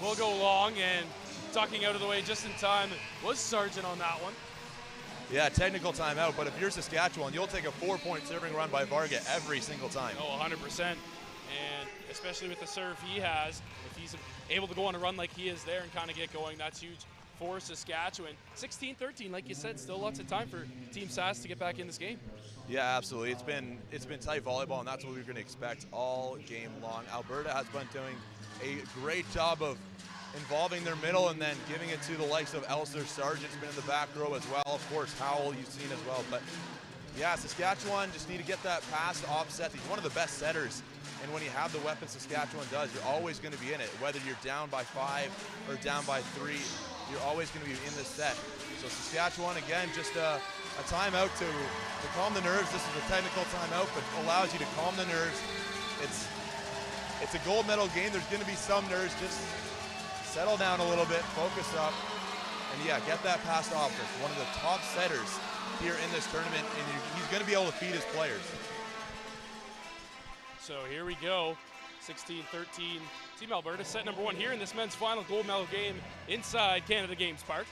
will go long, and ducking out of the way just in time was Sargent on that one. Yeah, technical timeout, but if you're Saskatchewan, you'll take a 4-point serving run by Varga every single time. Oh, 100%. And especially with the serve he has, if he's able to go on a run like he is there and kind of get going, that's huge for Saskatchewan. 16-13, like you said, still lots of time for Team Sask to get back in this game. Yeah, absolutely. It's been tight volleyball, and that's what we're going to expect all game long. Alberta has been doing a great job of involving their middle and then giving it to the likes of Elser. Sargent's been in the back row as well. Of course, Howell you've seen as well. But yeah, Saskatchewan just need to get that pass to offset. He's one of the best setters. And when you have the weapon Saskatchewan does, you're always going to be in it. Whether you're down by 5 or down by 3, you're always going to be in the set. So Saskatchewan, again, just a timeout to calm the nerves. This is a technical timeout, but allows you to calm the nerves. It's a gold medal game. There's going to be some nerves. Just settle down a little bit, focus up, and yeah, get that pass off. One of the top setters here in this tournament, and he's going to be able to feed his players. So here we go, 16-13. Team Alberta set number 1 here in this men's final gold medal game inside Canada Games Park.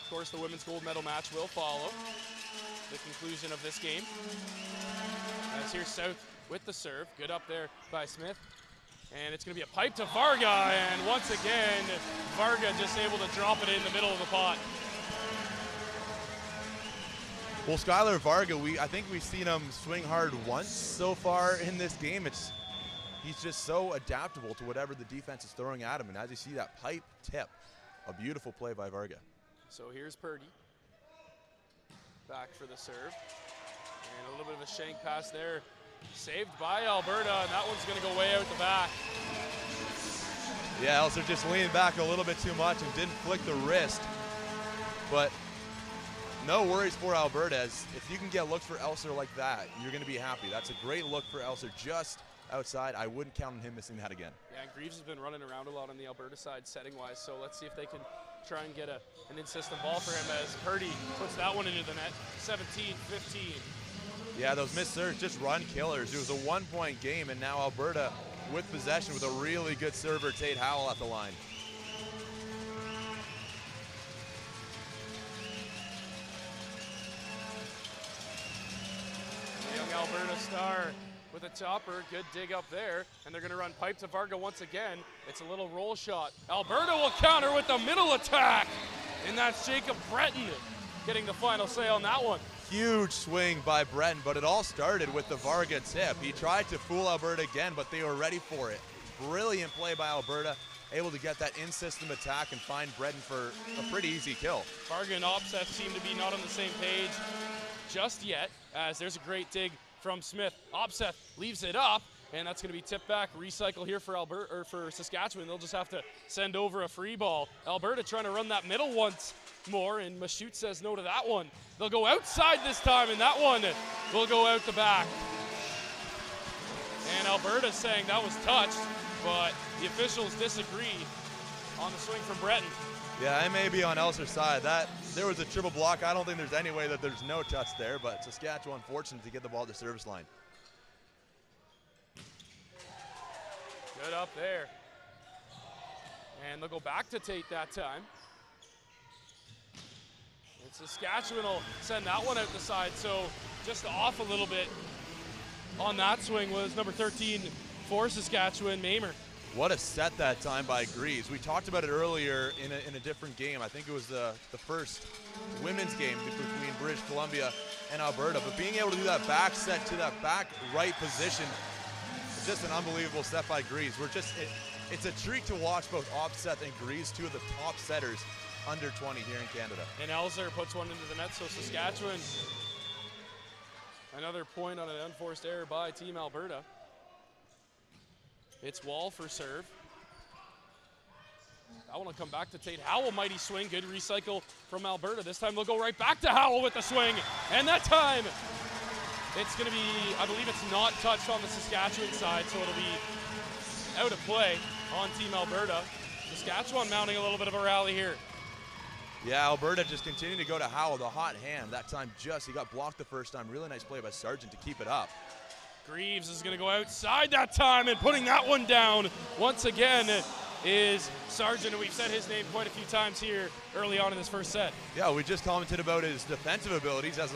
Of course, the women's gold medal match will follow the conclusion of this game. As here's South with the serve. Good up there by Smith. And it's going to be a pipe to Varga. And once again, Varga just able to drop it in the middle of the pot. Well, Skylar Varga, I think we've seen him swing hard once so far in this game. He's just so adaptable to whatever the defense is throwing at him. And as you see that pipe tip, a beautiful play by Varga. So here's Purdy. Back for the serve. And a little bit of a shank pass there. Saved by Alberta, and that one's going to go way out the back. Yeah, Elser just leaned back a little bit too much and didn't flick the wrist. But no worries for Alberta, as if you can get looks for Elser like that, you're going to be happy. That's a great look for Elser just outside. I wouldn't count on him missing that again. Yeah, and Greaves has been running around a lot on the Alberta side setting-wise, so let's see if they can try and get an in-system ball for him as Purdy puts that one into the net. 17-15. Yeah, those missed serves, just run killers. It was a 1-point game, and now Alberta with possession with a really good server, Tate Howell, at the line. Young Alberta star with a topper, good dig up there, and they're going to run pipe to Varga once again. It's a little roll shot. Alberta will counter with the middle attack, and that's Jacob Breton getting the final say on that one. Huge swing by Breton, but it all started with the Varga tip. He tried to fool Alberta again, but they were ready for it. Brilliant play by Alberta, able to get that in-system attack and find Breton for a pretty easy kill. Varga and Opseth seem to be not on the same page just yet, as there's a great dig from Smith. Opseth leaves it up, and that's going to be tipped back. Recycle here for Alberta, or for Saskatchewan. They'll just have to send over a free ball. Alberta trying to run that middle once more, and Mashut says no to that one. They'll go outside this time, and that one will go out the back. And Alberta saying that was touched, but the officials disagree on the swing from Breton. Yeah, I may be on Elser's side. There was a triple block. I don't think there's any way that there's no touch there, but Saskatchewan fortunate to get the ball to the service line. Good up there. And they'll go back to Tate that time. And Saskatchewan will send that one out the side, so just off a little bit on that swing was number 13 for Saskatchewan, Mamer. What a set that time by Greaves. We talked about it earlier in a different game. I think it was the first women's game between British Columbia and Alberta, but being able to do that back set to that back right position, just an unbelievable set by Greaves. It's a treat to watch both Opseth and Greaves, two of the top setters under 20 here in Canada. And Elser puts one into the net, so Saskatchewan, another point on an unforced error by Team Alberta. It's Wall for serve. That one will come back to Tate Howell. Mighty swing, good recycle from Alberta. This time they'll go right back to Howell with the swing. And that time, it's going to be, I believe it's not touched on the Saskatchewan side, so it'll be out of play on Team Alberta. Saskatchewan mounting a little bit of a rally here. Yeah, Alberta just continuing to go to Howell, the hot hand. That time he got blocked the first time. Really nice play by Sargent to keep it up. Greaves is going to go outside that time, and putting that one down once again is Sargent, and we've said his name quite a few times here early on in this first set. Yeah, we just commented about his defensive abilities as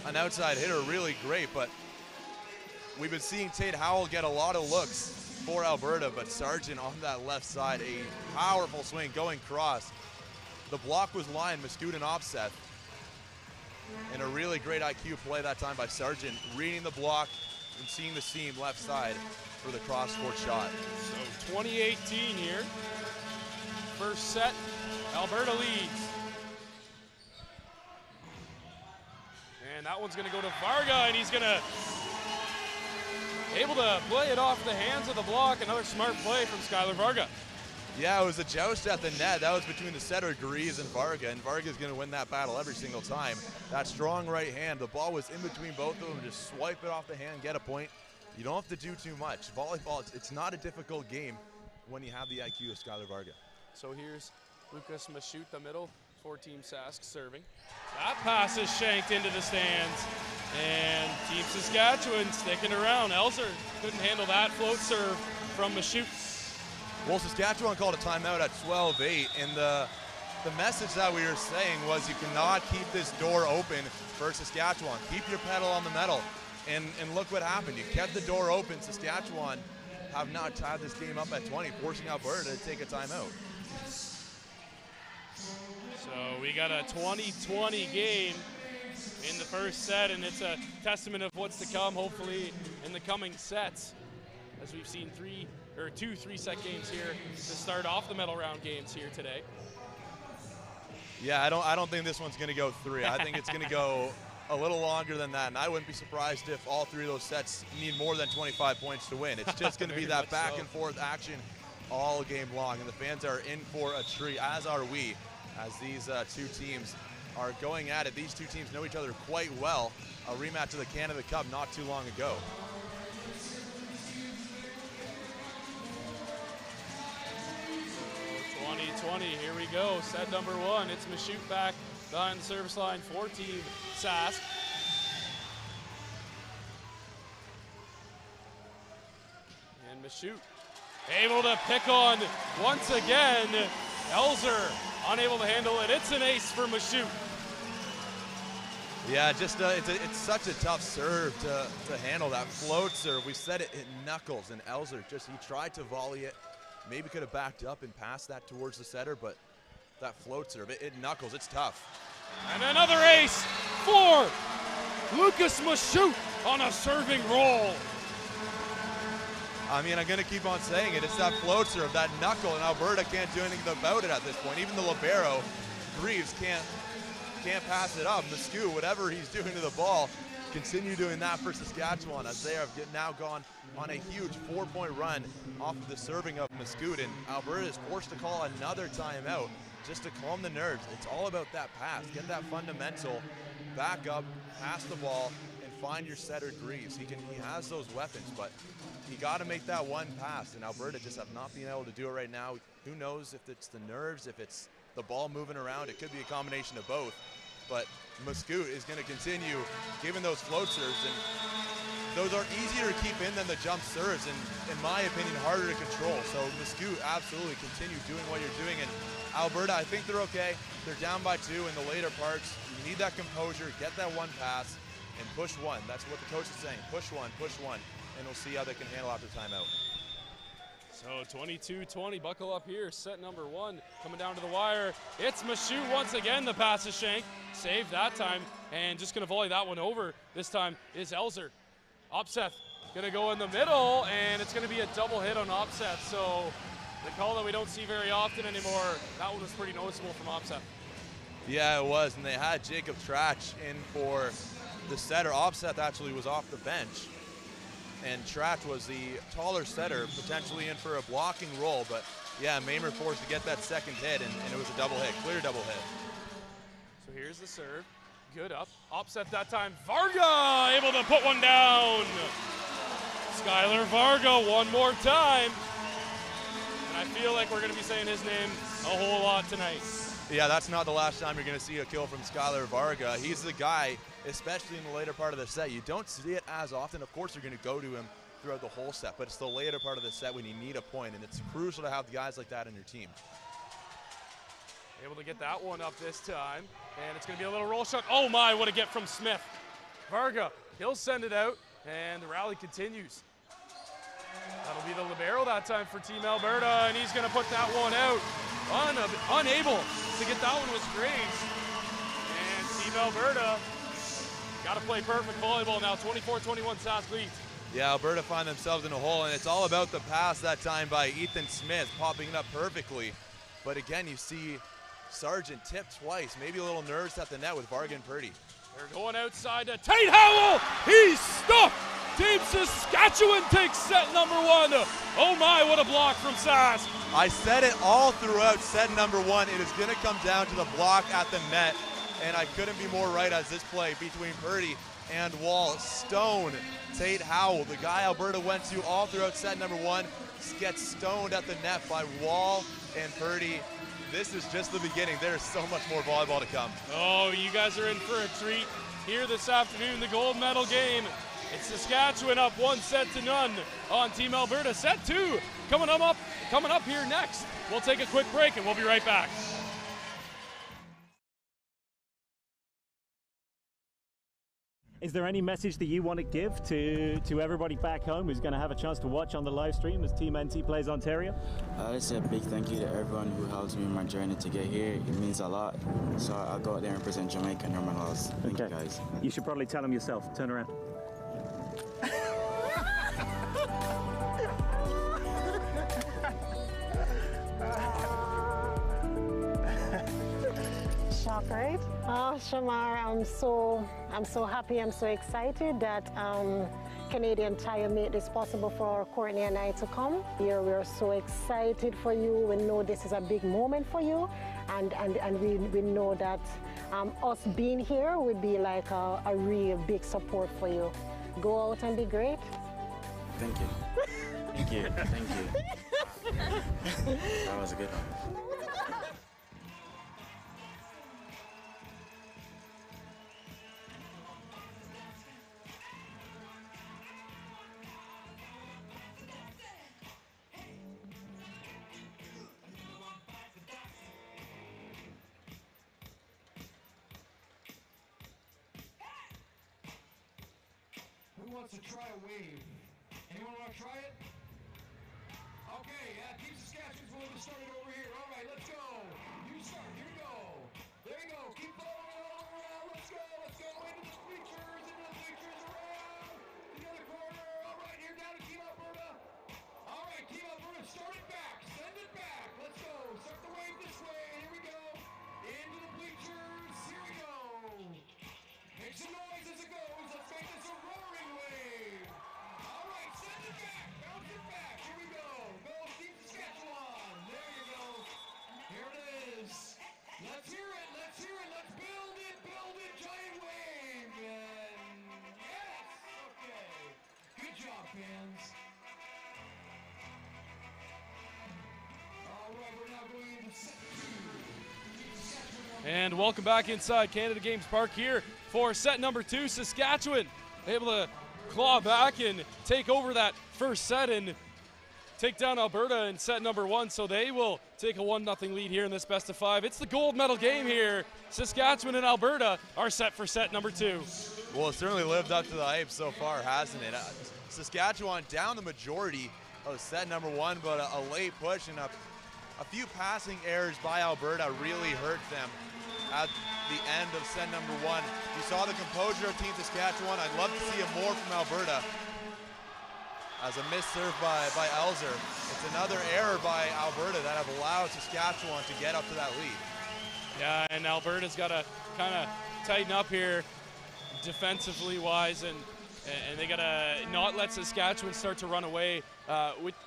an outside hitter, really great, but we've been seeing Tate Howell get a lot of looks for Alberta, but Sargent on that left side, a powerful swing going cross. The block was lined, Mascoud and Opseth, and a really great IQ play that time by Sargent, reading the block and seeing the seam left side for the cross-court shot. So 2018 here. First set, Alberta leads. And that one's going to go to Varga, and he's going to able to play it off the hands of the block. Another smart play from Skylar Varga. Yeah, it was a joust at the net. That was between the setter, Greaves, and Varga's going to win that battle every single time. That strong right hand, the ball was in between both of them. Just swipe it off the hand, get a point. You don't have to do too much. Volleyball, it's not a difficult game when you have the IQ of Skylar Varga. So here's Lucas Mashout, the middle, for Team Sask serving. That pass is shanked into the stands. And Team Saskatchewan sticking around. Elzer couldn't handle that float serve from Mashout. Well, Saskatchewan called a timeout at 12-8, and the message that we were saying was you cannot keep this door open for Saskatchewan. Keep your pedal on the metal. And look what happened. You kept the door open. Saskatchewan have now tied this game up at 20, forcing Alberta to take a timeout. So we got a 20-20 game in the first set, and it's a testament of what's to come, hopefully, in the coming sets, as we've seen two three-set games here to start off the medal round games here today. Yeah, I don't think this one's going to go 3. I think it's going to go a little longer than that, and I wouldn't be surprised if all 3 of those sets need more than 25 points to win. It's just going to be that back and forth action all game long, and the fans are in for a treat, as are we, as these two teams are going at it. These two teams know each other quite well. A rematch of the Canada Cup not too long ago. So 20-20, here we go. Set number 1. It's Mashout back behind the service line for Team Sask. And Mashout able to pick on once again. Elzer unable to handle it. It's an ace for Mashout. Yeah, just it's such a tough serve to handle, that float serve. We said it knuckles, and Elzer he tried to volley it. Maybe could have backed up and passed that towards the setter, but that float serve, it knuckles, it's tough. And another ace for Lucas Mashout on a serving roll. I mean, I'm going to keep on saying it. It's that float serve, that knuckle, and Alberta can't do anything about it at this point. Even the libero, Greaves, can't pass it up. Mascoud, whatever he's doing to the ball, continue doing that for Saskatchewan, as they have now gone on a huge 4-point run off of the serving of Mascoud, and Alberta is forced to call another timeout just to calm the nerves. It's all about that pass. Get that fundamental, back up, pass the ball, and find your setter Greaves. He has those weapons, but you got to make that one pass, and Alberta just have not been able to do it right now. Who knows if it's the nerves, if it's the ball moving around. It could be a combination of both, but Mascoud is going to continue giving those float serves, and those are easier to keep in than the jump serves, and in my opinion, harder to control. So Mascoud, absolutely continue doing what you're doing. And Alberta, I think they're okay. They're down by 2 in the later parts. You need that composure, get that one pass, and push one. That's what the coach is saying. Push one, and we'll see how they can handle after timeout. So 22-20, buckle up here. Set number 1 coming down to the wire. It's Mashout once again. The pass is shanked. Saved that time, and just going to volley that one over. This time is Elzer. Opseth going to go in the middle, and it's going to be a double hit on Opseth. So the call that we don't see very often anymore, that one was pretty noticeable from Opseth. Yeah, it was, and they had Jacob Trach in for the setter. Opseth actually was off the bench, and Trach was the taller setter, potentially in for a blocking role. But yeah, Mamer forced to get that second hit, and it was a double hit, clear double hit. So here's the serve. Good up. Opseth that time. Varga able to put one down. Skylar Varga one more time. And I feel like we're going to be saying his name a whole lot tonight. Yeah, that's not the last time you're going to see a kill from Skylar Varga. He's the guy especially in the later part of the set. You don't see it as often. Of course, you're going to go to him throughout the whole set, but it's the later part of the set when you need a point, and it's crucial to have guys like that in your team. Able to get that one up this time, and it's going to be a little roll shot. Oh my, what a get from Smith. Varga, he'll send it out, and the rally continues. That'll be the libero that time for Team Alberta, and he's going to put that one out. Unable to get that one with grace. And Team Alberta got to play perfect volleyball now. 24-21 Sask leads. Yeah, Alberta find themselves in a hole, and it's all about the pass that time by Ethan Smith, popping it up perfectly. But again, you see Sargent tip twice, maybe a little nervous at the net with Varga and Purdy. They're going outside to Tate Howell. He's stuck. Team Saskatchewan takes set number 1. Oh my, what a block from Sask. I said it all throughout set number 1. It is going to come down to the block at the net, and I couldn't be more right as this play between Purdy and Wall. Stone Tate Howell, the guy Alberta went to all throughout set number 1, gets stoned at the net by Wall and Purdy. This is just the beginning. There's so much more volleyball to come. Oh, you guys are in for a treat here this afternoon, the gold medal game. It's Saskatchewan up 1-0 on Team Alberta. Set 2 coming up here next. We'll take a quick break and we'll be right back. Is there any message that you want to give to everybody back home who's going to have a chance to watch on the live stream as Team NT plays Ontario? I say a big thank you to everyone who helped me in my journey to get here. It means a lot. So I'll go out there and represent Jamaica and Norman Halls. Thank you, guys. You should probably tell them yourself. Turn around. Shock, right? Oh, Shamar, I'm so happy, I'm so excited that Canadian Tire made this possible for Courtney and I to come. We're so excited for you. We know this is a big moment for you, and we know that us being here would be like a real big support for you. Go out and be great. Thank you. Thank you. Thank you. That was a good one. Who wants to try a wave? Anyone want to try it? Okay, Team Saskatchewan's willing to start it over here. All right, let's go. You start. Here we go. There you go. Keep following all around. Let's go. Let's go into the bleachers, around. The other corner. All right, here down to Team Alberta. All right, Team Alberta, start it back. Send it back. Let's go. Start the wave this way. Here we go. Into the bleachers. Here we go. Make some noise as it goes. Let's make this a roaring wave. All right, send it back. Bounce it back. Here we go. Go, Team Saskatchewan. There you go. Here it is. Let's hear it. Let's hear it. Let's build it. Build it. Giant wave. And yes. Okay. Good job, fans. All right, we're now going into set 2. And welcome back inside Canada Games Park here for set number 2. Saskatchewan able to claw back and take over that first set and take down Alberta in set number 1. So they will take a 1-0 lead here in this best of 5. It's the gold medal game here. Saskatchewan and Alberta are set for set number 2. Well, it certainly lived up to the hype so far, hasn't it? Saskatchewan down the majority of set number 1, but a late push and a few passing errors by Alberta really hurt them at the end of set number 1. You saw the composure of Team Saskatchewan. I'd love to see it more from Alberta. As a missed serve by Elzer. It's another error by Alberta that have allowed Saskatchewan to get up to that lead. Yeah, and Alberta's got to kind of tighten up here defensively wise, and they got to not let Saskatchewan start to run away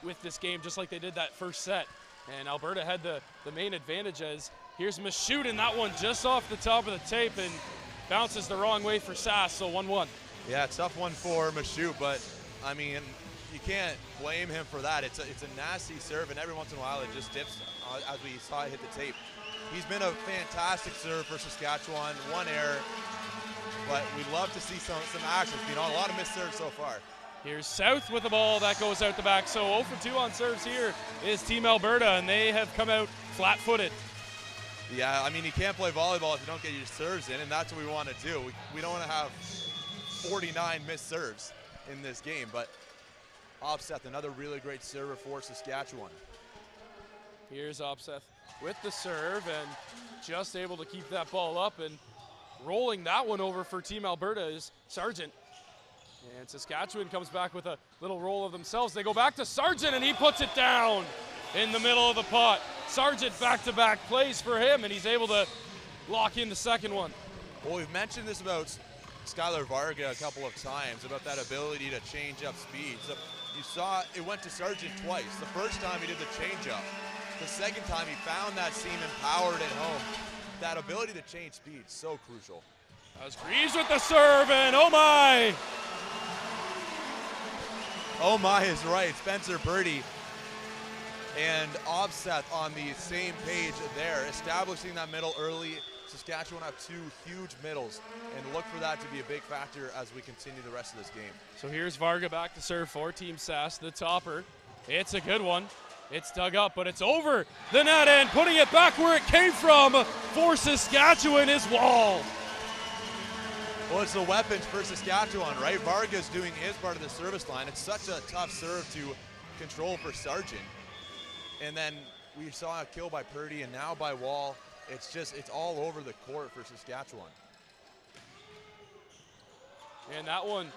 with this game just like they did that first set. And Alberta had the main advantage as here's Mashoud, and that one just off the top of the tape and bounces the wrong way for Sass, so 1-1. Yeah, tough one for Mashoud, but I mean, you can't blame him for that. It's a nasty serve, and every once in a while it just dips as we saw it hit the tape. He's been a fantastic serve for Saskatchewan. One error but we'd love to see some action. You know, a lot of missed serves so far. Here's South with the ball that goes out the back. So 0 for 2 on serves here is Team Alberta, and they have come out flat-footed. Yeah, I mean, you can't play volleyball if you don't get your serves in, and that's what we want to do. We don't want to have 49 missed serves in this game, but Opseth, another really great server for Saskatchewan. Here's Opseth with the serve and just able to keep that ball up, and rolling that one over for Team Alberta is Sargent. And Saskatchewan comes back with a little roll of themselves. They go back to Sargent, and he puts it down in the middle of the pot. Sargent back-to-back plays for him, and he's able to lock in the second one. Well, we've mentioned this about Skylar Varga a couple of times, about that ability to change up speed. So you saw it went to Sargent twice. The first time he did the change up. The second time he found that seam and powered it home. That ability to change speed, so crucial. As Greaves with the serve, and oh my! Oh my is right, Spencer Purdy and Opseth on the same page there, establishing that middle early. Saskatchewan have two huge middles, and look for that to be a big factor as we continue the rest of this game. So here's Varga back to serve for Team Sask, the topper. It's a good one. It's dug up, but it's over the net, and putting it back where it came from for Saskatchewan is Wall. Well, it's the weapons for Saskatchewan, right? Varga's doing his part of the service line. It's such a tough serve to control for Sargent. And then we saw a kill by Purdy and now by Wall. It's all over the court for Saskatchewan. And that one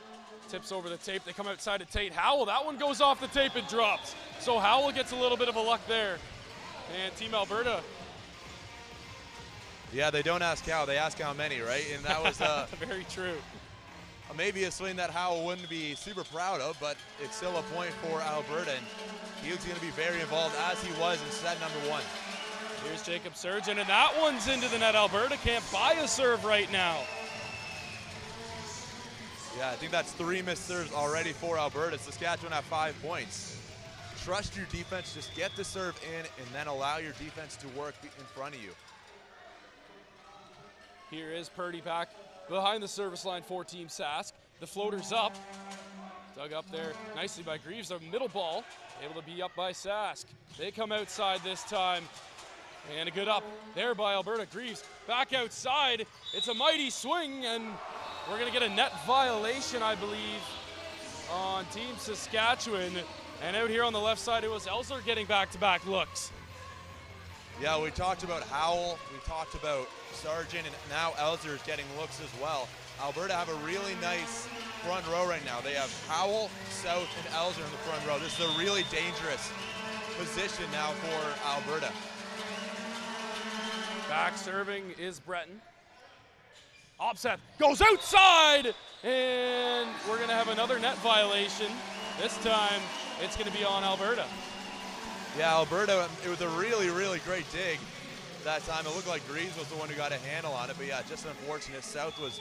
tips over the tape. They come outside to Tate Howell. That one goes off the tape and drops. So Howell gets a little bit of a luck there. And Team Alberta. Yeah, they don't ask how, they ask how many, right? And that was very true. Maybe a swing that Howell wouldn't be super proud of, but it's still a point for Alberta, and he was going to be very involved as he was in set number 1. Here's Jacob Sargent, and that one's into the net. Alberta can't buy a serve right now. Yeah, I think that's 3 missed serves already for Alberta. Saskatchewan have 5 points. Trust your defense, just get the serve in, and then allow your defense to work in front of you. Here is Purdy back behind the service line for Team Sask. The floater's up. Dug up there nicely by Greaves. A middle ball able to be up by Sask. They come outside this time. And a good up there by Alberta. Greaves back outside. It's a mighty swing, and we're going to get a net violation, I believe, on Team Saskatchewan. And out here on the left side, it was Elser getting back-to-back looks. Yeah, we talked about Howell, we talked about Sargent, and now Elser is getting looks as well. Alberta have a really nice front row right now. They have Howell, South, and Elser in the front row. This is a really dangerous position now for Alberta. Back serving is Breton. Opseth goes outside, and we're going to have another net violation. This time, it's going to be on Alberta. Yeah, Alberta, it was a really, really great dig that time. It looked like Greaves was the one who got a handle on it, but yeah, just unfortunate. South was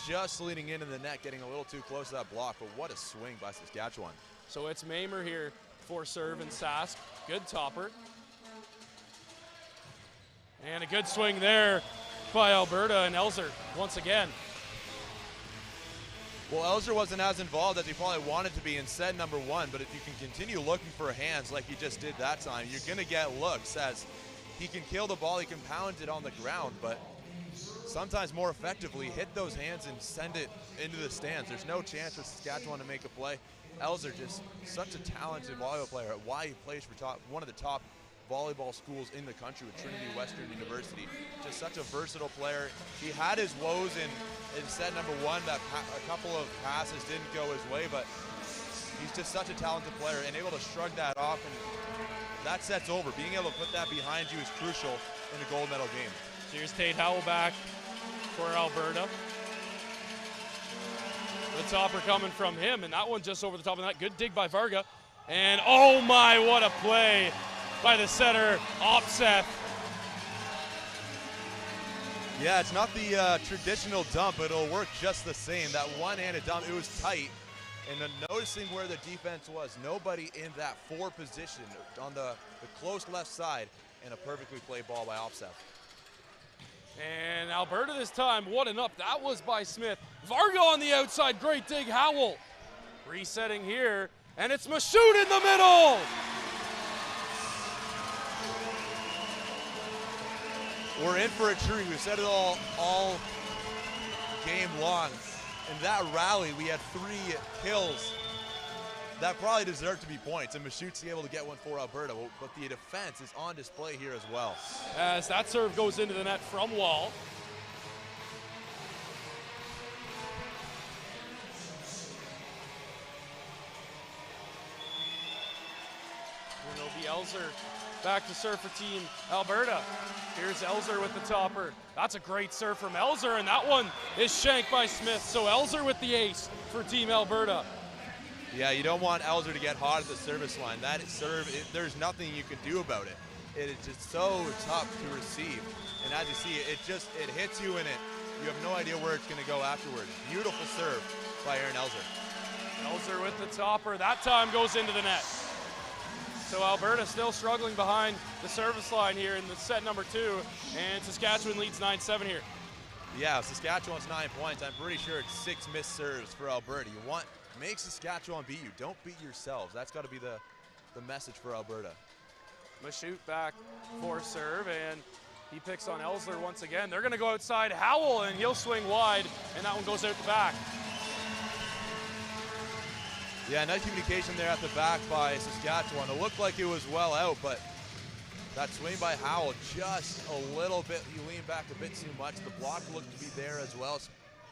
just leaning into the net, getting a little too close to that block, but what a swing by Saskatchewan. So it's Mamer here for serve and Sask. Good topper. And a good swing there by Alberta and Elser once again. Well, Elser wasn't as involved as he probably wanted to be in set number 1, but if you can continue looking for hands like he just did that time, you're going to get looks as he can kill the ball, he can pound it on the ground, but sometimes more effectively hit those hands and send it into the stands. There's no chance for Saskatchewan to make a play. Elser, just such a talented volleyball player. Why he plays for one of the top volleyball schools in the country with Trinity Western University. Just such a versatile player. He had his woes in set number 1. That a couple of passes didn't go his way, but he's just such a talented player and able to shrug that off, and that set's over. Being able to put that behind you is crucial in a gold medal game. Here's Tate Howell back for Alberta. The topper coming from him, and that one just over the top of that. Good dig by Varga. And oh my, what a play by the center, Opseth. Yeah, it's not the traditional dump, but it'll work just the same. That one-handed dump, it was tight. And then noticing where the defense was, nobody in that 4 position on the close left side, and a perfectly played ball by Opseth. And Alberta this time, what an up. That was by Smith. Varga on the outside, great dig, Howell. Resetting here, and it's Mashout in the middle. We're in for a treat. We said it all game long. In that rally, we had 3 kills that probably deserved to be points, and Mashout's able to get one for Alberta, but the defense is on display here as well. As that serve goes into the net from Wall. And it'll be Elzer back to serve for Team Alberta. Here's Elzer with the topper. That's a great serve from Elzer, and that one is shanked by Smith. So Elzer with the ace for Team Alberta. Yeah, you don't want Elzer to get hot at the service line. That serve, there's nothing you can do about it. It is just so tough to receive. And as you see, it hits you in it. You have no idea where it's going to go afterwards. Beautiful serve by Aaron Elzer. Elzer with the topper. That time goes into the net. So Alberta still struggling behind the service line here in the set number 2, and Saskatchewan leads 9-7 here. Yeah, Saskatchewan's 9 points. I'm pretty sure it's 6 missed serves for Alberta. Make Saskatchewan beat you. Don't beat yourselves. That's got to be the message for Alberta. Mashout back for serve, and he picks on Elzer once again. They're going to go outside. Howell, and he'll swing wide, and that one goes out the back. Yeah, nice communication there at the back by Saskatchewan. It looked like it was well out, but that swing by Howell just a little bit, he leaned back a bit too much. The block looked to be there as well.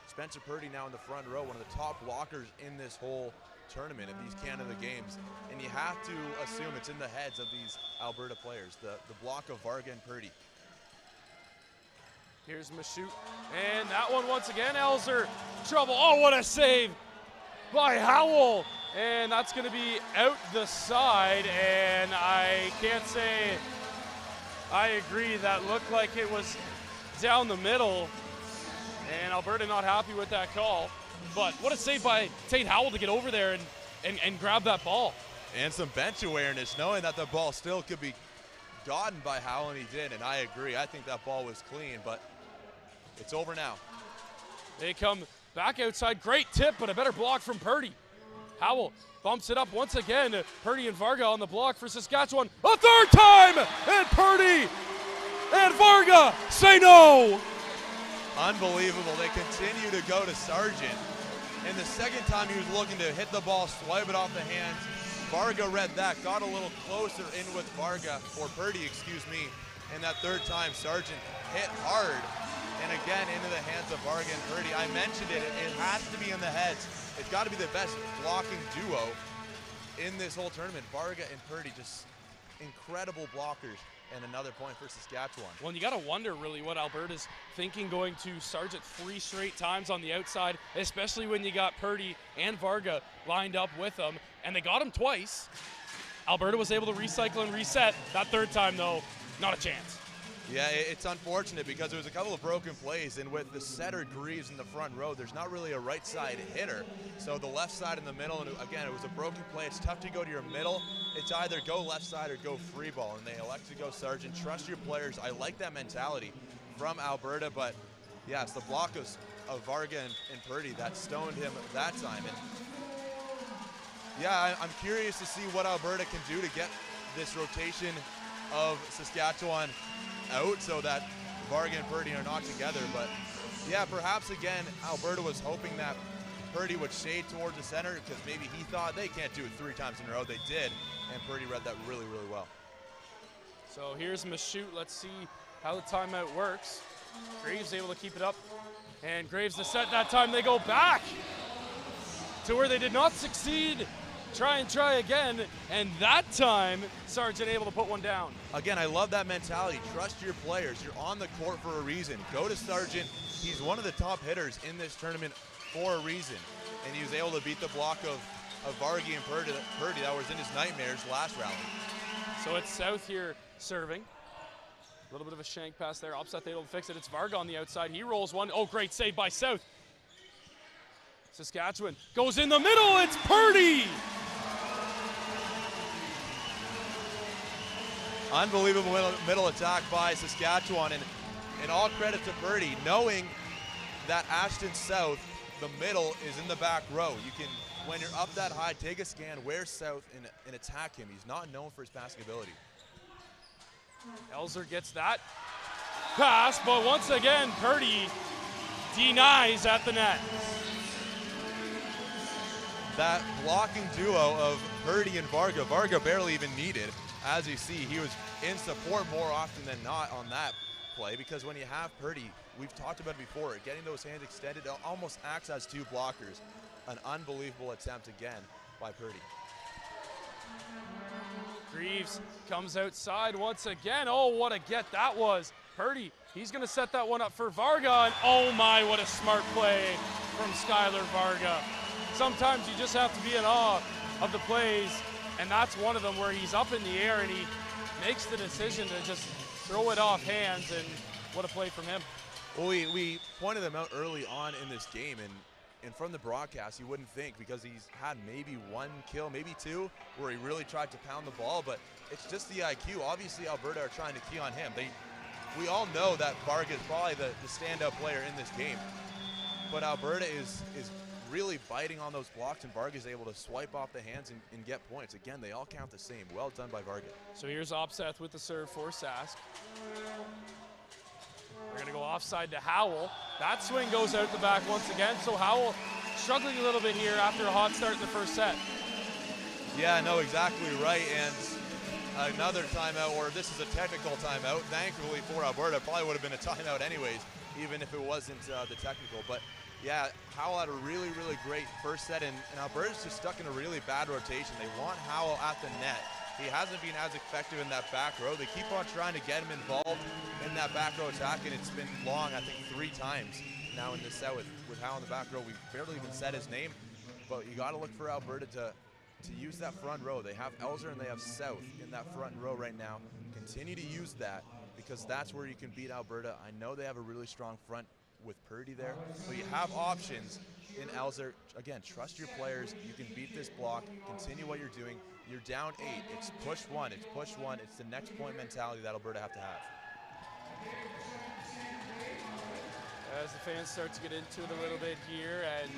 Spencer Purdy now in the front row, one of the top blockers in this whole tournament of these Canada games. And you have to assume it's in the heads of these Alberta players, the block of Varga and Purdy. Here's Mashout, and that one once again, Elzer, trouble. Oh, what a save by Howell. And that's going to be out the side, and I can't say I agree. That looked like it was down the middle, and Alberta not happy with that call. But what a save by Tate Howell to get over there and grab that ball. And some bench awareness, knowing that the ball still could be gotten by Howell, and he did, and I agree. I think that ball was clean, but it's over now. They come back outside. Great tip, but a better block from Purdy. Howell bumps it up once again. Purdy and Varga on the block for Saskatchewan. A third time! And Purdy and Varga say no! Unbelievable. They continue to go to Sargent. And the second time he was looking to hit the ball, swipe it off the hands. Varga read that, got a little closer in with Varga, or Purdy, excuse me. And that third time, Sargent hit hard. And again, into the hands of Varga and Purdy. I mentioned it has to be in the heads. It's got to be the best blocking duo in this whole tournament. Varga and Purdy, just incredible blockers, and another point for Saskatchewan. Well, you got to wonder really what Alberta's thinking going to Sargent 3 straight times on the outside, especially when you got Purdy and Varga lined up with them, and they got him twice. Alberta was able to recycle and reset. That third time, though, not a chance. Yeah, it's unfortunate because there was a couple of broken plays, and with the setter Greaves in the front row, there's not really a right side hitter. So the left side in the middle, and again, it was a broken play. It's tough to go to your middle. It's either go left side or go free ball, and they elect to go Sargent. Trust your players. I like that mentality from Alberta, but yes, the block of Varga and Purdy that stoned him that time. And yeah, I'm curious to see what Alberta can do to get this rotation of Saskatchewan out so that Varga and Purdy are not together. But yeah, perhaps again, Alberta was hoping that Purdy would shade towards the center because maybe he thought they can't do it 3 times in a row. They did, and Purdy read that really, really well. So here's Mashout. Let's see how the timeout works. Graves able to keep it up, and Graves the set. That time they go back to where they did not succeed. Try again, and that time Sargent able to put one down. Again, I love that mentality. Trust your players. You're on the court for a reason. Go to Sargent. He's one of the top hitters in this tournament for a reason, and he was able to beat the block of Varga and Purdy that was in his nightmares last rally. So it's South here serving. A little bit of a shank pass there. Upset able to fix it. It's Varga on the outside. He rolls one. Oh, great save by South. Saskatchewan goes in the middle. It's Purdy. Unbelievable middle attack by Saskatchewan, and And all credit to Purdy, knowing that Ashton South, the middle, is in the back row. You can, when you're up that high, take a scan, where's South, and attack him. He's not known for his passing ability. Elzer gets that pass, but once again, Purdy denies at the net. That blocking duo of Purdy and Varga. Varga barely even needed. As you see, he was in support more often than not on that play, because when you have Purdy, we've talked about it before, getting those hands extended, it almost acts as two blockers. An unbelievable attempt again by Purdy. Greaves comes outside once again. Oh, what a get that was. Purdy, he's going to set that one up for Varga, and oh my, what a smart play from Skylar Varga. Sometimes you just have to be in awe of the plays, and that's one of them where he's up in the air and he makes the decision to just throw it off hands, and what a play from him. Well, we pointed them out early on in this game, and from the broadcast, you wouldn't think, because he's had maybe one kill, maybe two, where he really tried to pound the ball, but it's just the IQ. Obviously, Alberta are trying to key on him. We all know that Varga is probably the standout player in this game, but Alberta is really biting on those blocks, and Varga is able to swipe off the hands and get points. Again, they all count the same. Well done by Varga. So here's Opseth with the serve for Sask. We're gonna go offside to Howell. That swing goes out the back once again, so Howell struggling a little bit here after a hot start in the first set. Yeah, no, exactly right, and another timeout, or this is a technical timeout. Thankfully for Alberta, probably would have been a timeout anyways, even if it wasn't the technical. But yeah, Howell had a really, really great first set, and Alberta's just stuck in a really bad rotation. They want Howell at the net. He hasn't been as effective in that back row. They keep on trying to get him involved in that back row attack, and it's been long, I think 3 times now in this set with Howell in the back row. We've barely even said his name, but you got to look for Alberta to use that front row. They have Elzer and they have South in that front row right now. Continue to use that, because that's where you can beat Alberta. I know they have a really strong front with Purdy there, so you have options in Elzer. Again, trust your players. You can beat this block. Continue what you're doing. You're down 8. It's push one. It's push one. It's the next point mentality that Alberta have to have. As the fans start to get into it a little bit here, and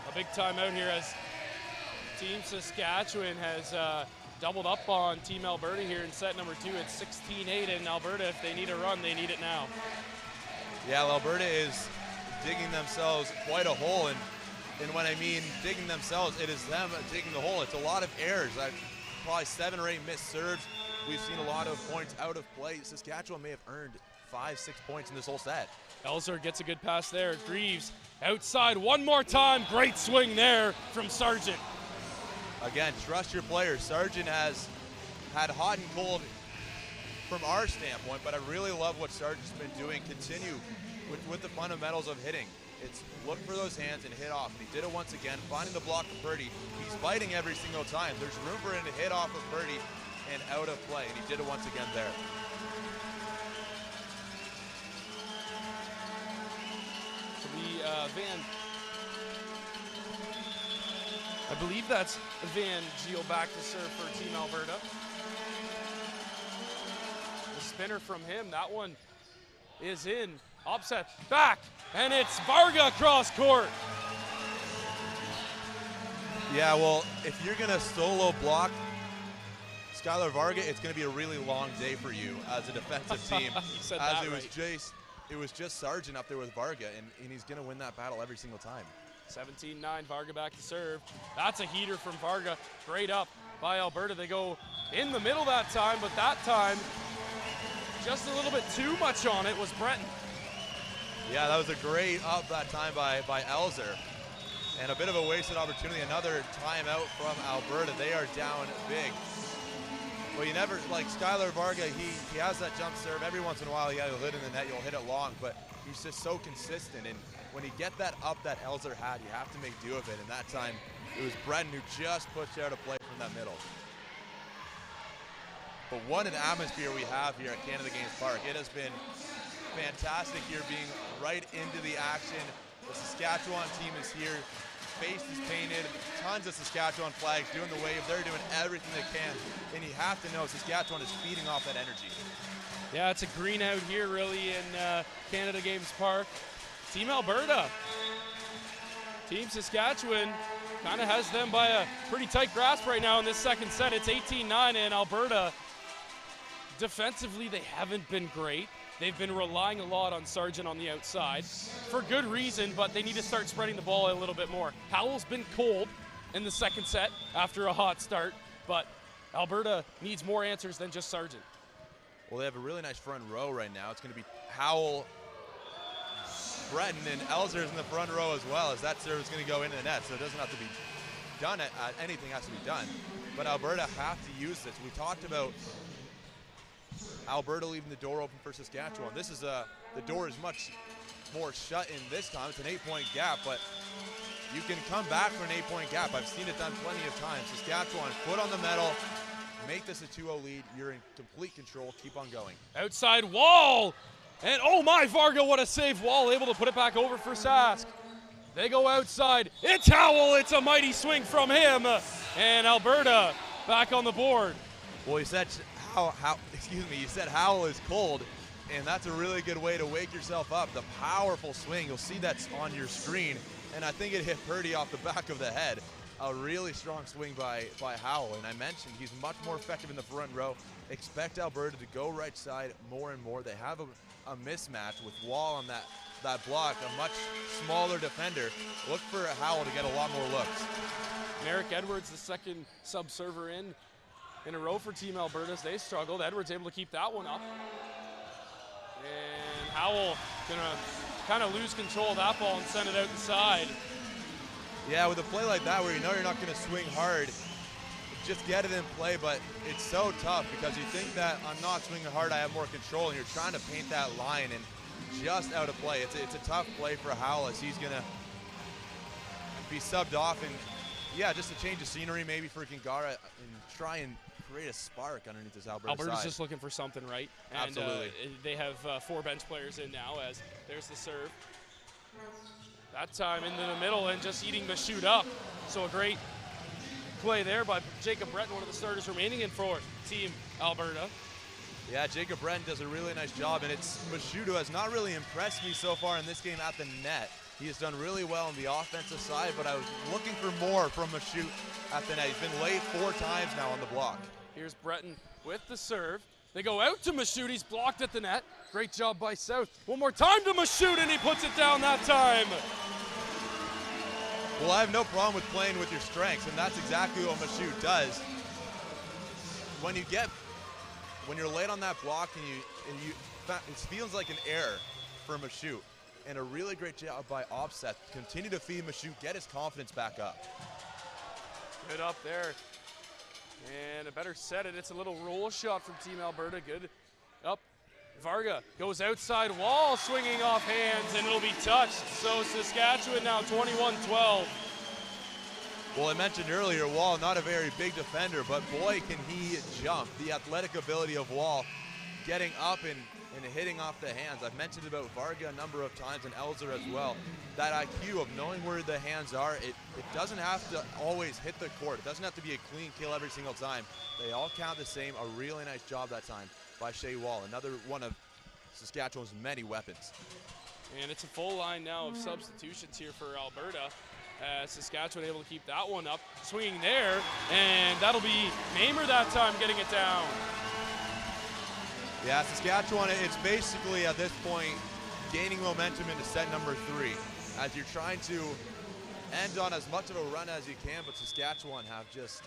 a big timeout here as Team Saskatchewan has doubled up on Team Alberta here in set number 2. It's 16-8, and Alberta, if they need a run, they need it now. Yeah, well, Alberta is digging themselves quite a hole, and when I mean digging themselves, it is them digging the hole. It's a lot of errors. Probably 7 or 8 missed serves. We've seen a lot of points out of play. Saskatchewan may have earned 5-6 points in this whole set. Elzer gets a good pass there. Greaves outside one more time. Great swing there from Sargent. Again, trust your players. Sargent has had hot and cold from our standpoint, but I really love what Sargent's been doing. Continue with the fundamentals of hitting. It's look for those hands and hit off. And he did it once again, finding the block of Purdy. He's biting every single time. There's room for him to hit off of Purdy and out of play, and he did it once again there. I believe that's Van Geel back to serve for Team Alberta. The spinner from him, that one is in. Opseth back, and it's Varga across court. Yeah, well, if you're gonna solo block Skylar Varga, it's gonna be a really long day for you as a defensive team. He said as that it was right. it was just Sargent up there with Varga, and he's gonna win that battle every single time. 17-9, Varga back to serve. That's a heater from Varga. Great up by Alberta. They go in the middle that time, but that time, just a little bit too much on it was Breton. Yeah, that was a great up that time by Elzer. And a bit of a wasted opportunity. Another timeout from Alberta. They are down big. Well, you never, like Skylar Varga, he has that jump serve. Every once in a while, he'll hit in the net, you'll hit it long, but he's just so consistent. And when you get that up that Elzer had, you have to make do of it. And that time, it was Breton who just pushed out a play from that middle. But what an atmosphere we have here at Canada Games Park. It has been fantastic here, being right into the action. The Saskatchewan team is here. Face is painted, tons of Saskatchewan flags doing the wave. They're doing everything they can, and you have to know Saskatchewan is feeding off that energy. Yeah, it's a green out here really in Canada Games Park. Team Alberta. Team Saskatchewan kind of has them by a pretty tight grasp right now in this second set. It's 18-9, and Alberta, defensively, they haven't been great. They've been relying a lot on Sargent on the outside for good reason, but they need to start spreading the ball a little bit more. Howell's been cold in the second set after a hot start, but Alberta needs more answers than just Sargent. Well, they have a really nice front row right now. It's going to be Howell, Breton, and Elzer's in the front row as well, as that serve is going to go into the net, so it doesn't have to be done. Anything has to be done. But Alberta have to use this. We talked about Alberta leaving the door open for Saskatchewan. This is the door is much more shut in this time. It's an 8-point gap, but you can come back for an 8-point gap. I've seen it done plenty of times. Saskatchewan, foot on the metal, make this a 2-0 lead. You're in complete control. Keep on going. Outside Wall, and oh my, Varga, what a save. Wall able to put it back over for Sask. They go outside. It's Howell. It's a mighty swing from him, and Alberta back on the board. Well, you said you said Howell is cold, and that's a really good way to wake yourself up. The powerful swing, you'll see that's on your screen, and I think it hit Purdy off the back of the head. A really strong swing by Howell, and I mentioned he's much more effective in the front row. Expect Alberta to go right side more and more. They have a mismatch with Wall on that block, a much smaller defender. Look for Howell to get a lot more looks. Merrick Edwards, the second sub-server in a row for Team Alberta as they struggled. Edwards able to keep that one up. And Howell gonna kind of lose control of that ball and send it out the side. Yeah, with a play like that where you know you're not gonna swing hard, just get it in play, but it's so tough because you think that I'm not swinging hard, I have more control, and you're trying to paint that line and just out of play. It's a tough play for Howell as he's gonna be subbed off, and yeah, just a change of scenery maybe for Gingara and try and create a spark underneath this Alberta's Alberta's side. just looking for something, right? And, absolutely. They have 4 bench players in now as there's the serve. That time into the middle and just eating the shoot up. So a great play there by Jacob Breton, one of the starters remaining in for Team Alberta. Yeah, Jacob Breton does a really nice job, and it's Mashoud who has not really impressed me so far in this game at the net. He has done really well on the offensive side, but I was looking for more from Mashoud at the net. He's been late 4 times now on the block. Here's Breton with the serve. They go out to Mashoud. He's blocked at the net. Great job by South. One more time to Mashoud, and he puts it down that time. Well, I have no problem with playing with your strengths, and that's exactly what Mashoud does. When you're late on that block and it feels like an error for Mashoud, and a really great job by Offset. Continue to feed Mashoud, get his confidence back up. Good up there. And a better set it. It's a little roll shot from Team Alberta. Good up. Varga goes outside Wall, swinging off hands, and it'll be touched. So Saskatchewan now 21-12. Well, I mentioned earlier, Wall, not a very big defender, but boy, can he jump. The athletic ability of Wall, getting up and hitting off the hands. I've mentioned about Varga a number of times, and Elzer as well. That IQ of knowing where the hands are, it doesn't have to always hit the court. It doesn't have to be a clean kill every single time. They all count the same. A really nice job that time by Shea Wall, another one of Saskatchewan's many weapons. And it's a full line now of substitutions here for Alberta. Saskatchewan able to keep that one up. Swinging there, and that'll be Mamer that time getting it down. Yeah, Saskatchewan, it's basically at this point gaining momentum into set number 3 as you're trying to end on as much of a run as you can, but Saskatchewan have just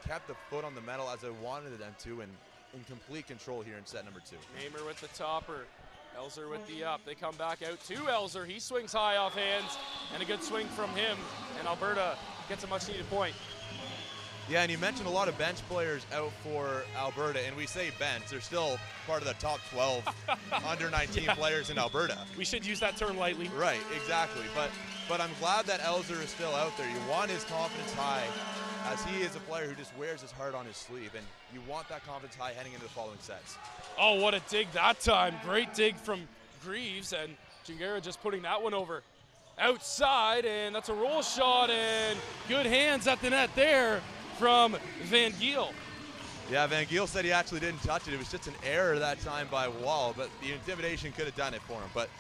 kept the foot on the metal as they wanted them to, and in complete control here in set number 2. Mamer with the topper, Elzer with the up. They come back out to Elzer. He swings high off hands, and a good swing from him, and Alberta gets a much needed point. Yeah, and you mentioned a lot of bench players out for Alberta, and we say bench, they're still part of the top 12 under 19 players in Alberta. We should use that term lightly. Right, exactly. But I'm glad that Elzer is still out there. You want his confidence high, as he is a player who just wears his heart on his sleeve, and you want that confidence high heading into the following sets. Oh, what a dig that time. Great dig from Greaves, and Gingara just putting that one over outside, and that's a roll shot, and good hands at the net there from Van Giel. Yeah, Van Giel said he actually didn't touch it. It was just an error that time by Wall, but the intimidation could have done it for him. But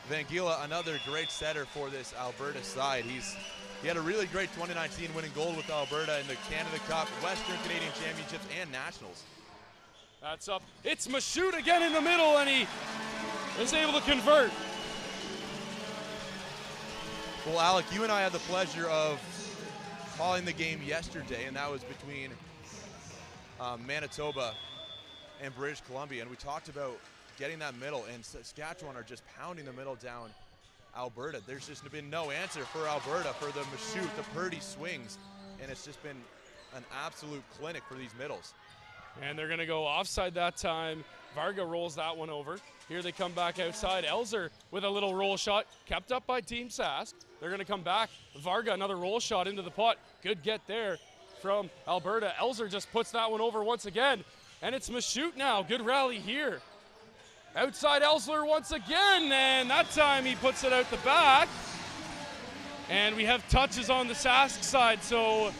Van Giel, another great setter for this Alberta side. He had a really great 2019 winning gold with Alberta in the Canada Cup, Western Canadian Championships, and Nationals. That's up. It's Mashout again in the middle, and he is able to convert. Well, Alec, you and I had the pleasure of calling the game yesterday, and that was between Manitoba and British Columbia, and we talked about getting that middle, and Saskatchewan are just pounding the middle down Alberta. There's just been no answer for Alberta for the Mashout, the Purdy swings, and it's just been an absolute clinic for these middles. And they're going to go offside that time. Varga rolls that one over. Here they come back outside. Elzer with a little roll shot, kept up by Team Sask. They're going to come back. Varga, another roll shot into the pot. Good get there from Alberta. Elzer just puts that one over once again. And it's Mashout now. Good rally here. Outside Elzer once again, and that time he puts it out the back. And we have touches on the Sask side, so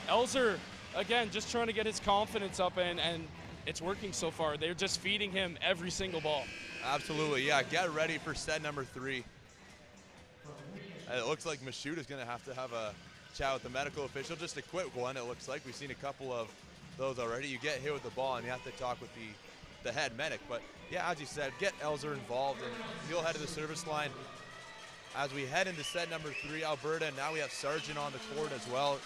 Elzer, again, just trying to get his confidence up, and it's working so far. They're just feeding him every single ball. Absolutely, yeah. Get ready for set number 3. It looks like Mashout is going to have a chat with the medical official. Just a quick one, it looks like. We've seen a couple of those already. You get hit with the ball, and you have to talk with the head medic. But, yeah, as you said, get Elzer involved, and he'll head to the service line. As we head into set number 3, Alberta, and now we have Sargent on the court as well.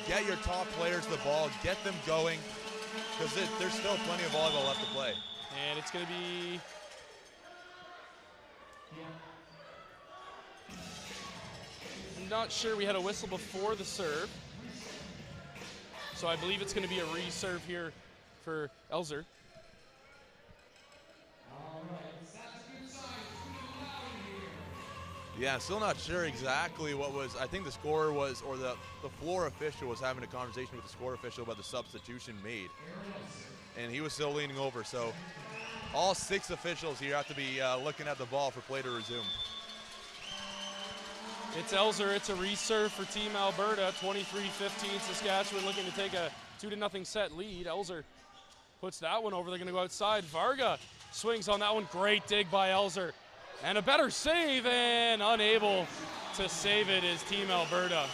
Get your top players the ball, get them going, because there's still plenty of volleyball left to play. And it's going to be... I'm not sure, we had a whistle before the serve. So I believe it's going to be a reserve here for Elzer. Yeah, I'm still not sure exactly what was. I think the scorer was, or the floor official was having a conversation with the score official about the substitution made. And he was still leaning over. So all 6 officials here have to be looking at the ball for play to resume. It's Elzer, it's a reserve for Team Alberta. 23-15, Saskatchewan looking to take a 2-0 set lead. Elzer puts that one over, they're gonna go outside. Varga swings on that one, great dig by Elzer. And a better save, and unable to save it is Team Alberta.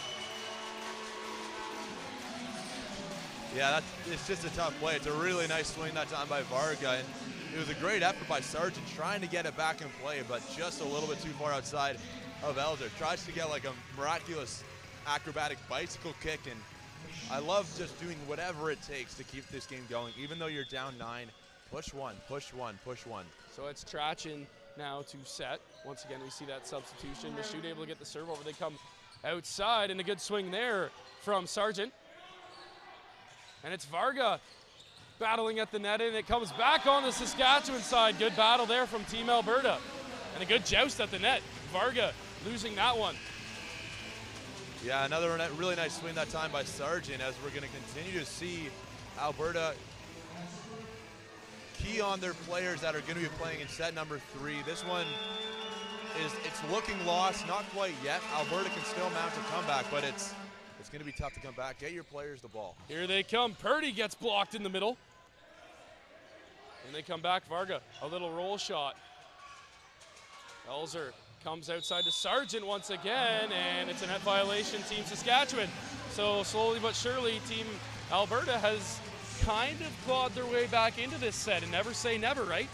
Yeah, it's just a tough play. It's a really nice swing that time by Varga, and it was a great effort by Sargent trying to get it back in play, but just a little bit too far outside of Elzer. Tries to get like a miraculous acrobatic bicycle kick, and I love just doing whatever it takes to keep this game going. Even though you're down 9, push one, push one, push one. So it's Trachin now to set. Once again, we see that substitution. Mashout able to get the serve over. They come outside, and a good swing there from Sargent. And it's Varga battling at the net, and it comes back on the Saskatchewan side. Good battle there from Team Alberta. And a good joust at the net. Varga losing that one. Yeah, another really nice swing that time by Sargent, as we're going to continue to see Alberta key on their players that are going to be playing in set number 3. This one it's looking lost, not quite yet. Alberta can still mount a comeback, but it's going to be tough to come back. Get your players the ball. Here they come. Purdy gets blocked in the middle. And they come back. Varga, a little roll shot. Elzer comes outside to Sargent once again, and it's a net violation, Team Saskatchewan. So slowly but surely, Team Alberta has kind of clawed their way back into this set, and never say never, right?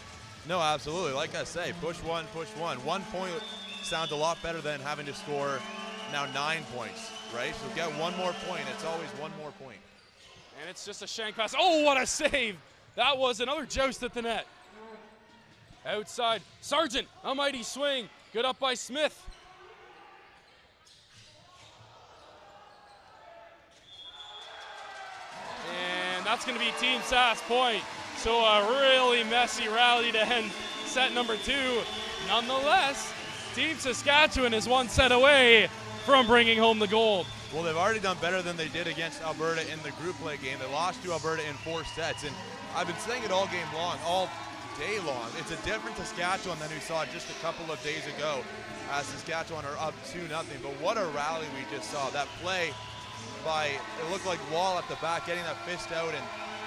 No, absolutely. Like I say, push one, push one. 1 point sounds a lot better than having to score now 9 points, right? So get 1 more point. It's always 1 more point. And it's just a shank pass. Oh, what a save! That was another joust at the net. Outside, Sargent, a mighty swing. Good up by Smith. And that's going to be Team Sask point. So a really messy rally to end set number 2. Nonetheless, Team Saskatchewan is 1 set away from bringing home the gold. Well, they've already done better than they did against Alberta in the group play game. They lost to Alberta in 4 sets, and I've been saying it all game long, all day long. It's a different Saskatchewan than we saw just a couple of days ago. Saskatchewan are up 2-0, but what a rally we just saw. That play by, it looked like Wall at the back, getting that fist out, and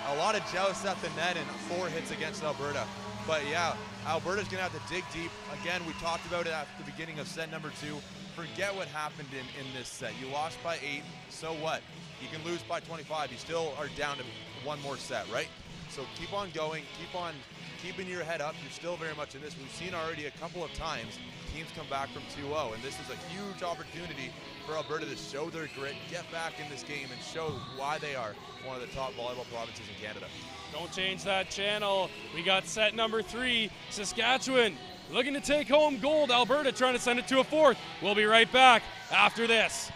a lot of joust at the net and 4 hits against Alberta. But yeah, Alberta's gonna have to dig deep. Again, we talked about it at the beginning of set number 2. Forget what happened in this set. You lost by 8, so what? You can lose by 25. You still are down to 1 more set, right? So keep on going, keep on keeping your head up. You're still very much in this. We've seen already a couple of times teams come back from 2-0, and this is a huge opportunity for Alberta to show their grit, get back in this game, and show why they are one of the top volleyball provinces in Canada. Don't change that channel. We got set number 3, Saskatchewan looking to take home gold. Alberta trying to send it to a 4th. We'll be right back after this.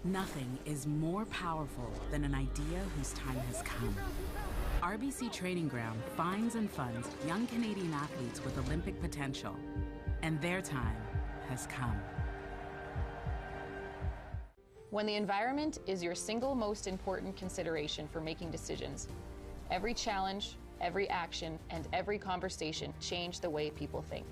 Nothing is more powerful than an idea whose time has come. RBC Training Ground finds and funds young Canadian athletes with Olympic potential, and their time has come. When the environment is your single most important consideration for making decisions, every challenge, every action, and every conversation change the way people think.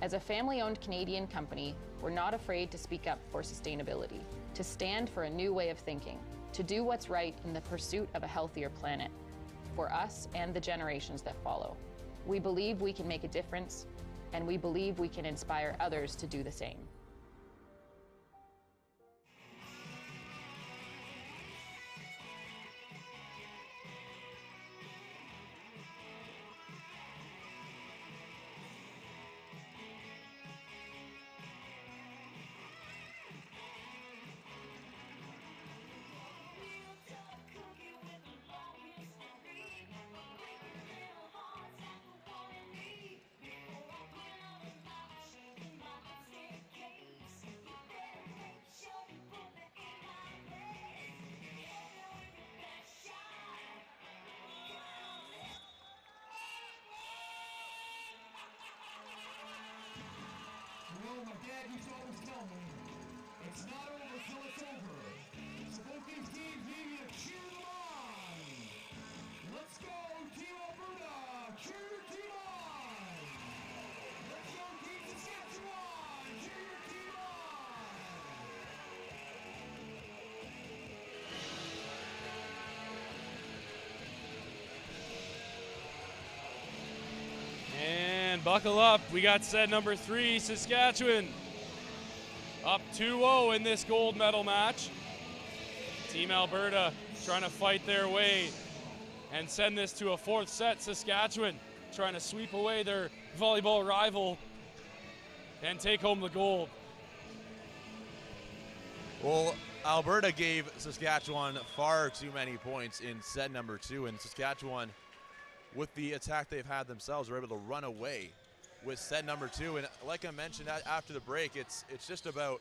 As a family-owned Canadian company, we're not afraid to speak up for sustainability, to stand for a new way of thinking, to do what's right in the pursuit of a healthier planet, for us and the generations that follow. We believe we can make a difference, and we believe we can inspire others to do the same. Well, my dad used to always tell me, it's not over till it's over. So both these teams need you to cheer them on. Let's go, Team Alberta! Cheer your team on! Let's go, Team Saskatchewan! Cheer your team on! And buckle up, we got set number 3, Saskatchewan up 2-0 in this gold medal match. Team Alberta trying to fight their way and send this to a 4th set. Saskatchewan trying to sweep away their volleyball rival and take home the gold. Well, Alberta gave Saskatchewan far too many points in set number 2, and Saskatchewan, with the attack they've had themselves, were able to run away with set number 2. And like I mentioned after the break, it's just about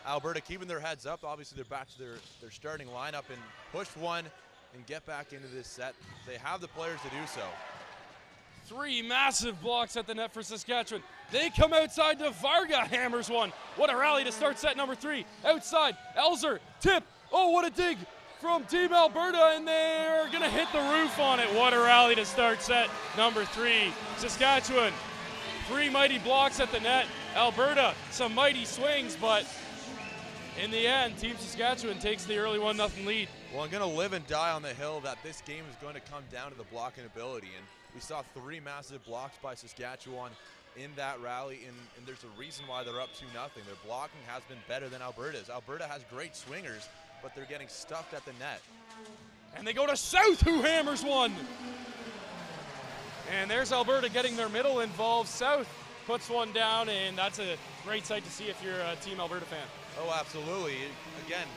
Alberta keeping their heads up. Obviously, they're back to their starting lineup and push one and get back into this set. They have the players to do so. 3 massive blocks at the net for Saskatchewan. They come outside to Varga, hammers one. What a rally to start set number 3. Outside, Elzer, tip. Oh, what a dig from Team Alberta, and they're gonna hit the roof on it. What a rally to start set number 3. Saskatchewan, 3 mighty blocks at the net. Alberta, some mighty swings, but in the end, Team Saskatchewan takes the early 1-0 lead. Well, I'm gonna live and die on the hill that this game is going to come down to the blocking ability, and we saw 3 massive blocks by Saskatchewan in that rally, and there's a reason why they're up 2-0. Their blocking has been better than Alberta's. Alberta has great swingers, but they're getting stuffed at the net. And they go to South, who hammers one. And there's Alberta getting their middle involved. South puts one down, and that's a great sight to see if you're a Team Alberta fan. Oh, absolutely. Again,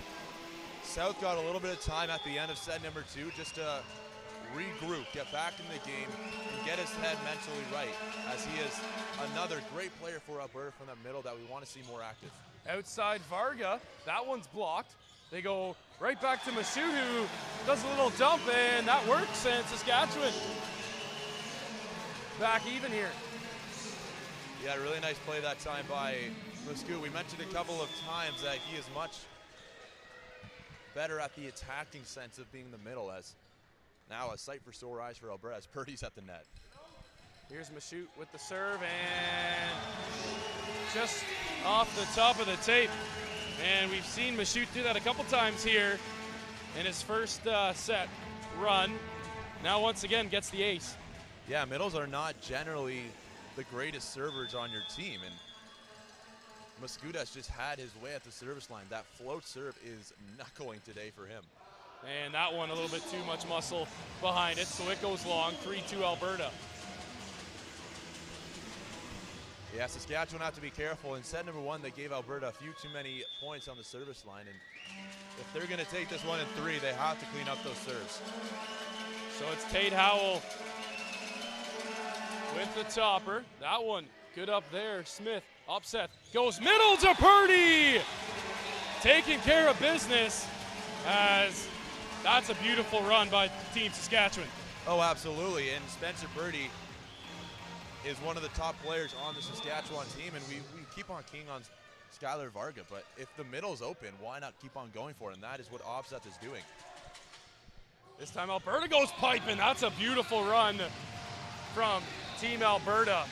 South got a little bit of time at the end of set number 2 just to regroup, get back in the game, and get his head mentally right, as he is another great player for Alberta from the middle that we want to see more active. Outside Varga, that one's blocked. They go right back to Massoud, who does a little dump, and that works, and Saskatchewan back even here. Yeah, really nice play that time by Massoud. We mentioned a couple of times that he is much better at the attacking sense of being in the middle, as now a sight for sore eyes for Alberta as Purdy's at the net. Here's Mashout with the serve, and just off the top of the tape. And we've seen Mashout do that a couple times here in his first set run. Now once again gets the ace. Yeah, middles are not generally the greatest servers on your team, and Mascudas just had his way at the service line. That float serve is knuckling today for him. And that one a little bit too much muscle behind it, so it goes long, 3-2 Alberta. Yeah, Saskatchewan have to be careful. In set number 1, they gave Alberta a few too many points on the service line, and if they're gonna take this one in 3, they have to clean up those serves. So it's Tate Howell with the topper. That one good up there. Smith upset, goes middle to Purdy, taking care of business, as that's a beautiful run by Team Saskatchewan. Oh, absolutely, and Spencer Purdy is one of the top players on the Saskatchewan team, and we keep on keying on Skylar Varga, but if the middle's open, why not keep on going for it? And that is what Offset is doing. This time Alberta goes piping. That's a beautiful run from Team Alberta.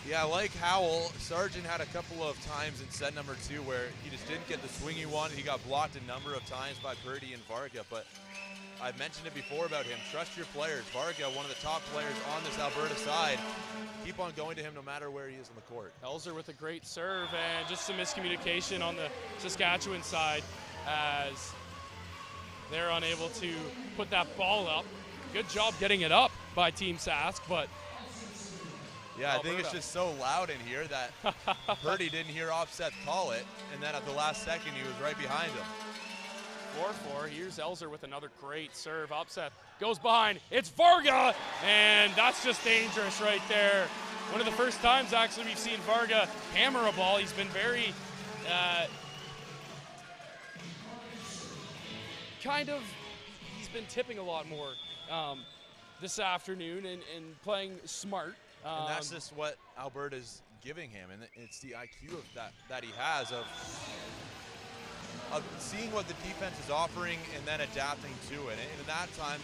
Yeah, like Howell, Sargent had a couple of times in set number 2 where he just didn't get the swing he wanted. He got blocked a number of times by Purdy and Varga, but I've mentioned it before about him. Trust your players. Varga, one of the top players on this Alberta side. Keep on going to him no matter where he is on the court. Elzer with a great serve, and just some miscommunication on the Saskatchewan side as they're unable to put that ball up. Good job getting it up by Team Sask, but yeah, Alberta. I think it's just so loud in here that Purdy didn't hear Offset call it, and then at the last second, he was right behind him. 4-4. Here's Elzer with another great serve. Upset goes behind. It's Varga, and that's just dangerous right there. One of the first times actually we've seen Varga hammer a ball. He's been very he's been tipping a lot more this afternoon and playing smart. And that's just what Alberta's giving him, and it's the IQ of that he has of seeing what the defense is offering and then adapting to it. And in that time,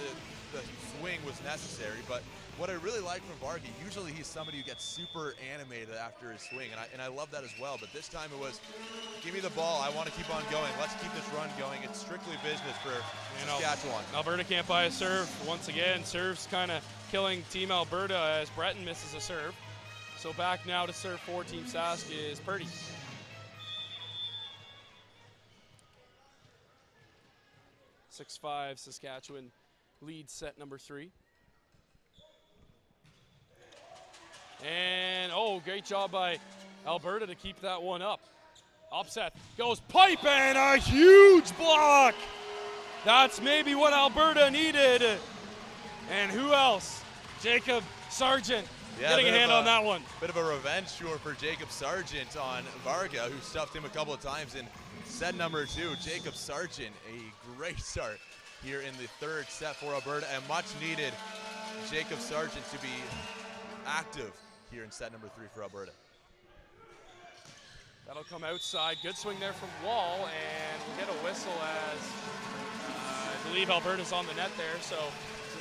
the swing was necessary. But what I really like from Varga, usually he's somebody who gets super animated after his swing, and I love that as well. But this time it was, give me the ball, I want to keep on going. Let's keep this run going. It's strictly business for Saskatchewan. Alberta can't buy a serve. Once again, serves kind of killing Team Alberta as Breton misses a serve. So back now to serve for Team Sask is Purdy. 6-5 Saskatchewan leads set number 3. And great job by Alberta to keep that one up. Upset goes pipe and a huge block. That's maybe what Alberta needed. And who else? Jacob Sargent getting a hand on that one. Bit of a revenge tour for Jacob Sargent on Varga, who stuffed him a couple of times in set number 2. Jacob Sargent, a great start here in the 3rd set for Alberta, and much needed Jacob Sargent to be active here in set number 3 for Alberta. That'll come outside. Good swing there from Wall, and we'll get a whistle as I believe Alberta's on the net there. So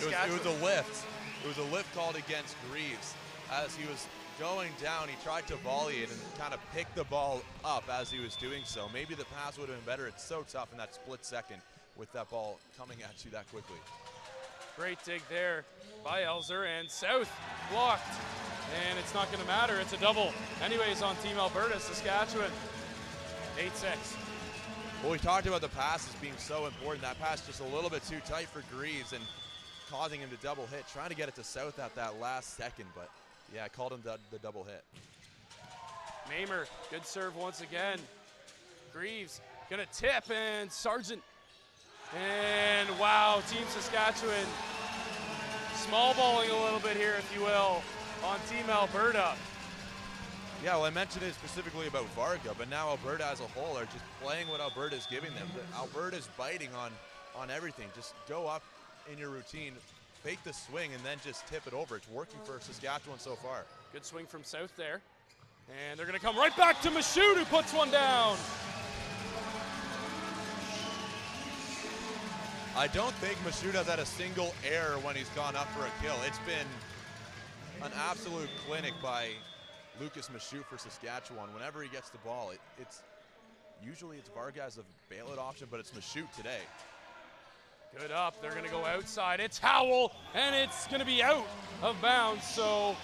it was a lift. It was a lift called against Greaves. As he was going down, he tried to volley it and kind of pick the ball up as he was doing so. Maybe the pass would have been better. It's so tough in that split second with that ball coming at you that quickly. Great dig there by Elzer, and South blocked. And it's not going to matter. It's a double anyways on Team Alberta. Saskatchewan 8-6. Well, we talked about the passes being so important. That pass just a little bit too tight for Greaves and causing him to double hit, trying to get it to South at that last second, but yeah, I called him the double hit. Mamer, good serve once again. Greaves gonna tip, and Sargent. And wow, Team Saskatchewan small balling a little bit here, if you will, on Team Alberta. Yeah, well, I mentioned it specifically about Varga, but now Alberta as a whole are just playing what Alberta's giving them. Alberta's biting on everything. Just go up in your routine, fake the swing, and then just tip it over. It's working for Saskatchewan so far. Good swing from South there. And they're going to come right back to Mashout, who puts one down. I don't think Mashoud has had a single error when he's gone up for a kill. It's been an absolute clinic by Lucas Mashoud for Saskatchewan. Whenever he gets the ball, it's usually Vargas a bailout option, but it's Mashoud today. Good up. They're going to go outside. It's Howell, and it's going to be out of bounds. So,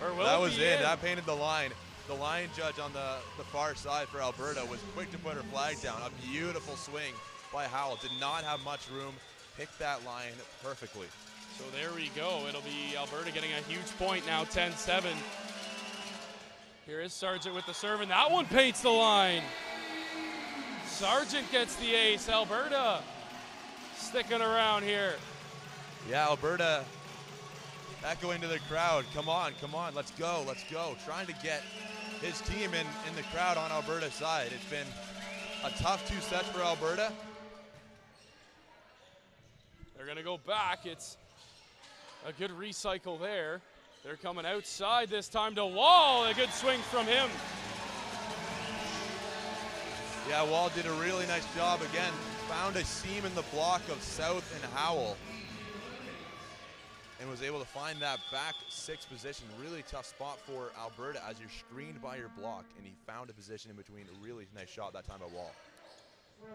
or will that it was be in. That painted the line. The line judge on the far side for Alberta was quick to put her flag down. A beautiful swing by Howell. Did not have much room. Picked that line perfectly. So there we go. It'll be Alberta getting a huge point now, 10-7. Here is Sargent with the serve, and that one paints the line. Sargent gets the ace. Alberta sticking around here. Yeah, Alberta echoing to the crowd. Come on, let's go. Trying to get his team in the crowd on Alberta's side. It's been a tough 2 sets for Alberta. They're going to go back. It's a good recycle there. They're coming outside this time to Wall. A good swing from him. Yeah, Wall did a really nice job again. Found a seam in the block of South and Howell and was able to find that back 6 position. Really tough spot for Alberta as you're screened by your block, and he found a position in between. A really nice shot that time by Wall.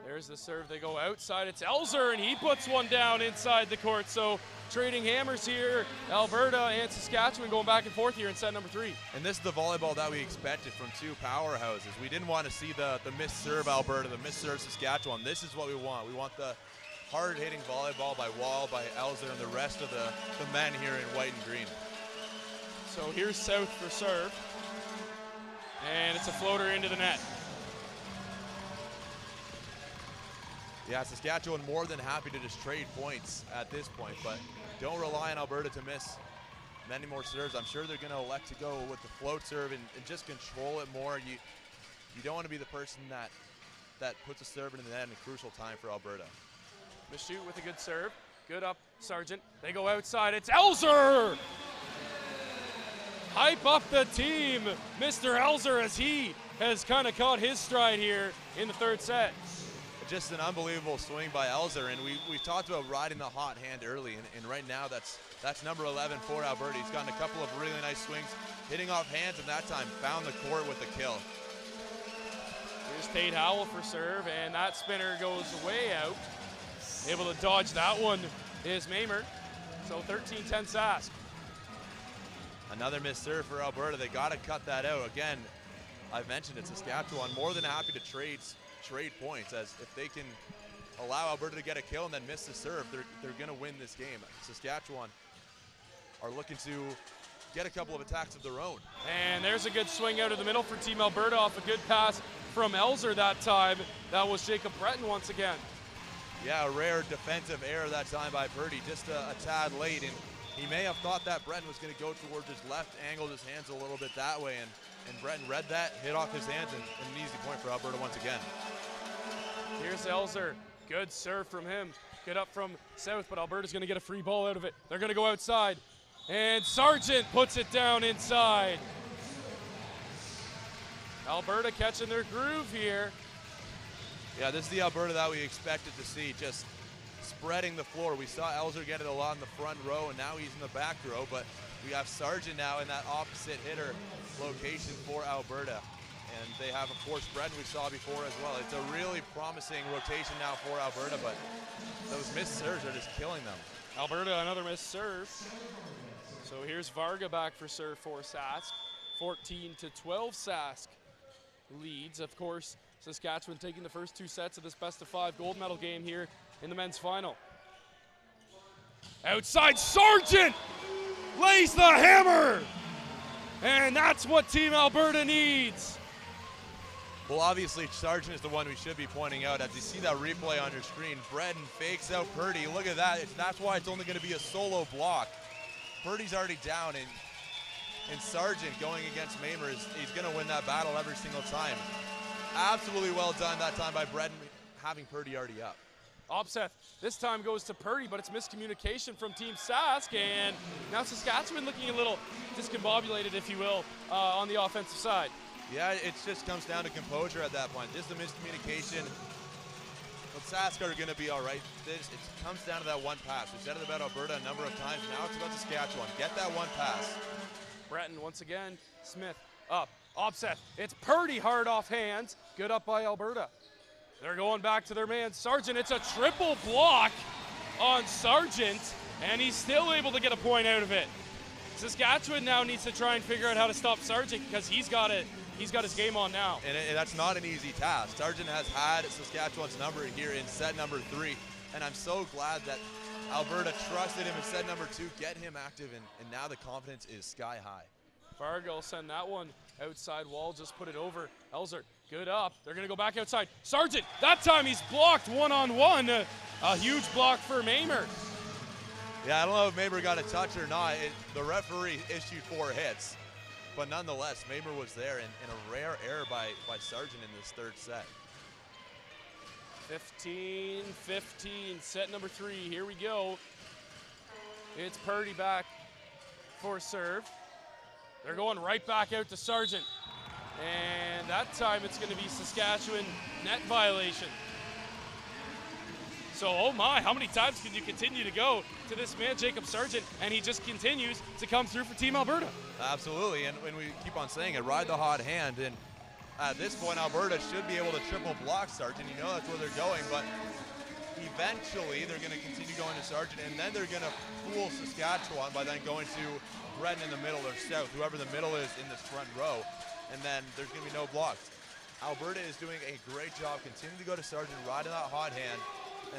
There's the serve. They go outside. It's Elzer, and he puts one down inside the court. So trading hammers here. Alberta and Saskatchewan going back and forth here in set number 3. And this is the volleyball that we expected from 2 powerhouses. We didn't want to see the missed serve Alberta, the missed serve Saskatchewan. This is what we want. We want the hard-hitting volleyball by Wall, by Elzer, and the rest of the men here in white and green. So here's South for serve. And it's a floater into the net. Yeah, Saskatchewan more than happy to just trade points at this point, but don't rely on Alberta to miss many more serves. I'm sure they're going to elect to go with the float serve and just control it more. You don't want to be the person that puts a serve in the net in a crucial time for Alberta. Mashoud with a good serve. Good up, Sargent. They go outside. It's Elzer! Hype up the team, Mr. Elzer, as he has kind of caught his stride here in the 3rd set. Just an unbelievable swing by Elzer, and we talked about riding the hot hand early, and right now that's number 11 for Alberta. He's gotten a couple of really nice swings, hitting off hands, and that time found the court with the kill. Here's Tate Howell for serve, and that spinner goes way out. Able to dodge that one is Mamer. So 13-10 Sask. Another missed serve for Alberta. They got to cut that out. Again, I've mentioned it, Saskatchewan more than happy to trade points, as if they can allow Alberta to get a kill and then miss the serve, they're going to win this game. Saskatchewan are looking to get a couple of attacks of their own. And there's a good swing out of the middle for Team Alberta off a good pass from Elzer that time. That was Jacob Breton once again. Yeah, a rare defensive error that time by Purdy, just a tad late, and he may have thought that Breton was going to go towards his left, angled his hands a little bit that way, and Breton read that, hit off his hands, and an easy point for Alberta once again. Here's Elzer. Good serve from him. Good up from South, but Alberta's going to get a free ball out of it. They're going to go outside, and Sargent puts it down inside. Alberta catching their groove here. Yeah, this is the Alberta that we expected to see, just spreading the floor. We saw Elzer get it a lot in the front row, and now he's in the back row, but we have Sargent now in that opposite hitter location for Alberta. And they have, of course, Breton we saw before as well. It's a really promising rotation now for Alberta, but those missed serves are just killing them. Alberta, another missed serve. So here's Varga back for serve for Sask. 14-12 Sask leads. Of course, Saskatchewan taking the first 2 sets of this best-of-5 gold medal game here in the men's final. Outside, Sargent lays the hammer! And that's what Team Alberta needs. Well, obviously, Sargent is the one we should be pointing out. As you see that replay on your screen, Breton fakes out Purdy. Look at that. That's why it's only going to be a solo block. Purdy's already down, and Sargent going against Mamer, he's going to win that battle every single time. Absolutely well done that time by Breton, having Purdy already up. Opseth this time goes to Purdy, but it's miscommunication from Team Sask, and now Saskatchewan looking a little discombobulated, if you will, on the offensive side. Yeah, it just comes down to composure at that point. Just the miscommunication. But Sask are going to be all right. It comes down to that one pass. We said it about Alberta a number of times. Now it's about Saskatchewan. Get that one pass. Breton once again. Smith up. Offset. It's pretty hard off hands. Good up by Alberta. They're going back to their man, Sargent. It's a triple block on Sargent, and he's still able to get a point out of it. Saskatchewan now needs to try and figure out how to stop Sargent because he's got his game on now. And that's not an easy task. Sargent has had Saskatchewan's number here in set number 3, and I'm so glad that Alberta trusted him in set number 2, get him active, and now the confidence is sky high. Varga will send that one outside wall, just put it over. Elzer, good up. They're going to go back outside. Sargent, that time he's blocked one-on-one. A huge block for Mamer. Yeah, I don't know if Mamer got a touch or not. The referee issued 4 hits. But nonetheless, Mamer was there, and a rare error by Sargent in this third set. 15-15, set number 3. Here we go. It's Purdy back for serve. They're going right back out to Sargent. And that time it's going to be Saskatchewan net violation. So, oh my, how many times can you continue to go to this man, Jacob Sargent, and he just continues to come through for Team Alberta? Absolutely, and when we keep on saying it, ride the hot hand, and at this point, Alberta should be able to triple block Sargent. You know that's where they're going, but eventually they're going to continue going to Sargent, and then they're going to fool Saskatchewan by then going to Breton in the middle or South, whoever the middle is in this front row, and then there's going to be no blocks. Alberta is doing a great job continuing to go to Sargent, riding that hot hand,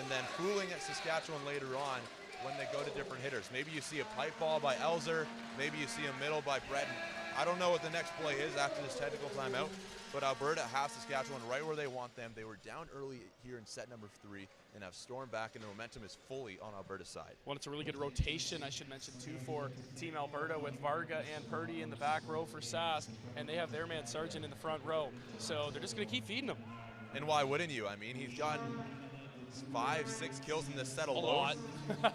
and then fooling at Saskatchewan later on when they go to different hitters. Maybe you see a pipe ball by Elzer, maybe you see a middle by Breton. I don't know what the next play is after this technical timeout, but Alberta has Saskatchewan right where they want them. They were down early here in set number 3 and have stormed back, and the momentum is fully on Alberta's side. Well, it's a really good rotation, I should mention, too, for Team Alberta with Varga and Purdy in the back row for Sask, and they have their man Sargent in the front row. So they're just going to keep feeding them. And why wouldn't you? I mean, he's gotten 5-6 kills in this set alone. A lot.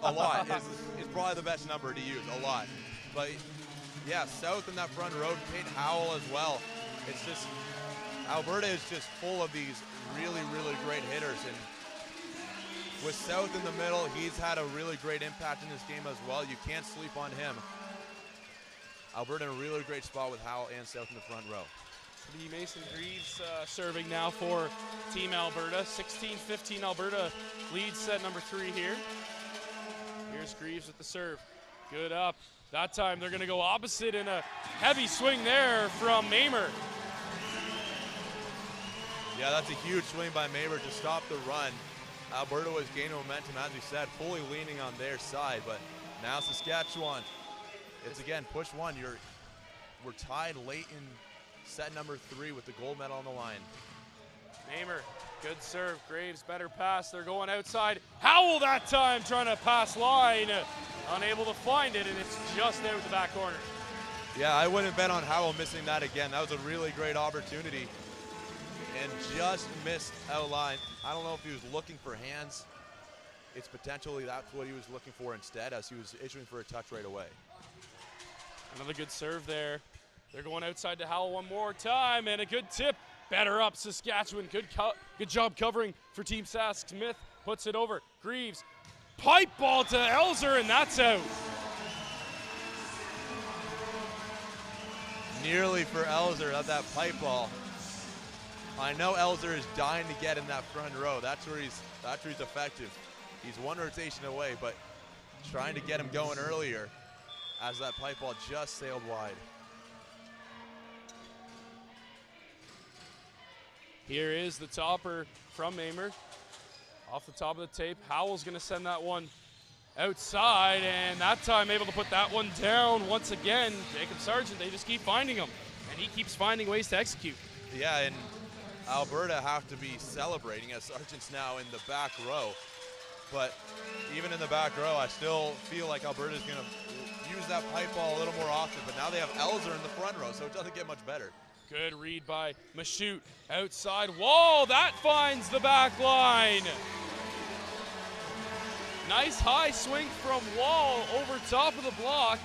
A lot is probably the best number to use, a lot. But yeah, South in that front row, Kate Howell as well. It's just, Alberta is just full of these really, really great hitters. And with South in the middle, he's had a really great impact in this game as well. You can't sleep on him. Alberta in a really great spot with Howell and South in the front row. The Mason Greaves serving now for Team Alberta. 16-15 Alberta leads set number 3 here. Here's Greaves with the serve. Good up. That time they're going to go opposite in a heavy swing there from Mamer. Yeah, that's a huge swing by Mamer to stop the run. Alberta was gaining momentum, as we said, fully leaning on their side, but now Saskatchewan, it's again push 1. We're tied late in set number 3 with the gold medal on the line. Mamer, good serve. Graves, better pass. They're going outside. Howell that time trying to pass line. Unable to find it, and it's just out the back corner. Yeah, I wouldn't bet on Howell missing that again. That was a really great opportunity and just missed out line. I don't know if he was looking for hands. It's potentially that's what he was looking for instead, as he was issuing for a touch right away. Another good serve there. They're going outside to Howell one more time, and a good tip. Better up, Saskatchewan. Good job covering for Team Sask. Smith puts it over. Greaves, pipe ball to Elzer, and that's out. Nearly for Elzer at that pipe ball. I know Elzer is dying to get in that front row. That's where he's effective. He's one rotation away, but trying to get him going earlier as that pipe ball just sailed wide. Here is the topper from Mamer. Off the top of the tape, Howell's going to send that one outside, and that time able to put that one down once again. Jacob Sargent, they just keep finding him, and he keeps finding ways to execute. Yeah, and Alberta have to be celebrating as Sargent's now in the back row. But even in the back row, I still feel like Alberta's going to use that pipe ball a little more often, but now they have Elzer in the front row, so it doesn't get much better. Good read by Mashute. Outside wall, that finds the back line. Nice high swing from Wall over top of the block,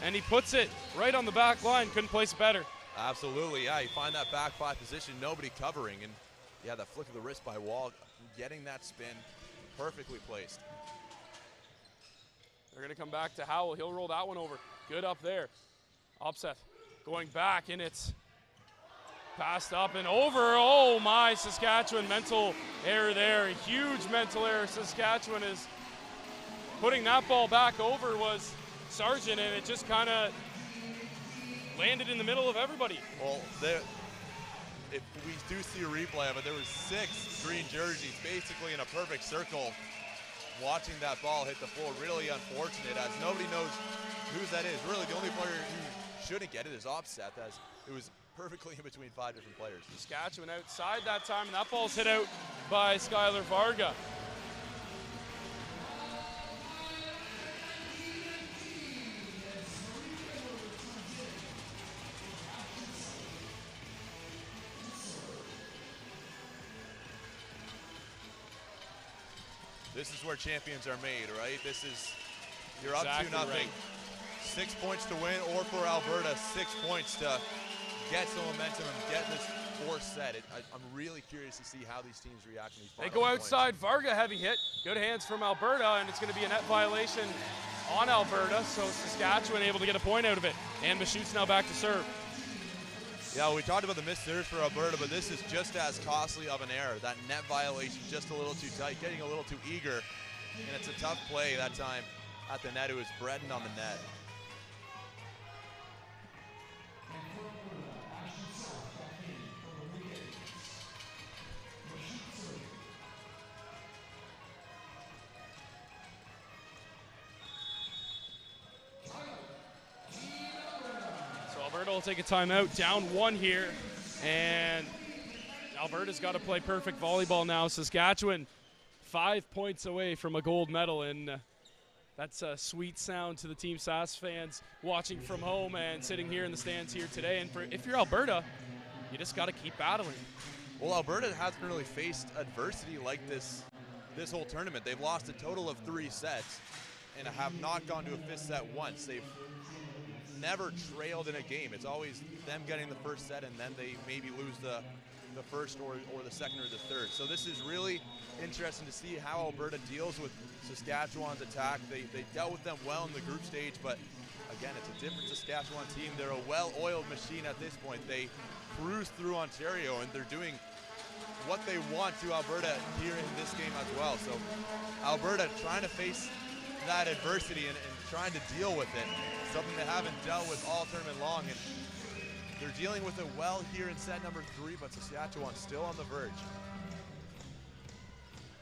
and he puts it right on the back line. Couldn't place it better. Absolutely, yeah. You find that back 5 position, nobody covering, and Yeah, that flick of the wrist by Wall, getting that spin perfectly placed. They're going to come back to Howell. He'll roll that one over. Good up there. Opseth going back, and it's passed up and over. Oh my, Saskatchewan, mental error there. A huge mental error. Saskatchewan is putting that ball back over was Sargent, and it just kind of landed in the middle of everybody. Well, if we do see a replay of it, there was 6 green jerseys basically in a perfect circle watching that ball hit the floor. Really unfortunate, as nobody knows whose that is. Really, the only player who shouldn't get it is Opseth, as it was perfectly in between 5 different players. Saskatchewan outside that time, and that ball's hit out by Skylar Varga. This is where champions are made, right? This is, you're up Exactly 2-0. right. 6 points to win, or for Alberta, 6 points to get some momentum and get this 4th set. I'm really curious to see how these teams react in these They final go points. outside, Varga heavy hit. Good hands from Alberta, and it's going to be a net violation on Alberta, so Saskatchewan able to get a point out of it. And Mashout's now back to serve. Yeah, we talked about the missed serves for Alberta, but this is just as costly of an error. That net violation just a little too tight, getting a little too eager, and it's a tough play that time at the net. It was Breton on the net. Alberta will take a timeout, down 1 here, and Alberta's got to play perfect volleyball now. Saskatchewan 5 points away from a gold medal, and that's a sweet sound to the Team Sask fans watching from home and sitting here in the stands here today. And if you're Alberta, you just got to keep battling. Well, Alberta hasn't really faced adversity like this whole tournament. They've lost a total of 3 sets and have not gone to a 5th set once. They've never trailed in a game. It's always them getting the 1st set, and then they maybe lose the 1st or the 2nd or the 3rd. So this is really interesting to see how Alberta deals with Saskatchewan's attack. They dealt with them well in the group stage, but again, it's a different Saskatchewan team. They're a well-oiled machine at this point. They cruise through Ontario, and they're doing what they want to Alberta here in this game as well. So Alberta trying to face that adversity and trying to deal with it, something they haven't dealt with all tournament long, and they're dealing with it well here in set number 3, but Saskatchewan still on the verge.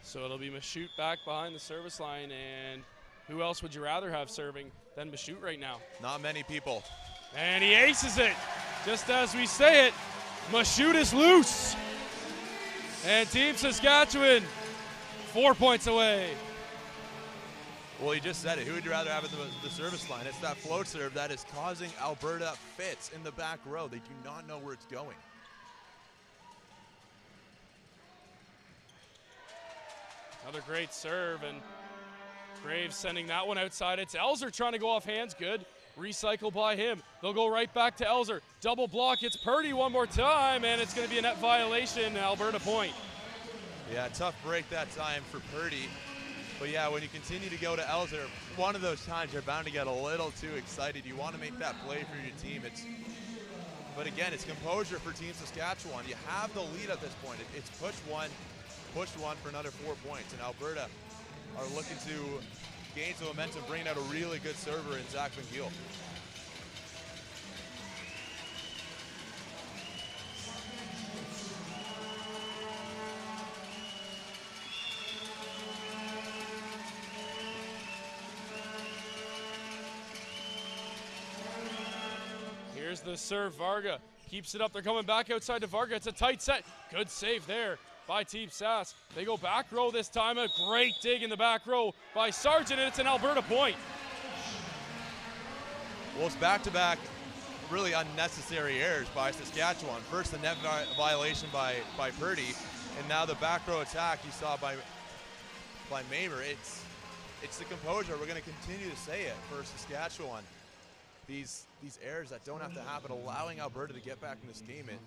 So it'll be Mashout back behind the service line, and who else would you rather have serving than Mashout right now? Not many people. And he aces it. Just as we say it, Mashout is loose. And Team Saskatchewan 4 points away. Well, you just said it. Who would you rather have at the service line? It's that float serve that is causing Alberta fits in the back row. They do not know where it's going. Another great serve, and Graves sending that one outside. It's Elzer trying to go off hands. Good recycle by him. They'll go right back to Elzer. Double block. It's Purdy one more time, and it's going to be a net violation. Alberta point. Yeah, tough break that time for Purdy. But yeah, when you continue to go to Elzer, one of those times you're bound to get a little too excited. You want to make that play for your team. But again, it's composure for Team Saskatchewan. You have the lead at this point. It's push one for another 4 points. And Alberta are looking to gain some momentum, bringing out a really good server in Zach Van Giel. Here's the serve. Varga keeps it up. They're coming back outside to Varga. It's a tight set. Good save there by Team Sask. They go back row this time. A great dig in the back row by Sargent, and it's an Alberta point. Well, it's back-to-back really unnecessary errors by Saskatchewan. First, the net violation by Purdy, and now the back row attack you saw by Maber. It's the composure. We're going to continue to say it for Saskatchewan. These errors that don't have to happen, allowing Alberta to get back in this game. And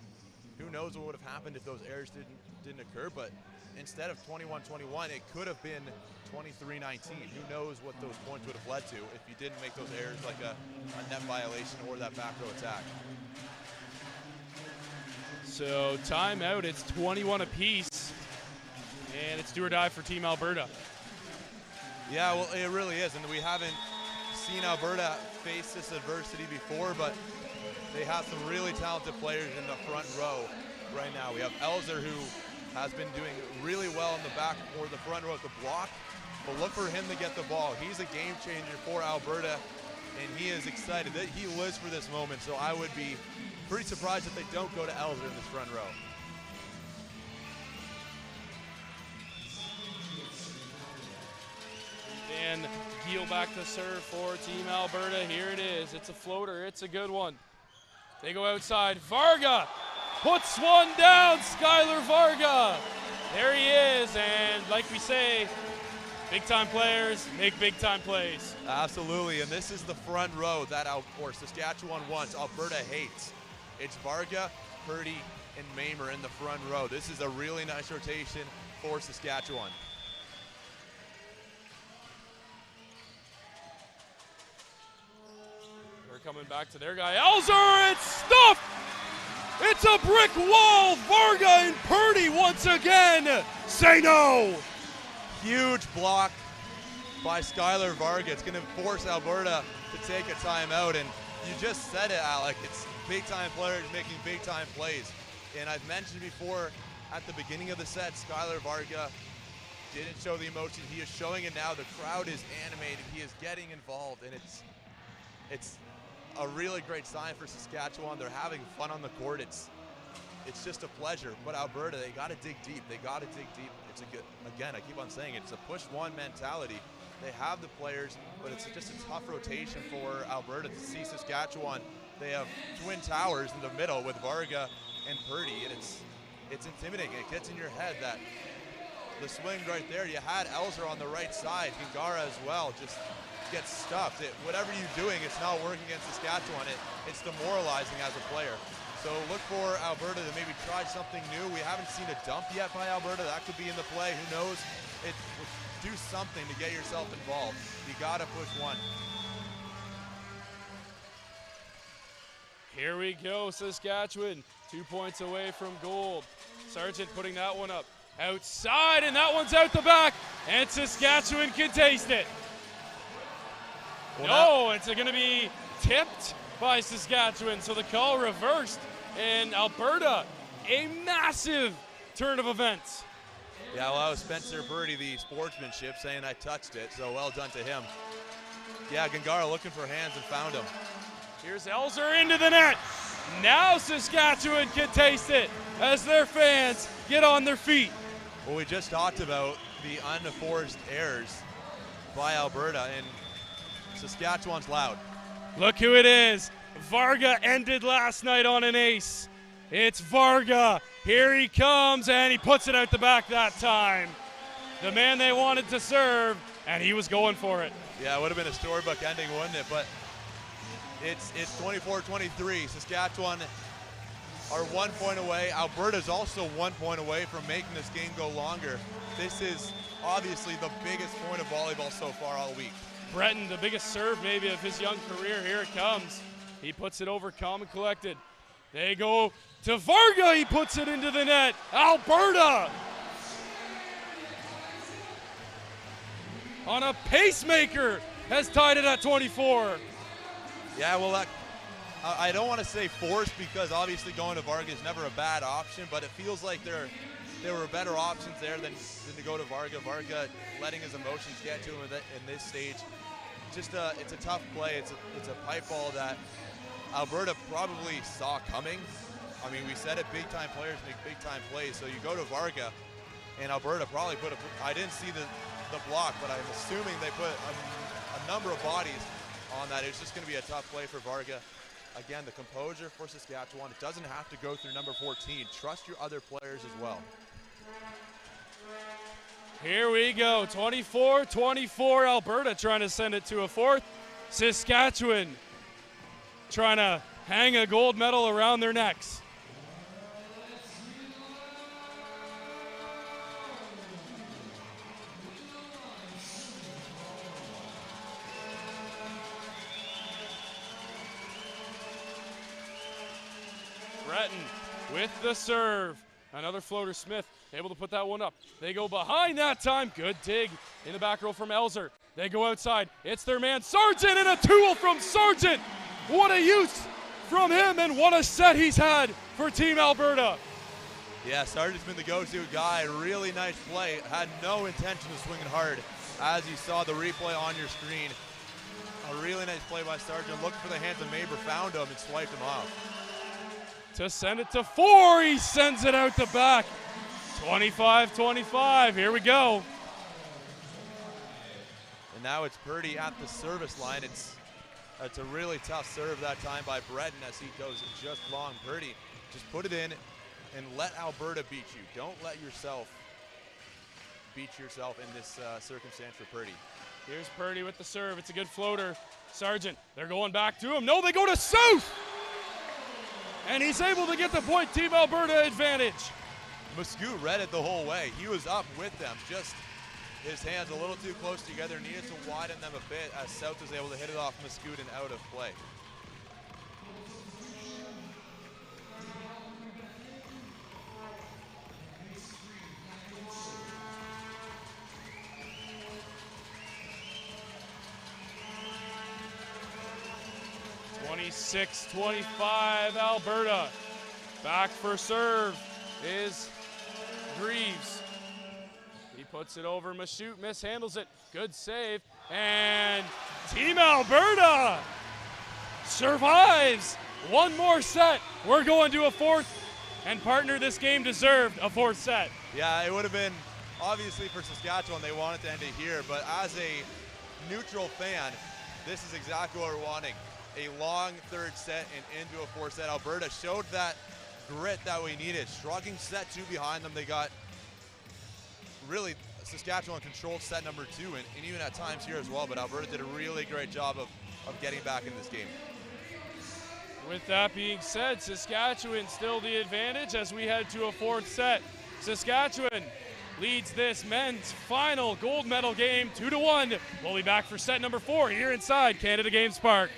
Who knows what would have happened if those errors didn't occur, but instead of 21-21, it could have been 23-19. Who knows what those points would have led to if you didn't make those errors, like a net violation or that back row attack. So timeout, it's 21 apiece, and it's do or die for Team Alberta. Yeah, well, it really is, and we haven't seen Alberta face this adversity before, but they have some really talented players in the front row right now. We have Elzer, who has been doing really well in the back or the front row at the block, but look for him to get the ball. He's a game changer for Alberta, and he is excited. He lives for this moment, so I would be pretty surprised if they don't go to Elzer in this front row. And Giel back to serve for Team Alberta. Here it is. It's a floater. It's a good one. They go outside. Varga puts one down. Skylar Varga. There he is. And like we say, big-time players make big-time plays. Absolutely. And this is the front row that Saskatchewan wants. Alberta hates. It's Varga, Purdy, and Mamer in the front row. This is a really nice rotation for Saskatchewan. Coming back to their guy, Elzer, it's stuffed! It's a brick wall! Varga and Purdy once again say no! Huge block by Skylar Varga. It's going to force Alberta to take a timeout, and you just said it, Alec. It's big-time players making big-time plays. And I've mentioned before at the beginning of the set, Skylar Varga didn't show the emotion. He is showing it now. The crowd is animated. He is getting involved, and it's a really great sign for Saskatchewan. They're having fun on the court. It's just a pleasure. But Alberta, they got to dig deep. They got to dig deep. It's a good, again, I keep on saying it, it's a push-one mentality. They have the players, but it's just a tough rotation for Alberta to see Saskatchewan. They have twin towers in the middle with Varga and Purdy, and it's intimidating. It gets in your head that the swing right there, you had Elzer on the right side, Gingara as well, just gets stuffed. Whatever you're doing, it's not working against Saskatchewan. It's demoralizing as a player. So look for Alberta to maybe try something new. We haven't seen a dump yet by Alberta. That could be in the play. Who knows? Do something to get yourself involved. You got to push one. Here we go, Saskatchewan. 2 points away from gold. Sargent putting that one up outside, and that one's out the back, and Saskatchewan can taste it. No, it's going to be tipped by Saskatchewan, so the call reversed, and Alberta, a massive turn of events. Yeah, well, that was Spencer Purdy, the sportsmanship, saying I touched it, so well done to him. Yeah, Gingara looking for hands and found him. Here's Elzer into the net. Now Saskatchewan can taste it as their fans get on their feet. Well, we just talked about the unforced errors by Alberta, and Saskatchewan's loud. Look who it is. Varga ended last night on an ace. It's Varga. Here he comes, and he puts it out the back that time. The man they wanted to serve, and he was going for it. Yeah, it would have been a storybook ending, wouldn't it? But it's 24-23. Saskatchewan are 1 point away. Alberta's also 1 point away from making this game go longer. This is obviously the biggest point of volleyball so far all week. Breton, the biggest serve maybe of his young career. Here it comes. He puts it over calm and collected. They go to Varga. He puts it into the net. Alberta on a pacemaker has tied it at 24. Yeah, well, I don't want to say forced because obviously going to Varga is never a bad option, but it feels like there were better options there than to go to Varga. Varga letting his emotions get to him in this stage. It's a tough play. It's a pipe ball that Alberta probably saw coming. I mean, we said it, big-time players make big-time plays. So you go to Varga, and Alberta probably I didn't see the block, but I'm assuming they put a number of bodies on that. It's just going to be a tough play for Varga. Again, the composure for Saskatchewan. It doesn't have to go through number 14. Trust your other players as well. Here we go, 24-24, Alberta trying to send it to a fourth. Saskatchewan trying to hang a gold medal around their necks. Breton with the serve. Another floater. Smith able to put that one up. They go behind that time. Good dig in the back row from Elzer. They go outside. It's their man Sargent, and a tool from Sargent. What a use from him, and what a set he's had for Team Alberta. Yeah, Sargent's been the go-to guy. Really nice play. Had no intention of swinging hard, as you saw the replay on your screen. A really nice play by Sargent. Looked for the hands of Maber, found him, and swiped him off. To send it to 4, he sends it out the back. 25-25, here we go. And now it's Purdy at the service line. It's a really tough serve that time by Breton as he goes just long. Purdy, just put it in and let Alberta beat you. Don't let yourself beat yourself in this circumstance for Purdy. Here's Purdy with the serve. It's a good floater. Sargent, they're going back to him. No, they go to South! And he's able to get the point. Team Alberta advantage. Muscoot read it the whole way. He was up with them, just his hands a little too close together, needed to widen them a bit as South was able to hit it off Muscoot and out of play. (26-25) Alberta. Back for serve is Greaves. He puts it over Muscoot, mishandles it. Good save. And Team Alberta survives one more set. We're going to a fourth, and partner, this game deserved a fourth set. Yeah, it would have been, obviously for Saskatchewan, they wanted to end it here, but as a neutral fan, this is exactly what we're wanting. A long third set and into a fourth set. Alberta showed that grit that we needed. Shrugging set 2 behind them. They got really, Saskatchewan controlled set number 2 and even at times here as well, but Alberta did a really great job of getting back in this game. With that being said, Saskatchewan still the advantage as we head to a fourth set. Saskatchewan leads this men's final gold medal game 2-1. We'll be back for set number 4 here inside Canada Games Park.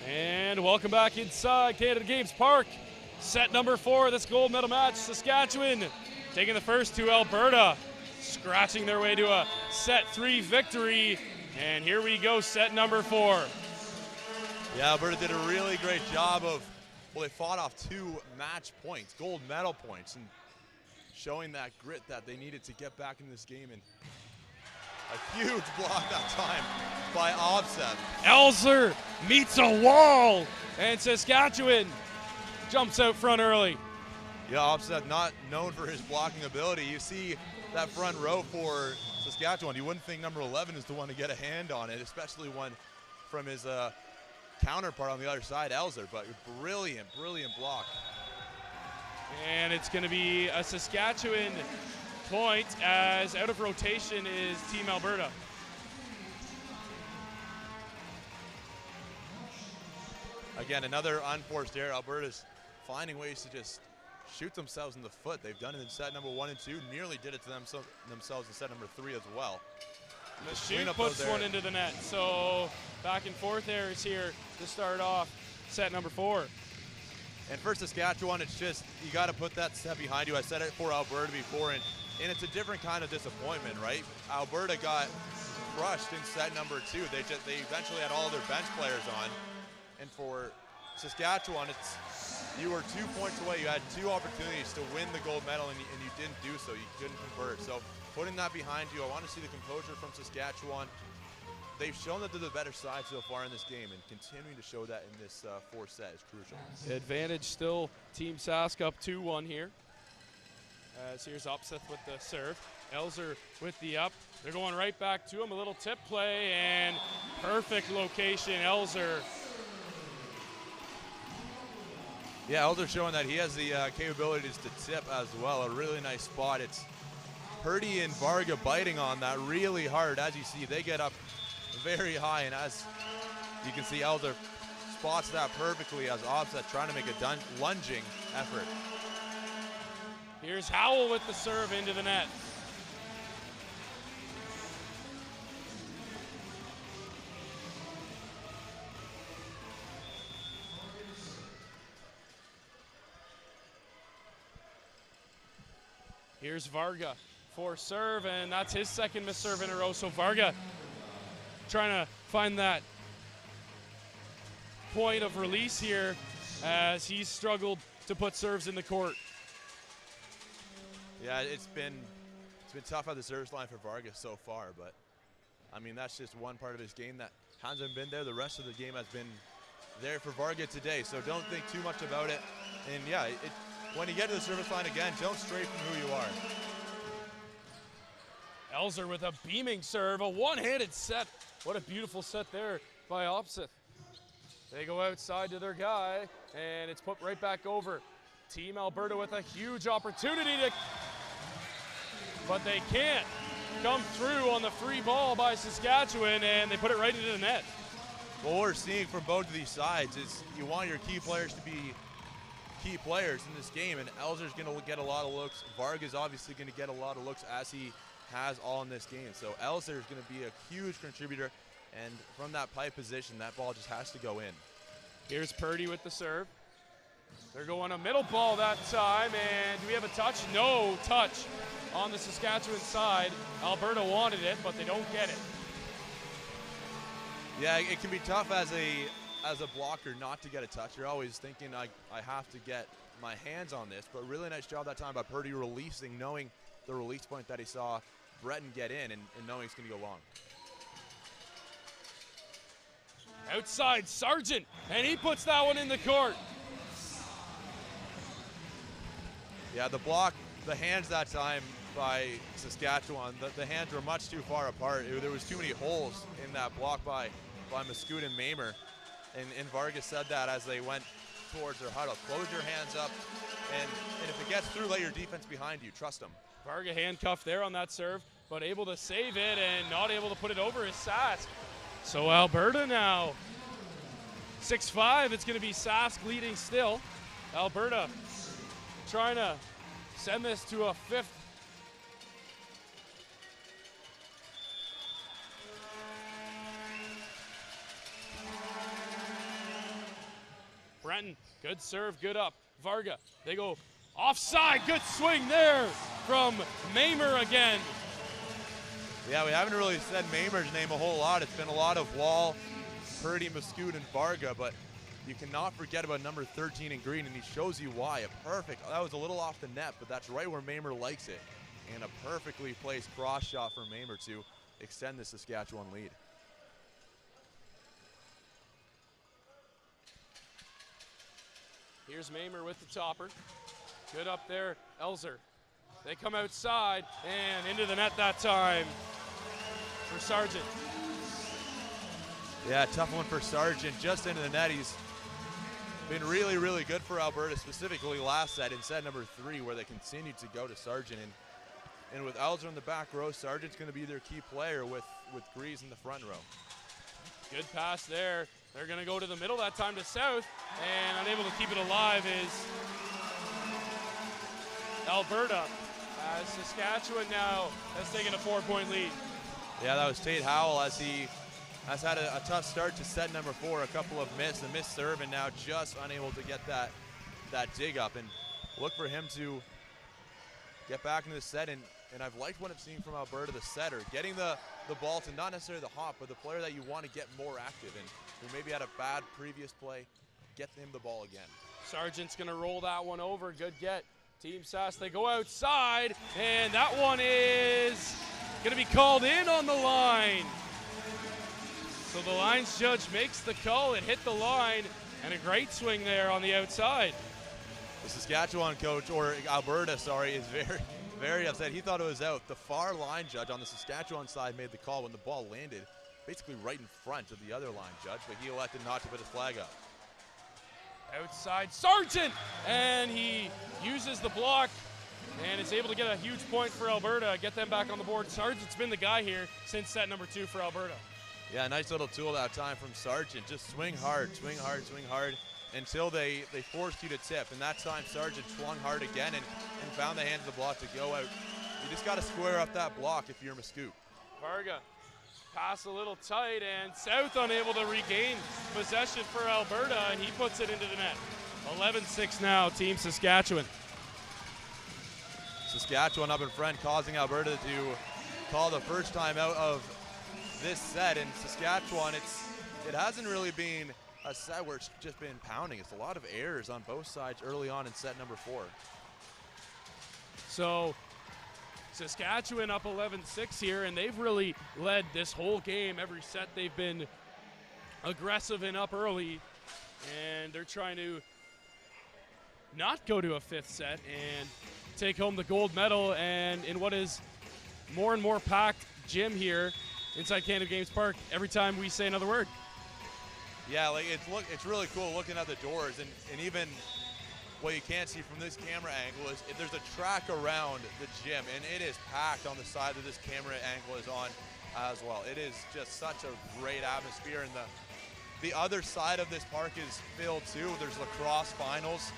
And welcome back inside Canada Games Park. Set number 4 of this gold medal match. Saskatchewan taking the first to Alberta. scratching their way to a set 3 victory. And here we go, set number 4. Yeah, Alberta did a really great job of, well, they fought off 2 match points, gold medal points, and showing that grit that they needed to get back in this game. And a huge block that time by Obseth. Elzer meets a wall, and Saskatchewan jumps out front early. Yeah, Obseth not known for his blocking ability. You see that front row for Saskatchewan. You wouldn't think number 11 is the one to get a hand on it, especially one from his counterpart on the other side, Elzer, but brilliant, brilliant block. And it's going to be a Saskatchewan point, as out of rotation is Team Alberta. Again, another unforced error. Alberta's finding ways to just shoot themselves in the foot. They've done it in set number 1 and 2, nearly did it to themselves in set number 3 as well. Machine puts one into the net. So back and forth errors here to start off set number 4. And for Saskatchewan, it's just, you got to put that step behind you. I said it for Alberta before, and it's a different kind of disappointment, right? Alberta got crushed in set number 2. They eventually had all their bench players on. And for Saskatchewan, you were 2 points away. You had 2 opportunities to win the gold medal, and you didn't do so. You couldn't convert. So putting that behind you, I want to see the composure from Saskatchewan. They've shown that they're the better side so far in this game, and continuing to show that in this 4th set is crucial. Advantage still Team Sask up 2-1 here. As here's Upseth with the serve. Elzer with the up. They're going right back to him. A little tip play and perfect location. Elzer. Yeah, Elzer showing that he has the capabilities to tip as well. A really nice spot. It's Purdy and Varga biting on that really hard. As you see, they get up very high, and as you can see, Elzer spots that perfectly as Obseth trying to make a lunging effort. Here's Howell with the serve into the net. Here's Varga for serve, and that's his second missed serve in a row. So Varga trying to find that point of release here as he's struggled to put serves in the court. Yeah, it's been tough at the service line for Varga so far, but I mean, that's just one part of his game that hasn't been there. The rest of the game has been there for Varga today, so don't think too much about it. And yeah, when you get to the service line again, don't stray from who you are. Elzer with a beaming serve, a one-handed set. What a beautiful set there by Opseth. They go outside to their guy, and it's put right back over. Team Alberta with a huge opportunity but they can't come through on the free ball by Saskatchewan, and they put it right into the net. Well, what we're seeing from both of these sides is you want your key players to be key players in this game, and Elzer's going to get a lot of looks. Varga's obviously going to get a lot of looks as he has all in this game. So Elzer is going to be a huge contributor, and from that pipe position, that ball just has to go in. Here's Purdy with the serve. They're going a middle ball that time, and do we have a touch? No touch on the Saskatchewan side. Alberta wanted it, but they don't get it. Yeah, it can be tough as a blocker not to get a touch. You're always thinking, I have to get my hands on this, but really nice job that time by Purdy releasing, knowing the release point that he saw Breton get in and knowing it's going to go long. Outside Sargent, and he puts that one in the court. Yeah, the block, the hands that time by Saskatchewan, the hands were much too far apart. There was too many holes in that block by Mascoud and Mamer. And Vargas said that as they went towards their huddle. Close your hands up, and if it gets through, let your defense behind you. Trust them. Varga handcuffed there on that serve, but able to save it and not able to put it over his Sask. So Alberta now 6-5. It's going to be Sask leading still. Alberta trying to send this to a 5th. Brenton, good serve, good up. Varga, they go offside. Good swing there from Mamer again. Yeah, we haven't really said Mamer's name a whole lot. It's been a lot of Wall, Purdy, Mascoud, and Varga, but you cannot forget about number 13 in green, and he shows you why. A perfect, that was a little off the net, but that's right where Mamer likes it. And a perfectly placed cross shot for Mamer to extend the Saskatchewan lead. Here's Mamer with the topper. Good up there, Elzer. They come outside and into the net that time for Sargent. Yeah, tough one for Sargent, just into the net. He's been really, really good for Alberta, specifically last set in set number 3, where they continued to go to Sargent. And with Elzer in the back row, Sargent's going to be their key player with Grease in the front row. Good pass there. They're going to go to the middle that time to South, and unable to keep it alive is Alberta. As Saskatchewan now has taken a 4-point lead. Yeah, that was Tate Howell as he has had a tough start to set number 4. A couple of a missed serve, and now just unable to get that dig up. And look for him to get back into the set. And I've liked what I've seen from Alberta, the setter, getting the ball to not necessarily the hop, but the player that you want to get more active and who maybe had a bad previous play, get him the ball again. Sargent's going to roll that one over. Good get. Team Sask, they go outside, and that one is going to be called in on the line. So the lines judge makes the call. It hit the line, and a great swing there on the outside. The Saskatchewan coach, or Alberta, sorry, is very, very upset. He thought it was out. The far line judge on the Saskatchewan side made the call when the ball landed basically right in front of the other line judge, but he elected not to put his flag up. Outside Sargent, and he uses the block and is able to get a huge point for Alberta, get them back on the board. Sargent's been the guy here since set number 2 for Alberta. Yeah, nice little tool that time from Sargent. Just swing hard until they forced you to tip. And that time Sargent swung hard again and found the hand of the block to go out. You just got to square up that block if you're Mascoud. Varga. Pass a little tight, and South unable to regain possession for Alberta, and he puts it into the net. 11-6 now, Team Saskatchewan. Saskatchewan up in front, causing Alberta to call the first time out of this set. And Saskatchewan, it hasn't really been a set where it's just been pounding. It's a lot of errors on both sides early on in set number 4. So Saskatchewan up 11-6 here, and they've really led this whole game. Every set they've been aggressive and up early, and they're trying to not go to a 5th set and take home the gold medal. And in what is more and more packed gym here inside Canada Games Park, every time we say another word. Yeah, like it's really cool looking at the doors, and even what you can't see from this camera angle is there's a track around the gym, and it is packed on the side that this camera angle is on as well. It is just such a great atmosphere, and the other side of this park is filled too. There's lacrosse finals,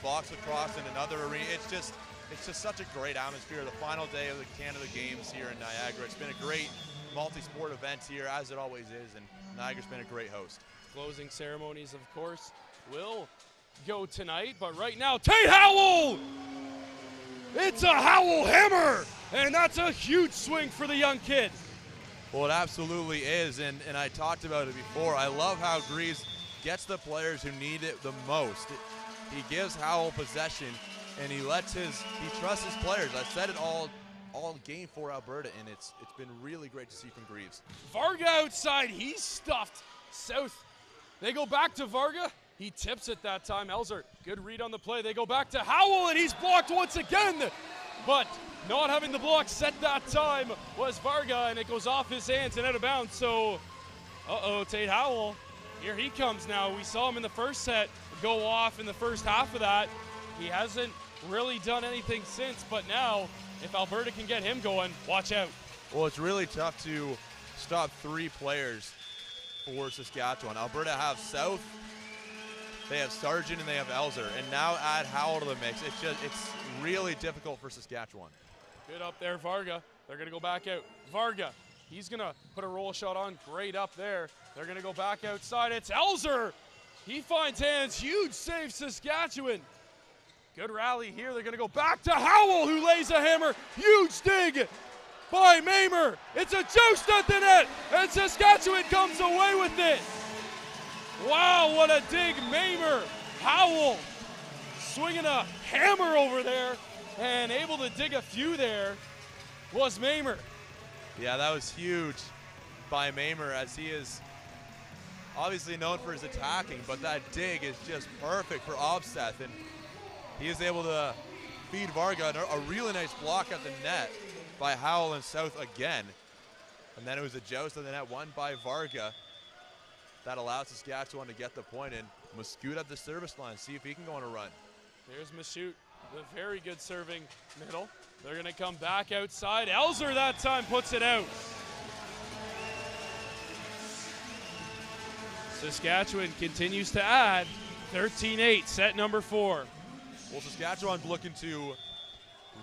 box lacrosse in another arena. It's just such a great atmosphere. The final day of the Canada Games here in Niagara. It's been a great multi-sport event here, as it always is, and Niagara's been a great host. Closing ceremonies, of course, will go tonight, but right now, Tate Howell! It's a Howell hammer, and that's a huge swing for the young kid. Well, it absolutely is, and I talked about it before. I love how Greaves gets the players who need it the most. He gives Howell possession, and he trusts his players. I've said it all game for Alberta, and it's been really great to see from Greaves. Varga outside, he's stuffed. South, they go back to Varga. He tips it that time. Elzer, good read on the play. They go back to Howell, and he's blocked once again. But not having the block set that time was Varga, and it goes off his hands and out of bounds. So, Tate Howell, here he comes now. We saw him in the first set go off in the first half of that. He hasn't really done anything since, but now, if Alberta can get him going, watch out. Well, it's really tough to stop 3 players for Saskatchewan. Alberta have South, they have Sargent, and they have Elzer, and now add Howell to the mix. It's really difficult for Saskatchewan. Good up there, Varga. They're going to go back out. Varga, he's going to put a roll shot on. Great up there. They're going to go back outside. It's Elzer. He finds hands. Huge save, Saskatchewan. Good rally here. They're going to go back to Howell, who lays a hammer. Huge dig. by Mamer. It's a joust at the net, and Saskatchewan comes away with it. Wow, what a dig, Mamer. Howell swinging a hammer over there and able to dig a few there was Mamer. Yeah, that was huge by Mamer, as he is obviously known for his attacking, but that dig is just perfect for Obseth, and he is able to feed Varga a really nice block at the net by Howell and South again. And then it was a joust on the net, won by Varga. That allowed Saskatchewan to get the point in. Mascoute at the service line, see if he can go on a run. There's Mascoute, the very good serving middle. They're gonna come back outside. Elzer that time puts it out. Saskatchewan continues to add 13-8, set number 4. Well, Saskatchewan's looking to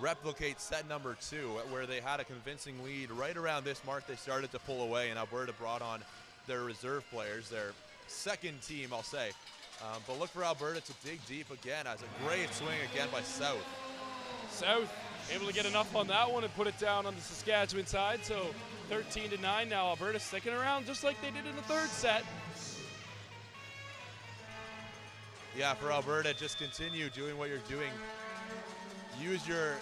replicate set number 2, where they had a convincing lead. Right around this mark, they started to pull away, and Alberta brought on their reserve players, their second team, I'll say. But look for Alberta to dig deep again, as a great swing again by South. South able to get enough on that one and put it down on the Saskatchewan side. So 13-9 now. Alberta sticking around just like they did in the third set. Yeah, for Alberta, just continue doing what you're doing. Use your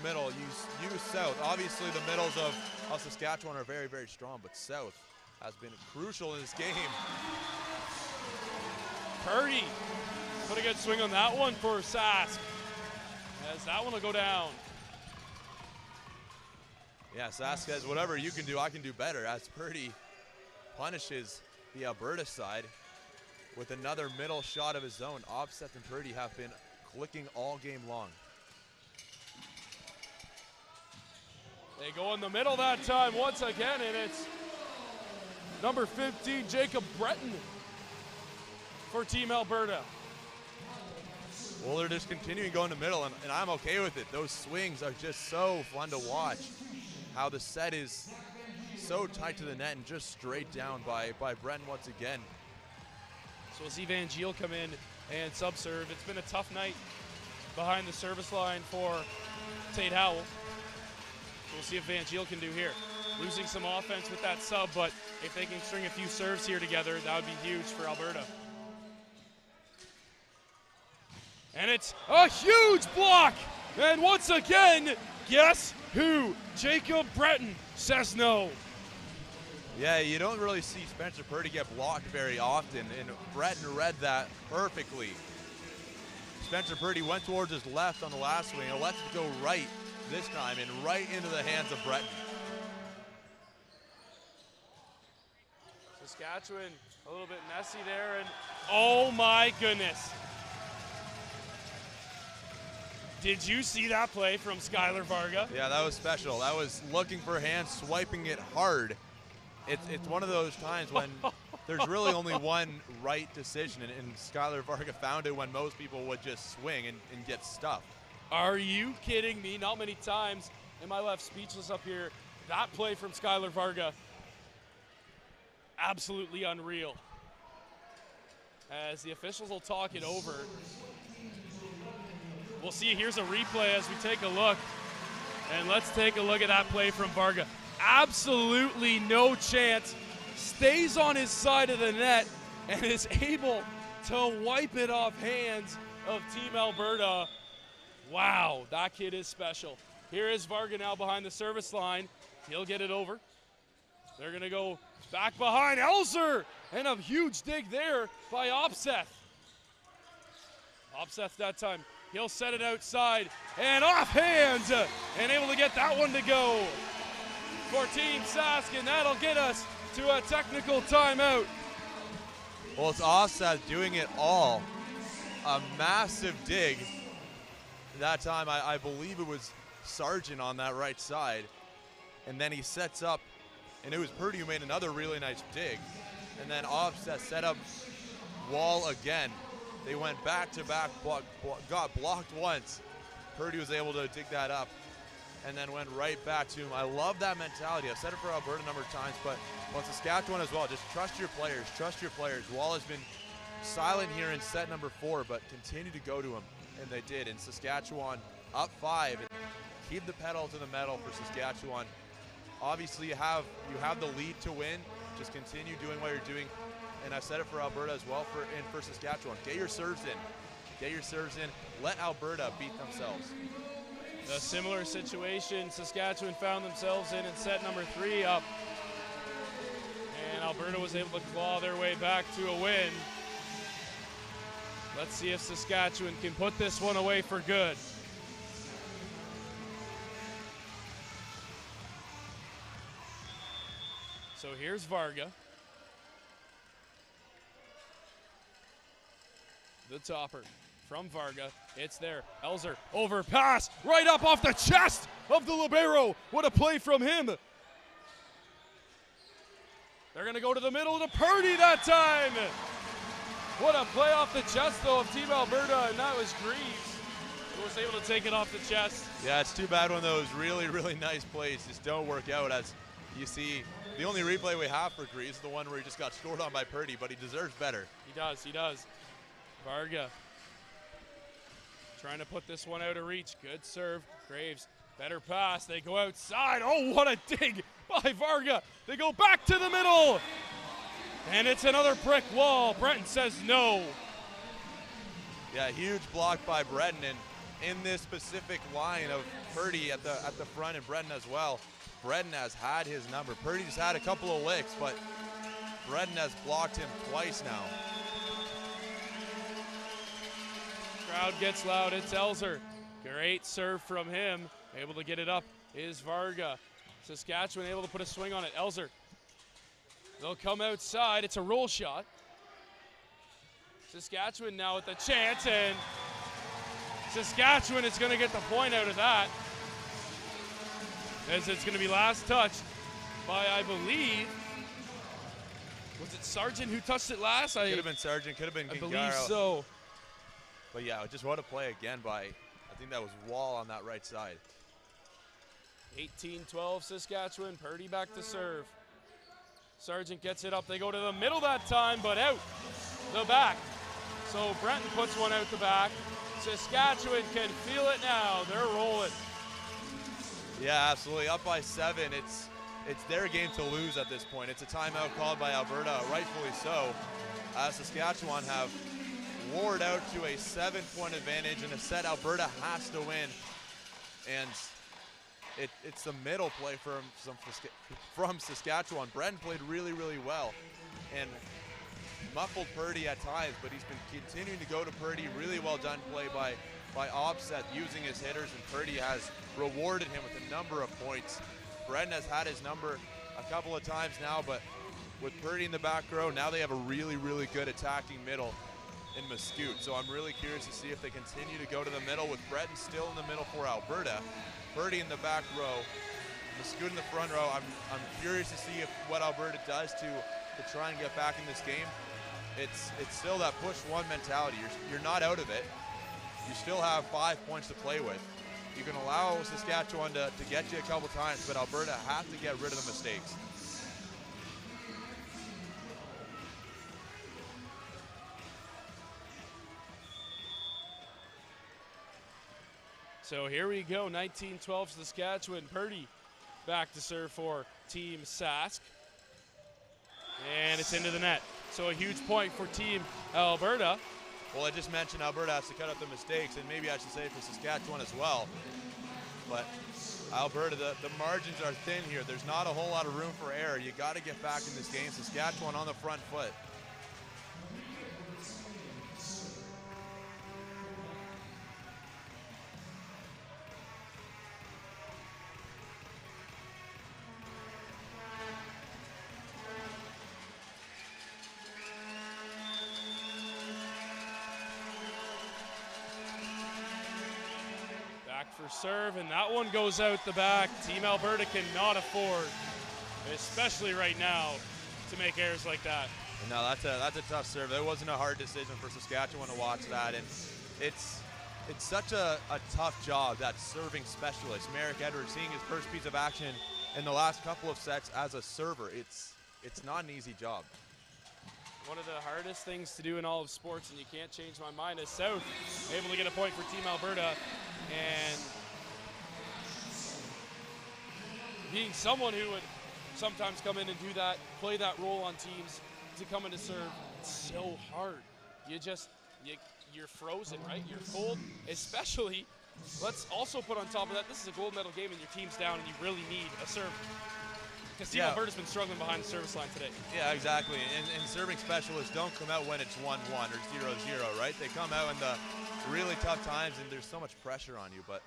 middle, use South. Obviously the middles of Saskatchewan are very, very strong, but South has been crucial in this game. Purdy put a good swing on that one for Sask, as that one will go down. Yeah, Sask says, whatever you can do, I can do better, as Purdy punishes the Alberta side with another middle shot of his own. Obseth and Purdy have been clicking all game long. They go in the middle that time once again, and it's number 15, Jacob Breton for Team Alberta. Well, they're just continuing going to middle, and I'm okay with it. Those swings are just so fun to watch. How the set is so tight to the net and just straight down by Breton once again. So we'll see Van Giel come in and sub-serve. It's been a tough night behind the service line for Tate Howell. So we'll see if Van Giel can do here. Losing some offense with that sub, but if they can string a few serves here together, that would be huge for Alberta. And it's a huge block! And once again, guess who? Jacob Breton says no. Yeah, you don't really see Spencer Purdy get blocked very often, and Breton read that perfectly. Spencer Purdy went towards his left on the last swing, and lets it go right this time, and right into the hands of Breton. Saskatchewan a little bit messy there, and oh my goodness. Did you see that play from Skylar Varga? Yeah, that was special. That was looking for hands, swiping it hard. It's one of those times when there's really only one right decision, and Skylar Varga found it when most people would just swing and get stuffed. Are you kidding me? Not many times am I left speechless up here. That play from Skylar Varga, absolutely unreal. As the officials will talk it over. We'll see, here's a replay as we take a look. And let's take a look at that play from Varga. Absolutely no chance. Stays on his side of the net and is able to wipe it off hands of Team Alberta. Wow, that kid is special. Here is Varga now behind the service line. He'll get it over. They're gonna go back behind Elzer, and a huge dig there by Obseth. Obseth that time. He'll set it outside and off hands and able to get that one to go for Team Sask, and that'll get us to a technical timeout. Well, it's Obseth doing it all. A massive dig. That time, I believe it was Sargent on that right side. And then he sets up, and it was Purdy who made another really nice dig. And then Obseth set up wall again. They went back-to-back, got blocked once. Purdy was able to dig that up and then went right back to him. I love that mentality. I've said it for Alberta a number of times, but well, Saskatchewan as well. Just trust your players, trust your players. Wall has been silent here in set number 4, but continue to go to him, and they did. And Saskatchewan up 5. Keep the pedal to the metal for Saskatchewan. obviously you have the lead to win. Just continue doing what you're doing. And I've said it for Alberta as well, for Saskatchewan. Get your serves in. Get your serves in. Let Alberta beat themselves. A similar situation Saskatchewan found themselves in set number 3 up. And Alberta was able to claw their way back to a win. Let's see if Saskatchewan can put this one away for good. So here's Varga. The topper from Varga. It's there. Elzer over pass. Right up off the chest of the libero. What a play from him. They're going to go to the middle to Purdy that time. What a play off the chest, though, of Team Alberta, and that was Greaves who was able to take it off the chest. Yeah, it's too bad when those really, really nice plays just don't work out. As you see, the only replay we have for Greaves is the one where he just got scored on by Purdy, but he deserves better. He does, he does. Varga trying to put this one out of reach. Good serve. Graves, better pass. They go outside. Oh, what a dig by Varga. They go back to the middle. And it's another brick wall. Breton says no. Yeah, huge block by Breton. And in this specific line of Purdy at the front and Breton as well, Breton has had his number. Purdy's had a couple of licks, but Breton has blocked him twice now. Crowd gets loud. It's Elzer. Great serve from him. Able to get it up is Varga. Saskatchewan able to put a swing on it. Elzer. They'll come outside. It's a roll shot. Saskatchewan now with the chance, and Saskatchewan is going to get the point out of that, as it's going to be last touched by, I believe, was it Sargent who touched it last? Could have been Sargent, could have been Gingaro. I believe so. But yeah, just what a play again by, I think that was Wall on that right side. 18-12 Saskatchewan. Purdy back to serve. Sargent gets it up. They go to the middle that time, but out the back. So Breton puts one out the back. Saskatchewan can feel it now. They're rolling. Yeah, absolutely. Up by 7. It's their game to lose at this point. It's a timeout called by Alberta, rightfully so. Saskatchewan have wore out to a 7-point advantage in a set Alberta has to win. And it's the middle play from Saskatchewan. Breton played really, really well and muffled Purdy at times, but he's been continuing to go to Purdy. Really well done play by Opseth using his hitters, and Purdy has rewarded him with a number of points. Breton has had his number a couple of times now, but with Purdy in the back row, now they have a really, really good attacking middle in Mascoute. So I'm really curious to see if they continue to go to the middle with Breton still in the middle for Alberta. Purdy in the back row, Mascoute in the front row. I'm curious to see what Alberta does to try and get back in this game. It's still that push one mentality. You're not out of it. You still have 5 points to play with. You can allow Saskatchewan to get you a couple times, but Alberta has to get rid of the mistakes. So here we go, 19-12 Saskatchewan. Purdy back to serve for Team Sask. And it's into the net. So a huge point for Team Alberta. Well, I just mentioned Alberta has to cut out the mistakes, and maybe I should say for Saskatchewan as well. But Alberta, the margins are thin here. There's not a whole lot of room for error. You got to get back in this game. Saskatchewan on the front foot. For serve, and that one goes out the back. Team Alberta cannot afford, especially right now, to make errors like that. No, that's a tough serve. That wasn't a hard decision for Saskatchewan to watch that, and it's such a tough job, that serving specialist, Merrick Edwards, seeing his first piece of action in the last couple of sets as a server. It's not an easy job. One of the hardest things to do in all of sports, and you can't change my mind, is South able to get a point for Team Alberta. And being someone who would sometimes come in and do that, play that role on teams, to come in to serve, it's so hard. You're frozen, right? You're cold, especially. Let's also put on top of that, this is a gold medal game and your team's down and you really need a serve. Because Team Alberta's been struggling behind the service line today. Yeah, exactly. And serving specialists don't come out when it's 1-1 or 0-0, right? They come out in the really tough times and there's so much pressure on you. But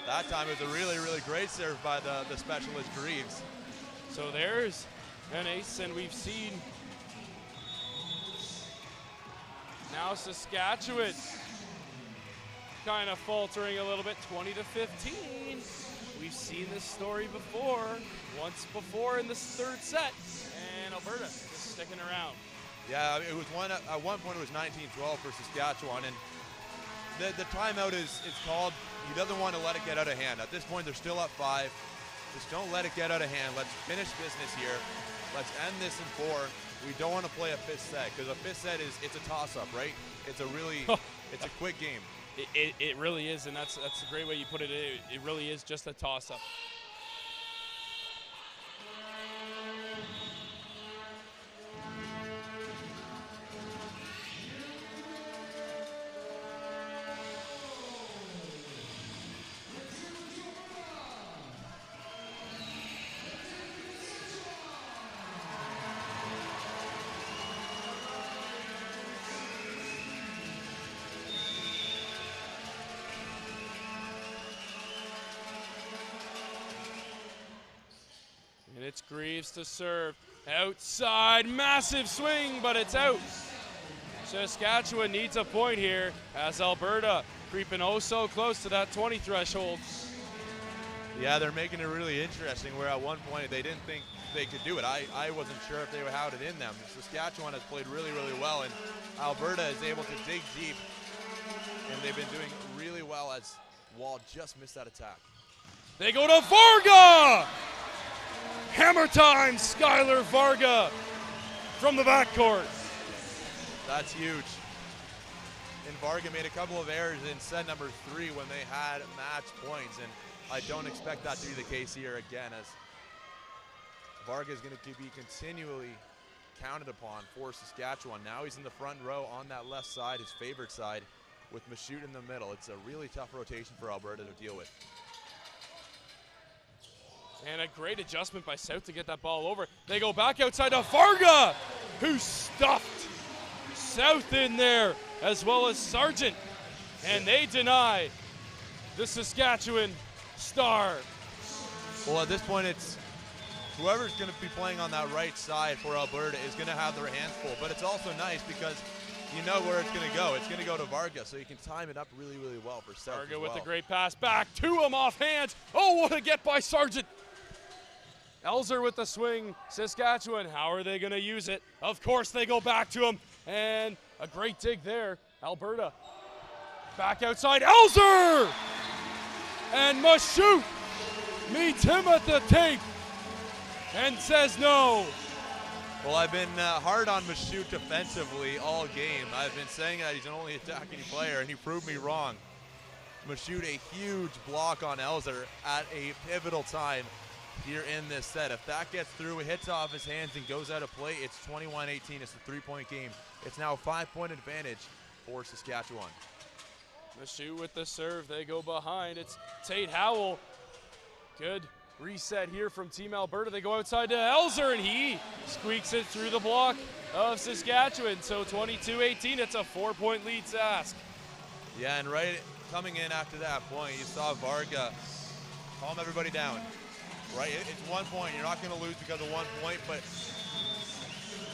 that time it was a really, really great serve by the specialist Greaves. So there's an ace, and we've seen now Saskatchewan kind of faltering a little bit, 20-15. We've seen this story before, once before in this third set, and Alberta is sticking around. Yeah, it was at one point it was 19-12 for Saskatchewan, and the timeout is called. He doesn't want to let it get out of hand. At this point, they're still up 5. Just don't let it get out of hand. Let's finish business here. Let's end this in 4. We don't want to play a fifth set, because a fifth set it's a toss-up, right? It's a really it's a quick game. It really is, and that's a great way you put it. It really is just a toss-up. And it's Greaves to serve. Outside, massive swing, but it's out. Saskatchewan needs a point here as Alberta creeping oh so close to that 20 threshold. Yeah, they're making it really interesting, where at one point they didn't think they could do it. I wasn't sure if they would have it in them. Saskatchewan has played really, really well, and Alberta is able to dig deep, and they've been doing really well as Wall just missed that attack. They go to Varga! Hammer time, Skylar Varga from the backcourt. That's huge. And Varga made a couple of errors in set number 3 when they had match points, and I don't expect that to be the case here again, as Varga is going to be continually counted upon for Saskatchewan. Now he's in the front row on that left side, his favorite side, with Mashout in the middle. It's a really tough rotation for Alberta to deal with. And a great adjustment by South to get that ball over. They go back outside to Varga, who stuffed South in there, as well as Sargent. And they deny the Saskatchewan star. Well, at this point, it's whoever's going to be playing on that right side for Alberta is going to have their hands full. But it's also nice because you know where it's going to go. It's going to go to Varga, so you can time it up really, really well for South. Varga with a great pass back to him off hands. Oh, what a get by Sargent. Elzer with the swing. Saskatchewan, how are they going to use it? Of course they go back to him, and a great dig there. Alberta back outside. Elzer! And Mashout meets him at the tape and says no. Well, I've been hard on Mashout defensively all game. I've been saying that he's an only attacking player, and he proved me wrong. Mashout, a huge block on Elzer at a pivotal time here in this set. If that gets through, it hits off his hands and goes out of play, it's 21-18. It's a 3-point game. It's now a 5-point advantage for Saskatchewan. Mashout with the serve. They go behind. It's Tate Howell. Good reset here from Team Alberta. They go outside to Elzer, and he squeaks it through the block of Saskatchewan. So 22-18. It's a 4-point lead, Sask. Yeah, and right coming in after that point, you saw Varga calm everybody down. Right, it's 1 point. You're not going to lose because of 1 point, but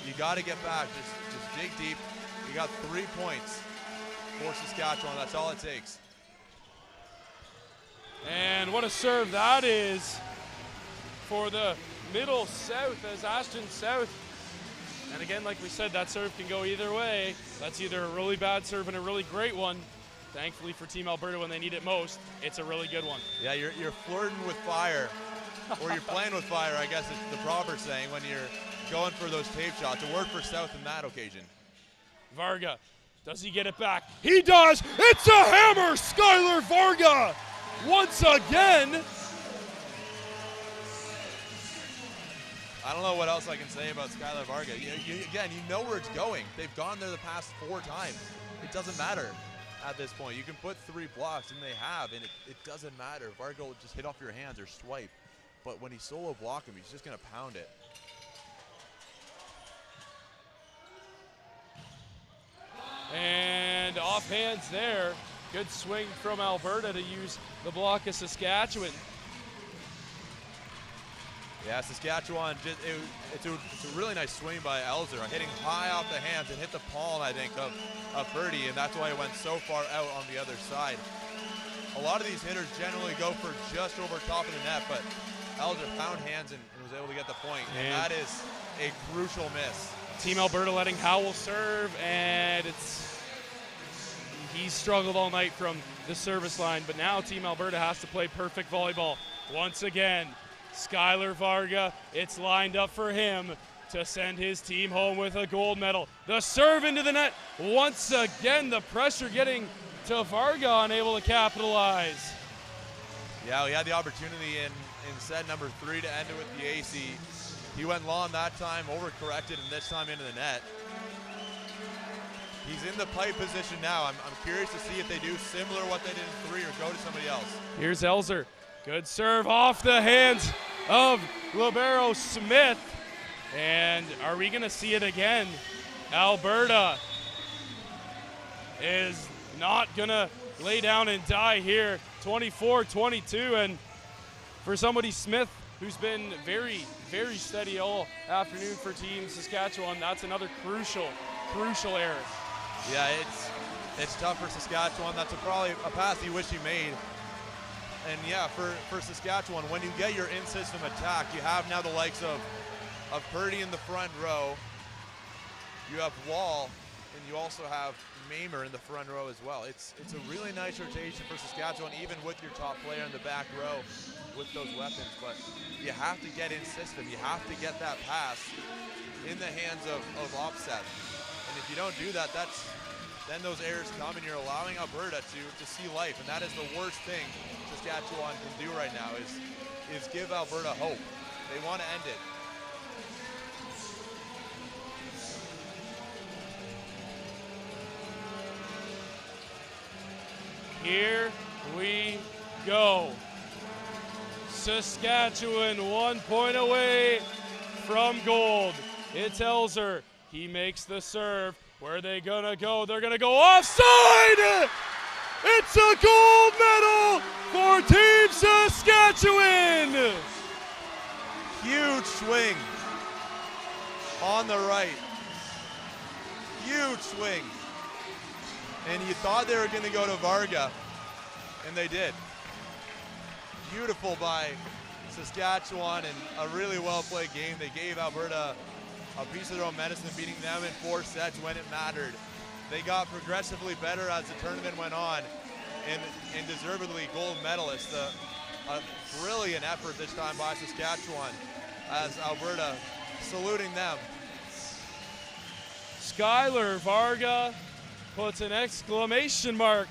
you got to get back. Just dig deep. You got 3 points for Saskatchewan. That's all it takes. And what a serve that is for the middle South, as Ashton South. And again, like we said, that serve can go either way. That's either a really bad serve and a really great one. Thankfully for Team Alberta, when they need it most, it's a really good one. Yeah, you're flirting with fire. Or you're playing with fire, I guess is the proper saying, when you're going for those tape shots. A word for South in that occasion. Varga, does he get it back? He does! It's a hammer! Skylar Varga! Once again! I don't know what else I can say about Skylar Varga. Again, you know where it's going. They've gone there the past 4 times. It doesn't matter at this point. You can put 3 blocks, and they have, and it doesn't matter. Varga will just hit off your hands or swipe. But when he's solo block him, he's just going to pound it. And off hands there. Good swing from Alberta to use the block of Saskatchewan. Yeah, Saskatchewan, it's a really nice swing by Elzer, hitting high off the hands and hit the palm, I think, of Birdie, and that's why it went so far out on the other side. A lot of these hitters generally go for just over top of the net, but Elzer found hands and was able to get the point, and that is a crucial miss. Team Alberta letting Howell serve, and he's struggled all night from the service line, but now Team Alberta has to play perfect volleyball once again. Skylar Varga, it's lined up for him to send his team home with a gold medal. The serve into the net. Once again, the pressure getting to Varga, unable to capitalize. Yeah, he had the opportunity in set number 3 to end it with the AC. He went long that time, overcorrected, and this time into the net. He's in the pipe position now. I'm curious to see if they do similar what they did in 3 or go to somebody else. Here's Elzer. Good serve off the hands of Libero Smith. And are we going to see it again? Alberta is not going to lay down and die here. 24-22. And for somebody, Smith, who's been very, very steady all afternoon for Team Saskatchewan, that's another crucial error. Yeah, it's tough for Saskatchewan. That's probably a pass he wished he made. And yeah, for Saskatchewan, when you get your in-system attack, you have now the likes of Purdy in the front row. You have Wall, and you also have Mamer in the front row as well. It's a really nice rotation for Saskatchewan, even with your top player in the back row with those weapons. But you have to get in system. You have to get that pass in the hands of Offset. And if you don't do that, then those errors come and you're allowing Alberta to see life, and that is the worst thing Saskatchewan can do right now is give Alberta hope. They want to end it. Here we go. Saskatchewan 1 point away from gold. It's Elzer. He makes the serve. Where are they gonna go? They're gonna go offside! It's a gold medal for Team Saskatchewan! Huge swing on the right. Huge swing. And you thought they were gonna go to Varga, and they did. Beautiful by Saskatchewan and a really well-played game. They gave Alberta a piece of their own medicine, beating them in 4 sets when it mattered. They got progressively better as the tournament went on, and deservedly gold medalists. A brilliant effort this time by Saskatchewan as Alberta saluting them. Skylar Varga puts an exclamation mark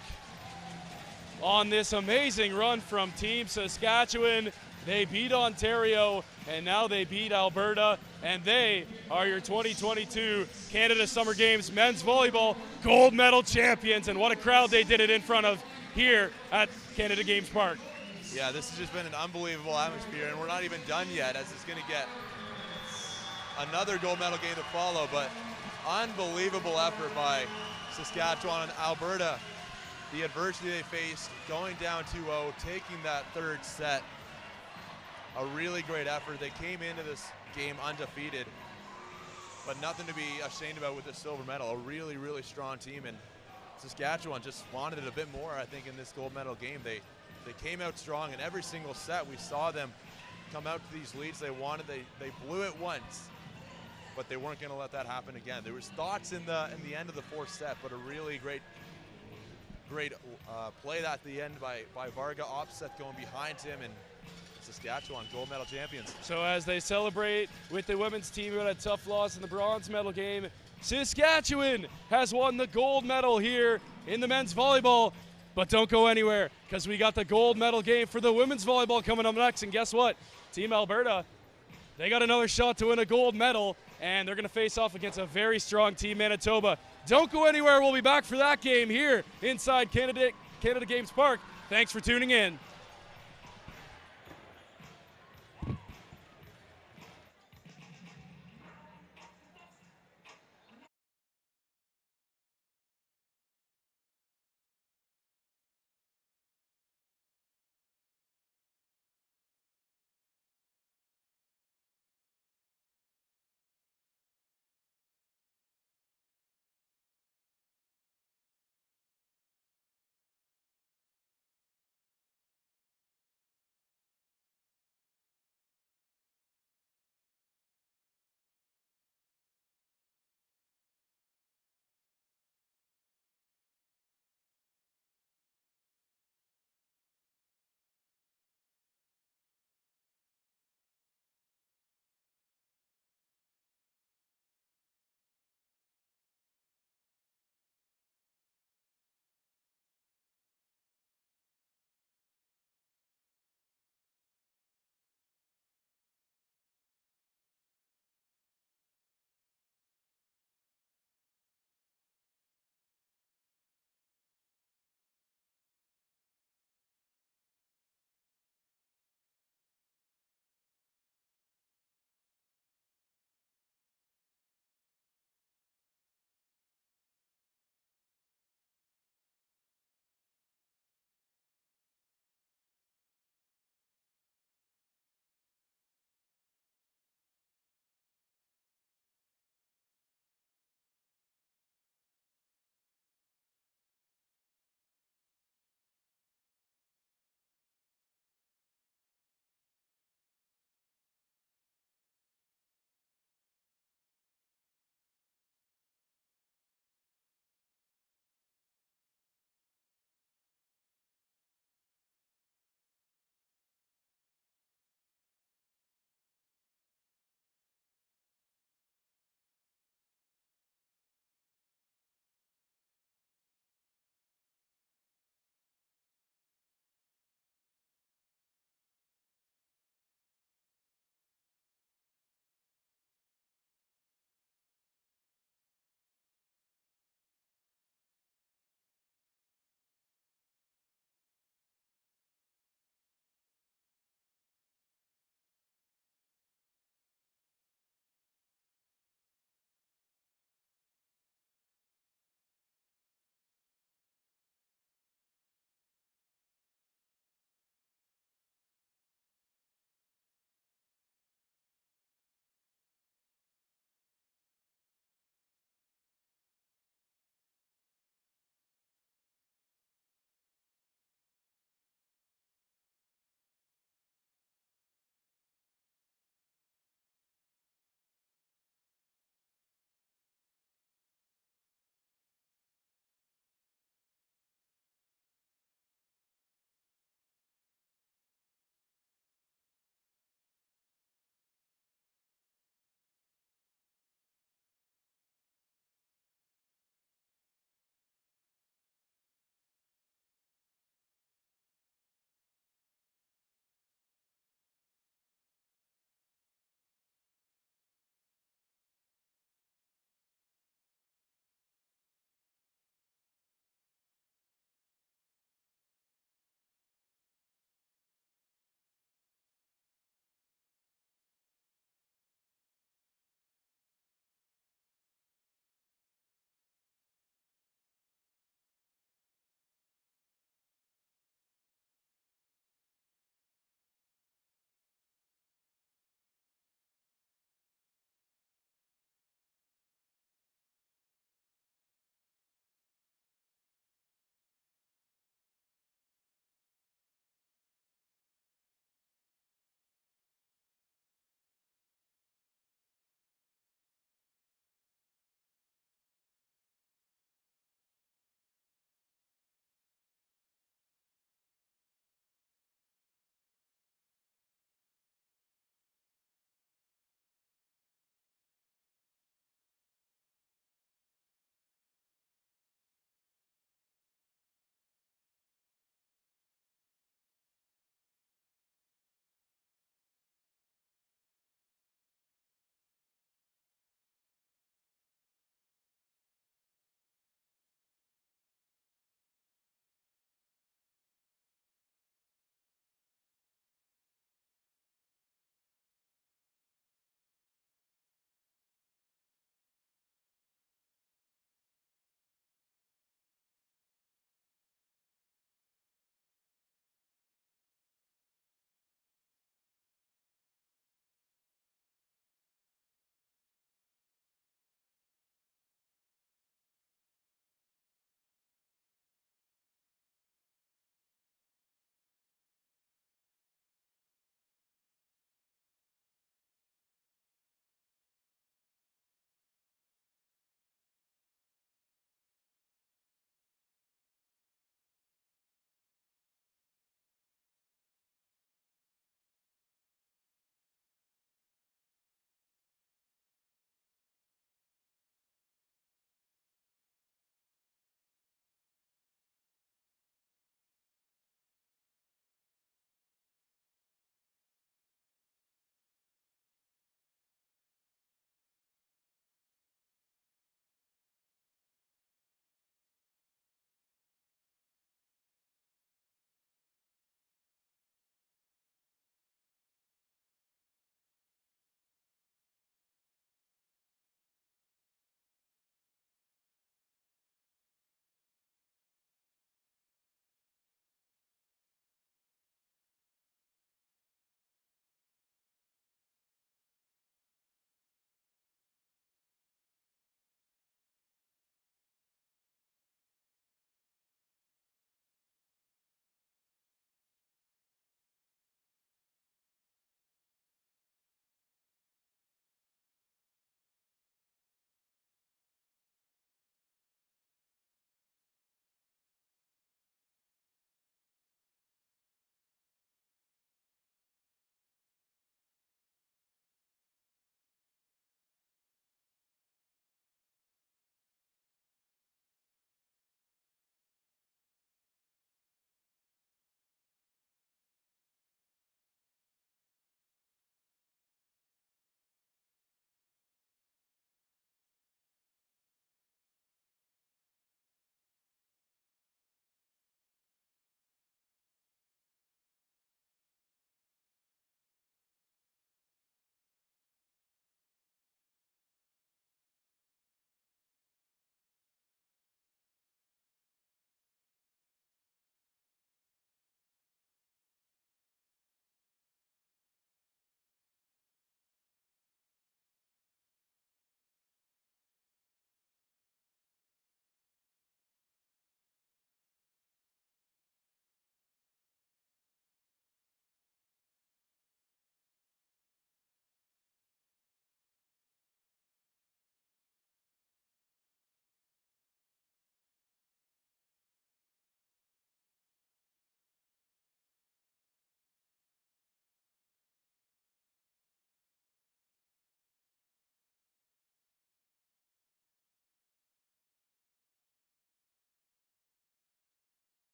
on this amazing run from Team Saskatchewan. They beat Ontario, and now they beat Alberta, and they are your 2022 Canada Summer Games men's volleyball gold medal champions. And what a crowd they did it in front of here at Canada Games Park. Yeah, this has just been an unbelievable atmosphere, and we're not even done yet, as it's going to get another gold medal game to follow, but unbelievable effort by Saskatchewan and Alberta. The adversity they faced, going down 2-0, taking that 3rd set. A really great effort. They came into this game undefeated, but nothing to be ashamed about with the silver medal. A really, really strong team, and Saskatchewan just wanted it a bit more, I think, in this gold medal game. They came out strong in every single set. We saw them come out to these leads they wanted. They blew it once, but they weren't going to let that happen again. There was thoughts in the end of the 4th set, but a really great play at the end by Varga. Offset going behind him, and Saskatchewan gold medal champions. So as they celebrate with the women's team who had a tough loss in the bronze medal game, Saskatchewan has won the gold medal here in the men's volleyball. But don't go anywhere, because we got the gold medal game for the women's volleyball coming up next. And guess what? Team Alberta They got another shot to win a gold medal, and they're going to face off against a very strong team, Manitoba. Don't go anywhere. We'll be back for that game here inside Canada Games Park. Thanks for tuning in.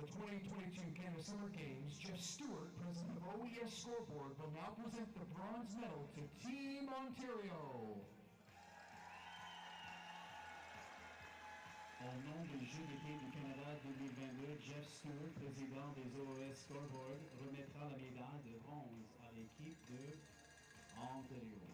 the 2022 Canada Summer Games, Jeff Stewart, president of OES Scoreboard, will now present the bronze medal to Team Ontario. Au nom du Jeu d'été du Canada 2022, Jeff Stewart, président des OES Scoreboard, remettra la médaille de bronze à l'équipe de Ontario.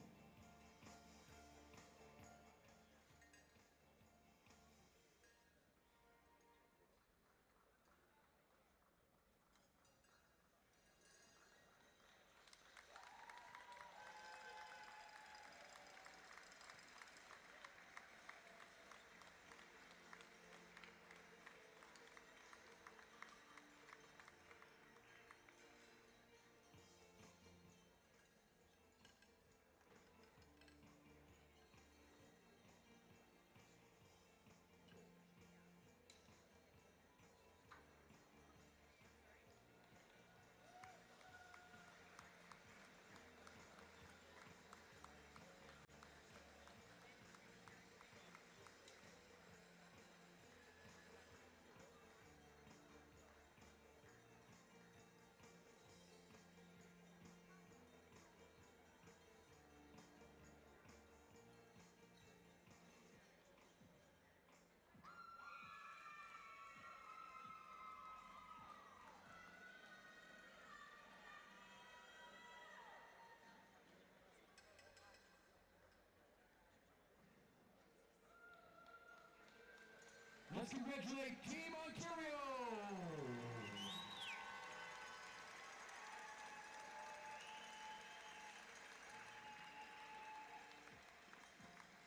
Let's congratulate Team Ontario!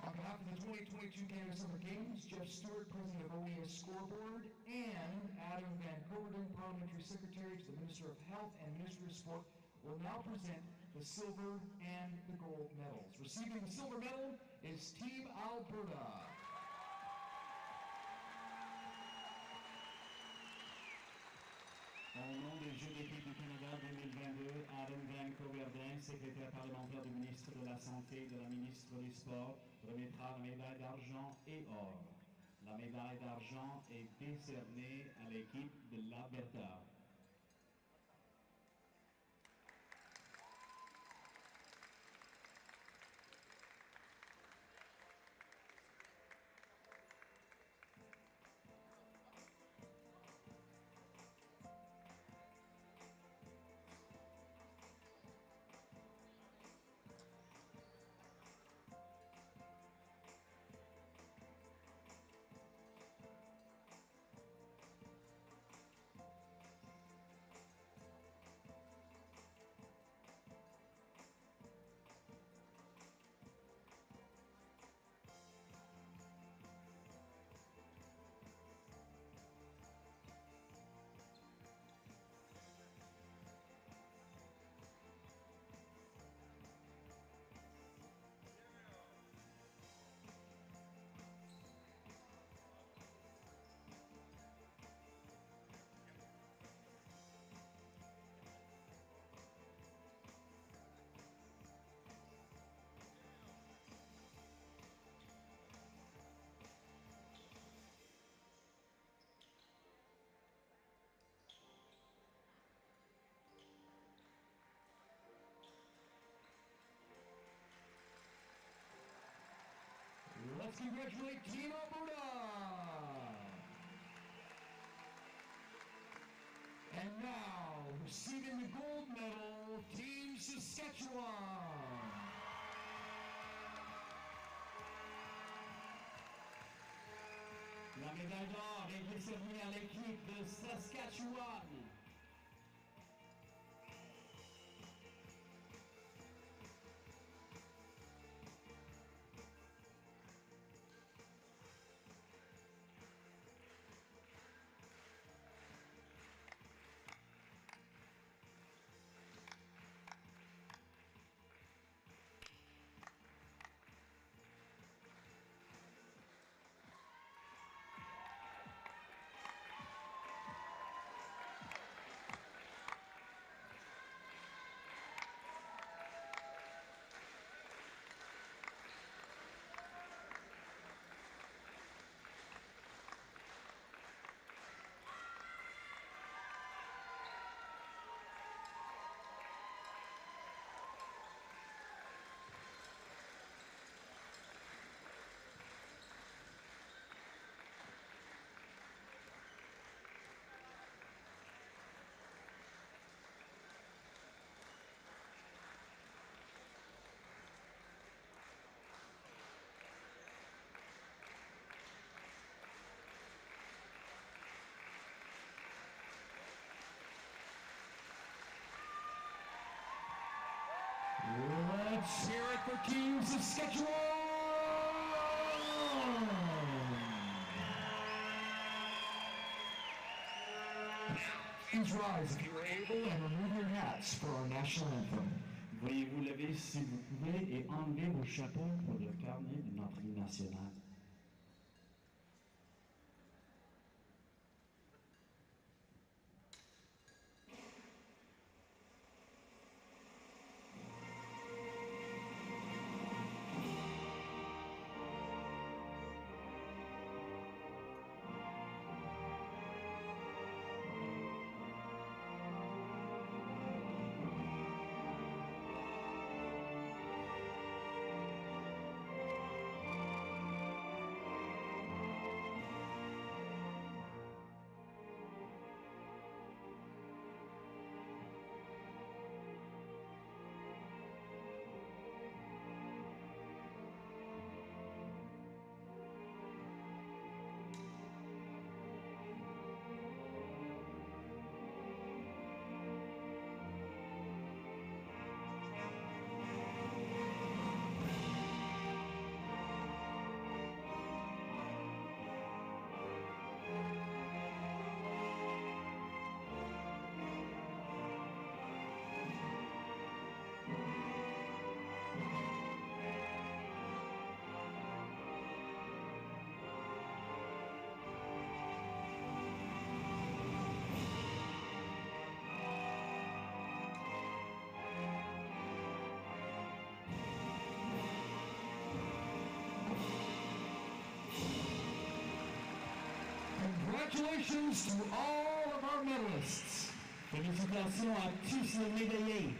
On behalf of the 2022 Canada Summer Games, Jeff Stewart, president of OES Scoreboard, and Adam Van Coverden, parliamentary secretary to the Minister of Health and Minister of Sport, will now present the silver and the gold medals. Receiving the silver medal is Team Alberta. Au nom des Jeux d'été du Canada 2022, Adam Van Coverden, secrétaire parlementaire du ministre de la Santé et de la ministre des Sports, remettra la médaille d'argent et or. La médaille d'argent est décernée à l'équipe de l'Alberta. Let's congratulate Team Alberta! And now, receiving the gold medal, Team Saskatchewan! La médaille d'or est décernée à l'équipe de Saskatchewan. Let's hear it for Team Saskatchewan! Please rise if you are able and remove your hats for our national anthem. Veuillez vous lever si vous pouvez et enlever vos chapeaux pour le carnet de notre hymne national. Congratulations to all of our medalists. Félicitations à tous les médaillés.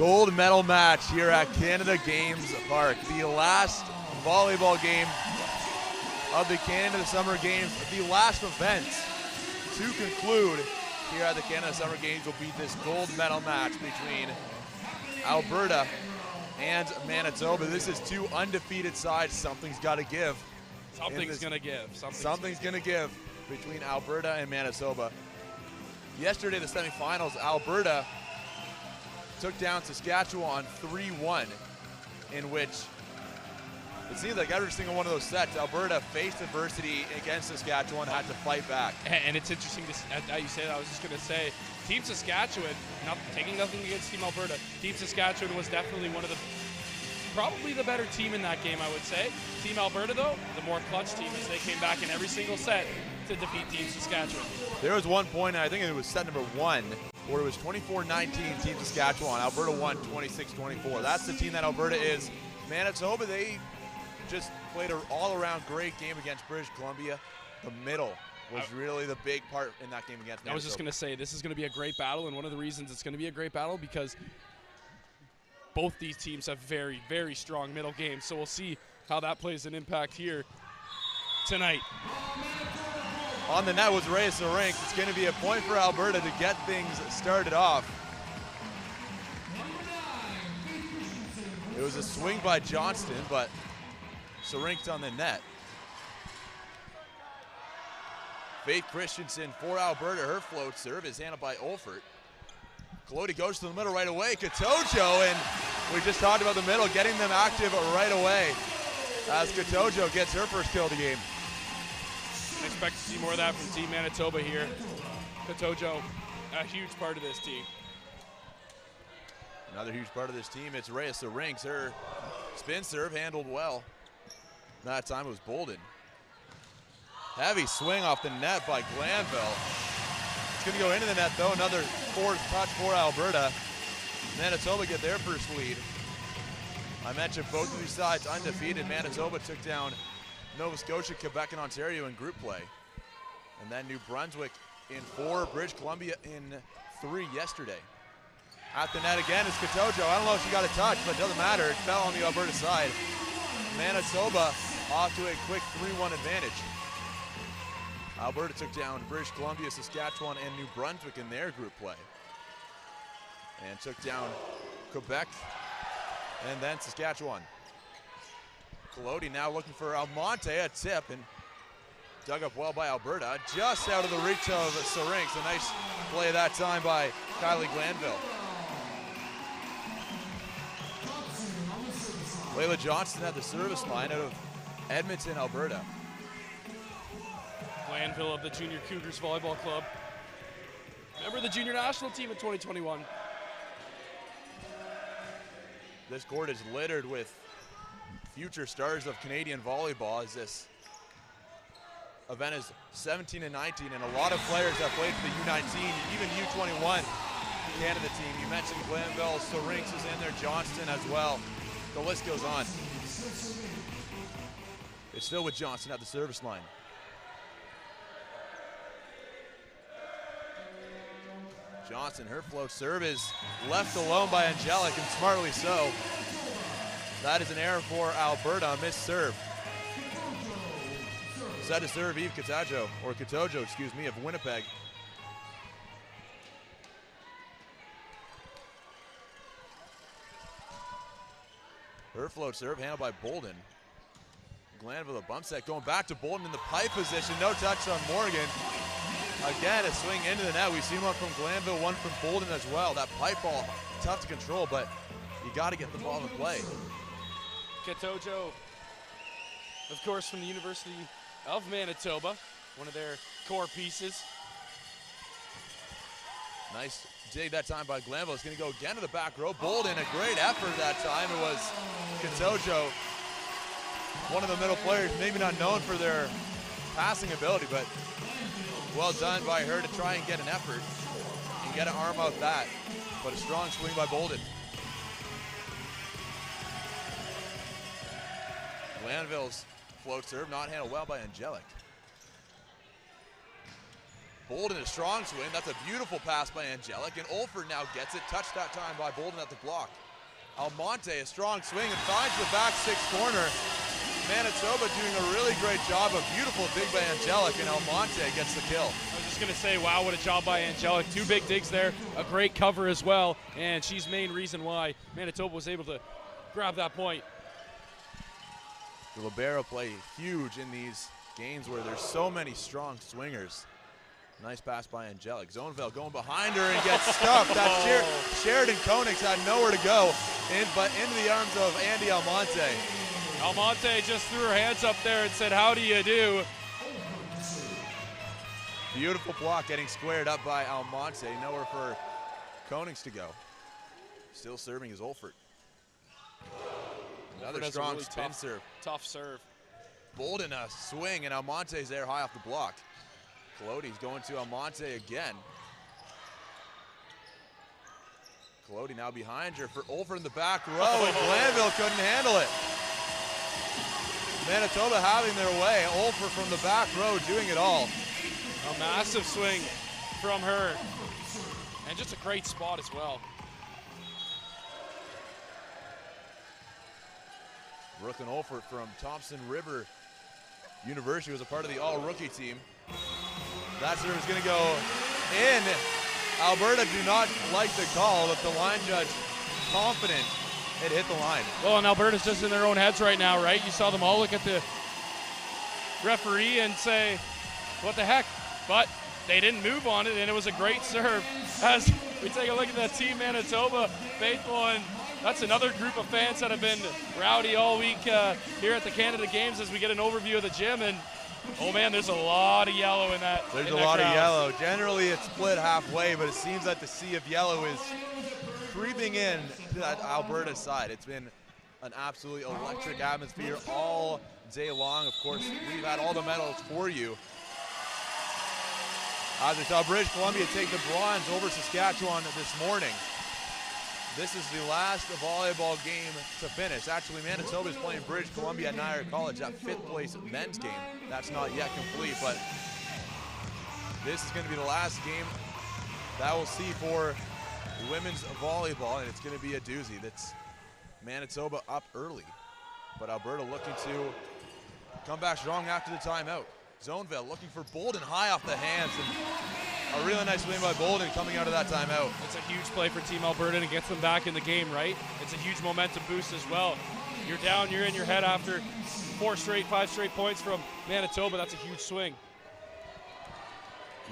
gold medal match here at Canada Games Park. The last volleyball game of the Canada Summer Games, the last event to conclude here at the Canada Summer Games will be this gold medal match between Alberta and Manitoba. This is two undefeated sides. Something's got to give. Something's going to give. Something's going to give between Alberta and Manitoba. Yesterday, the semifinals, Alberta took down Saskatchewan 3-1, in which it seems like every single one of those sets, Alberta faced adversity against Saskatchewan, had to fight back. And it's interesting that you say that. I was just going to say, Team Saskatchewan, taking nothing against Team Alberta, Team Saskatchewan was definitely probably the better team in that game, I would say. Team Alberta, though, the more clutch team, as they came back in every single set to defeat Team Saskatchewan. There was one point, I think it was set number 1, where it was 24-19 Team Saskatchewan. Alberta won 26-24. That's the team that Alberta is. Manitoba, they just played an all-around great game against British Columbia. The middle was really the big part in that game against Manitoba. I was just going to say, this is going to be a great battle, and one of the reasons it's going to be a great battle because both these teams have very, very strong middle games, so we'll see how that plays an impact here tonight. On the net was Reyes Rinks. It's going to be a point for Alberta to get things started off. It was a swing by Johnston, but Sarinks on the net. Faith Christensen for Alberta. Her float serve is handled by Olfert. Colodi goes to the middle right away. Katojo, and we just talked about the middle, getting them active right away as Katojo gets her first kill of the game. I expect to see more of that from Team Manitoba here. Katojo, a huge part of this team. Another huge part of this team, it's Reyes Rinks. Her spin serve handled well. That time it was Bolden. Heavy swing off the net by Glanville. It's going to go into the net though. Another fourth touch for Alberta. Manitoba get their first lead. I mentioned both of these sides undefeated. Manitoba took down Nova Scotia, Quebec, and Ontario in group play. And then New Brunswick in 4, British Columbia in 3 yesterday. At the net again is Katojo. I don't know if she got a touch, but it doesn't matter. It fell on the Alberta side. Manitoba off to a quick 3-1 advantage. Alberta took down British Columbia, Saskatchewan, and New Brunswick in their group play. And took down Quebec and then Saskatchewan. Colodi now looking for Almonte, a tip, and dug up well by Alberta. Just out of the reach of Sarinks. A nice play that time by Kylie Glanville. Layla Johnston at the service line out of Edmonton, Alberta. Glanville of the Junior Cougars Volleyball Club. Remember the junior national team in 2021. This court is littered with future stars of Canadian volleyball as this event is 17 and 19, and a lot of players have played for the U19, even U21 Canada team. You mentioned Glanville, Sarinks is in there, Johnston as well. The list goes on. It's still with Johnston at the service line. Johnston, her float serve is left alone by Angelic, and smartly so. That is an error for Alberta, a missed serve. Set to serve Eve Katojo, excuse me, of Winnipeg. Her float serve handled by Bolden. Glanville a bump set going back to Bolden in the pipe position. No touch on Morgan. Again, a swing into the net. We've seen one from Glanville, one from Bolden as well. That pipe ball, tough to control, but you got to get the ball in play. Katojo, of course, from the University of Manitoba, one of their core pieces. Nice dig that time by Glanville. It's going to go again to the back row. Bolden, a great effort that time. It was Katojo, one of the middle players, maybe not known for their passing ability, but well done by her to try and get an effort and get an arm out that. But a strong swing by Bolden. Glanville's float serve not handled well by Angelic. Bolden, a strong swing. That's a beautiful pass by Angelic, and Olford now gets it. Touched that time by Bolden at the block. Almonte, a strong swing, and finds the back 6 corner. Manitoba doing a really great job. A beautiful dig by Angelic, and Almonte gets the kill. I was just going to say, wow, what a job by Angelic. 2 big digs there, a great cover as well, and she's main reason why Manitoba was able to grab that point. The libero play huge in these games where there's so many strong swingers. Nice pass by Angelic. Zoneville going behind her and gets stuffed. That's Sheridan Koenigs had nowhere to go, but into the arms of Andy Almonte. Almonte just threw her hands up there and said, how do you do? Beautiful block getting squared up by Almonte. Nowhere for Koenigs to go. Still serving is Olford. Another strong really spin serve. Tough serve. Bolden a swing, and Almonte's there high off the block. Colodey's going to Almonte again. Colodey now behind her for Olford in the back row, and Glanville couldn't handle it. Manitoba having their way. Olford from the back row doing it all. A massive swing from her, and just a great spot as well. Brooklyn Olford from Thompson River University was a part of the all-rookie team. That serve is going to go in. Alberta do not like the call, but the line judge confident it hit the line. Well, and Alberta's just in their own heads right now, right? You saw them all look at the referee and say, what the heck? But they didn't move on it, and it was a great serve. As we take a look at that Team Manitoba faithful, and that's another group of fans that have been rowdy all week here at the Canada Games as we get an overview of the gym. And oh man, there's a lot of yellow in that. There's a lot of yellow. Generally it's split halfway, but it seems that the sea of yellow is creeping in to that Alberta side. It's been an absolutely electric atmosphere all day long. Of course, we've had all the medals for you. As we saw British Columbia take the bronze over Saskatchewan this morning. This is the last volleyball game to finish. Actually, Manitoba is playing British Columbia at Niagara College, that 5th place men's game. That's not yet complete, but this is going to be the last game that we'll see for women's volleyball, and it's going to be a doozy. That's Manitoba up early, but Alberta looking to come back strong after the timeout. Zoneville looking for Bolden high off the hands, and a really nice swing by Bolden coming out of that timeout. It's a huge play for Team Alberta and it gets them back in the game, right? It's a huge momentum boost as well. You're down, you're in your head after 5 straight points from Manitoba. That's a huge swing.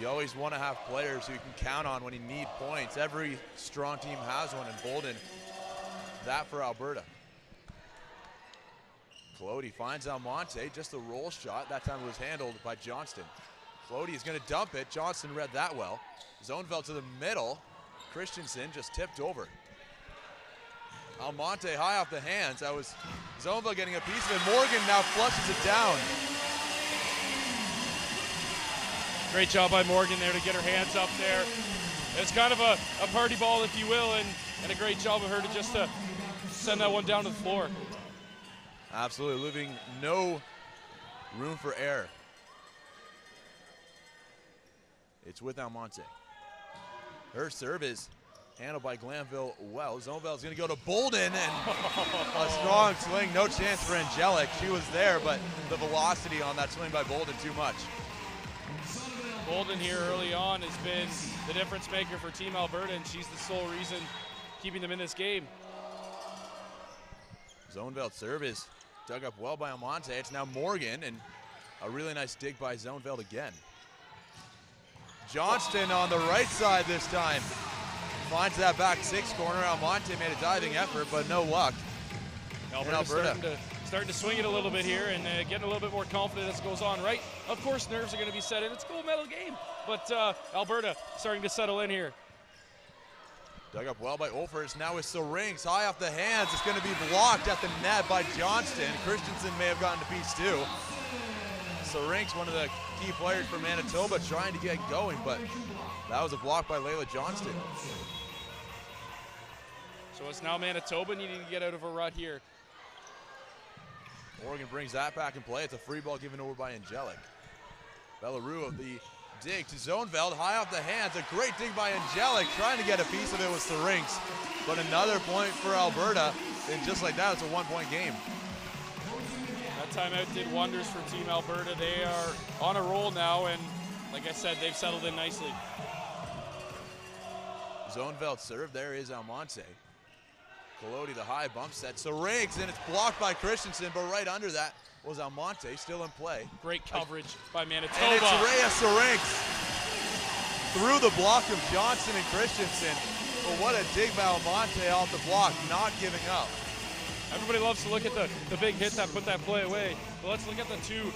You always want to have players who you can count on when you need points. Every strong team has one, and Bolden, that for Alberta. Colodey finds Almonte, just a roll shot. That time it was handled by Johnston. Colodey is going to dump it. Johnston read that well. Zoneville to the middle. Christensen just tipped over. Almonte high off the hands. That was Zoneville getting a piece of it. Morgan now flushes it down. Great job by Morgan there to get her hands up there. It's kind of a party ball, if you will, and a great job of her to just send that one down to the floor. Absolutely, leaving no room for error. It's with Almonte. Her serve is handled by Glanville well. Zoneville is going to go to Bolden, and a strong swing. No chance for Angelic. She was there, but the velocity on that swing by Bolden too much. Bolden here early on has been the difference maker for Team Alberta, and she's the sole reason keeping them in this game. Zoneville serve is dug up well by Almonte. It's now Morgan, and a really nice dig by Zoneville again. Johnston on the right side this time. Finds that back 6 corner. Almonte made a diving effort, but no luck. Alberta starting to swing it a little bit here and getting a little bit more confident as it goes on, right? Of course, nerves are going to be set in. It's a gold medal game, but Alberta starting to settle in here. Dug up well by Olfers. Now with Syrinx high off the hands. It's going to be blocked at the net by Johnston. Christensen may have gotten a piece too. Syrinx, one of the key players for Manitoba, trying to get going, but that was a block by Layla Johnston. So it's now Manitoba needing to get out of a rut here. Morgan brings that back in play. It's a free ball given over by Angelic. Bellarue of the dig to Zoneveld, high off the hands. A great dig by Angelic, trying to get a piece of it with Syrinx. But another point for Alberta, and just like that, it's a 1-point game. That timeout did wonders for Team Alberta. They are on a roll now, and like I said, they've settled in nicely. Zoneveld serve, there is Almonte. Colodi, the high bump set, Syrinx, and it's blocked by Christensen, but right under that was Almonte, still in play. Great coverage by Manitoba. And it's Rhea Syrinx through the block of Johnson and Christensen. But what a dig by Almonte off the block, not giving up. Everybody loves to look at the big hit that put that play away, but let's look at the two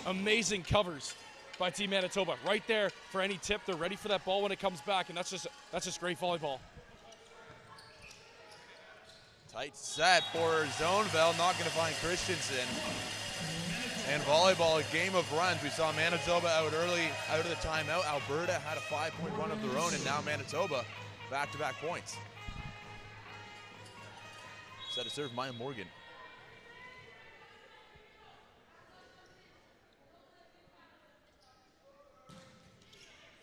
amazing covers by Team Manitoba. Right there for any tip, they're ready for that ball when it comes back, and that's just great volleyball. Tight set for Zoneveld, not going to find Christensen. And volleyball, a game of runs. We saw Manitoba out early, out of the timeout. Alberta had a 5-point run of their own, and now Manitoba back-to-back points. Set to serve Maya Morgan.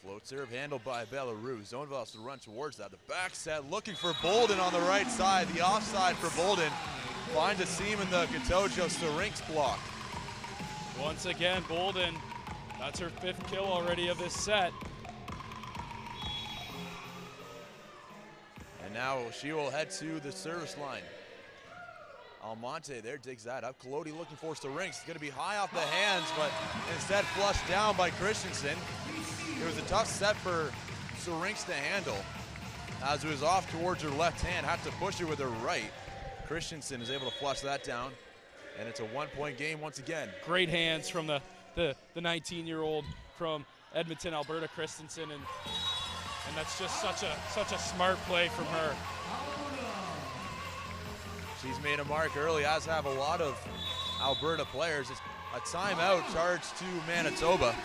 Float serve handled by Belarus. Zoneveld has to run towards that. The back set looking for Bolden on the right side. The offside for Bolden. Finds a seam in the Katojo Syrinx block. Once again, Bolden, that's her 5th kill already of this set. And now she will head to the service line. Almonte there digs that up. Colodi looking for Syrinx. It's going to be high off the hands, but instead flushed down by Christensen. It was a tough set for Syrinx to handle. As it was off towards her left hand, had to push it with her right. Christensen is able to flush that down, and it's a 1-point game once again. Great hands from the 19-year-old from Edmonton, Alberta, Christensen, and that's just such a smart play from her. She's made a mark early, as have a lot of Alberta players. It's a timeout charged to Manitoba.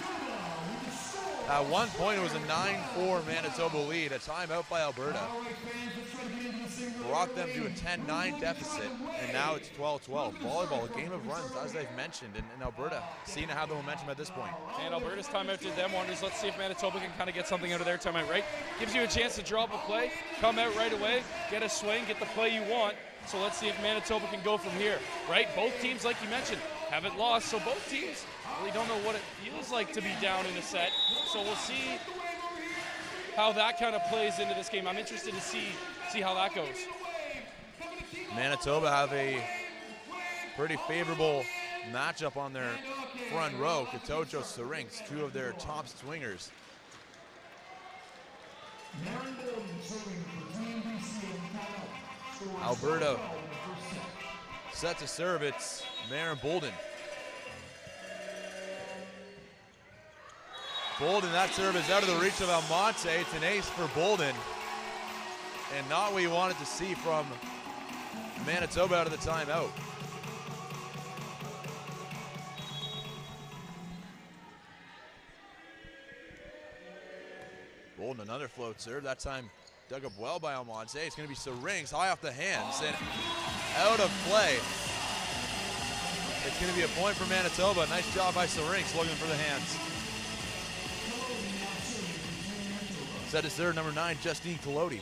At one point, it was a 9-4 Manitoba lead. A timeout by Alberta brought them to a 10-9 deficit, and now it's 12-12. Volleyball, a game of runs, as they've mentioned, and Alberta seem to have the momentum at this point. And Alberta's timeout did them wonders. Let's see if Manitoba can kind of get something out of their timeout, right? Gives you a chance to drop a play, come out right away, get a swing, get the play you want. So let's see if Manitoba can go from here, right? Both teams, like you mentioned, haven't lost, so both teams really don't know what it feels like to be down in a set. So we'll see how that kind of plays into this game. I'm interested to see how that goes. Manitoba have a pretty favorable matchup on their front row. Katojo Syrinx, 2 of their top swingers. Alberta set to serve. It's Maren Bolden. Bolden, that serve is out of the reach of Almonte. It's an ace for Bolden. And not what you wanted to see from Manitoba out of the timeout. Bolden, another float serve. That time dug up well by Almonte. It's going to be Syrinx, high off the hands and out of play. It's going to be a point for Manitoba. Nice job by Syrinx looking for the hands. Set to serve, number 9, Justine Colodi.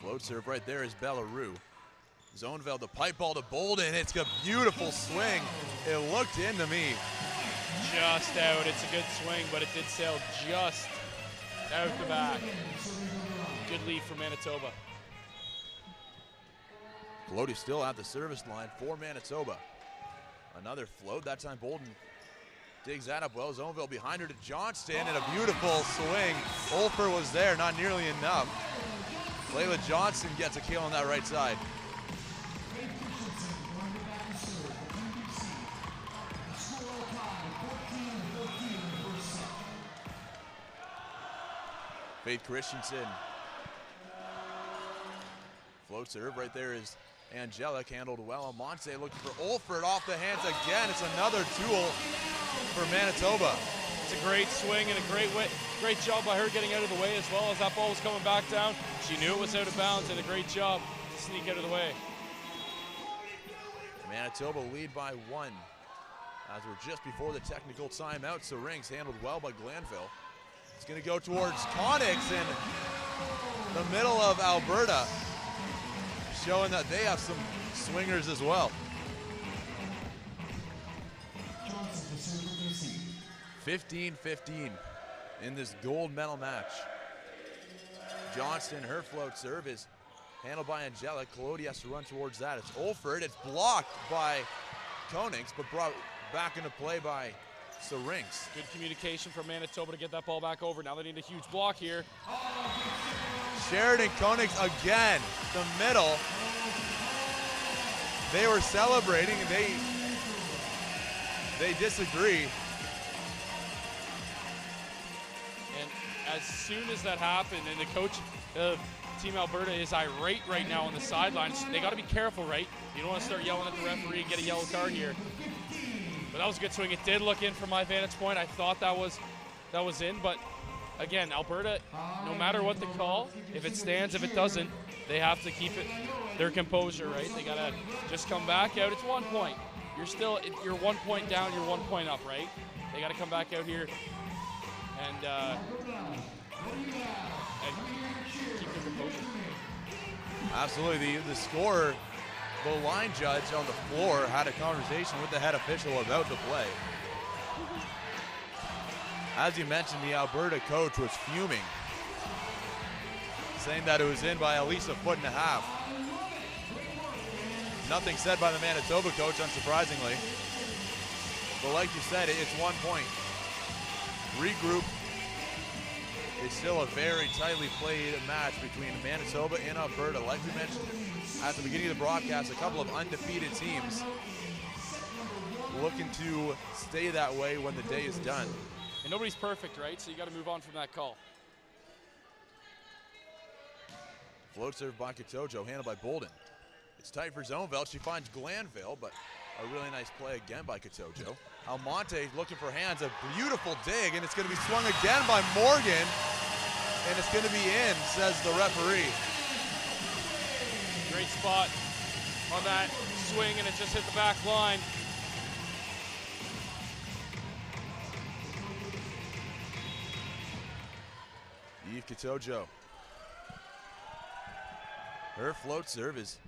Float serve right there is Belarus. Zoneveld, the pipe ball to Bolden. It's a beautiful swing. It looked into me. Just out. It's a good swing, but it did sail just out the back. Good lead for Manitoba. Colodi still at the service line for Manitoba. Another float. That time Bolden digs that up well. Zoneveld behind her to Johnston, and a beautiful swing. Olfer was there, not nearly enough. Layla Johnson gets a kill on that right side. Faith Christensen. Float serve right there is Angelic, handled well. Almonte looking for Olfert off the hands again. It's another tool for Manitoba. It's a great swing and a great job by her getting out of the way, as well as that ball was coming back down. She knew it was out of bounds, and a great job to sneak out of the way. Manitoba lead by 1 as we're just before the technical timeout. So rings handled well by Glanville. It's going to go towards Conix in the middle of Alberta, showing that they have some swingers as well. 15-15 in this gold medal match. Johnston, her float serve is handled by Angelic. Colodi has to run towards that. It's Olford. It's blocked by Konings, but brought back into play by Syrinx. Good communication from Manitoba to get that ball back over. Now they need a huge block here. Sheridan Konings again, the middle. They were celebrating and they disagree. And as soon as that happened, and the coach of Team Alberta is irate right now on the sidelines, they got to be careful, right? You don't want to start yelling at the referee and get a yellow card here. But that was a good swing. It did look in from my vantage point. I thought that was in, but again, Alberta, no matter what the call, if it stands, if it doesn't, they have to keep their composure, right? They gotta just come back out. It's 1 point. You're 1 point down, you're 1 point up, right? They gotta come back out here and keep their composure. Absolutely, the scorer, the line judge on the floor had a conversation with the head official about the play. As you mentioned, the Alberta coach was fuming, saying that it was in by at least 1.5 feet. Nothing said by the Manitoba coach, unsurprisingly. But like you said, it's 1 point. Regroup. It's still a very tightly played match between Manitoba and Alberta. Like we mentioned at the beginning of the broadcast, a couple of undefeated teams looking to stay that way when the day is done. And nobody's perfect, right? So you got to move on from that call. Float serve by Katojo, handled by Bolden. It's tight for Zoneville. She finds Glanville, but a really nice play again by Katojo. Almonte looking for hands, a beautiful dig, and it's going to be swung again by Morgan, and it's going to be in, says the referee. Great spot on that swing, and it just hit the back line. Eve Katojo. Her float serve is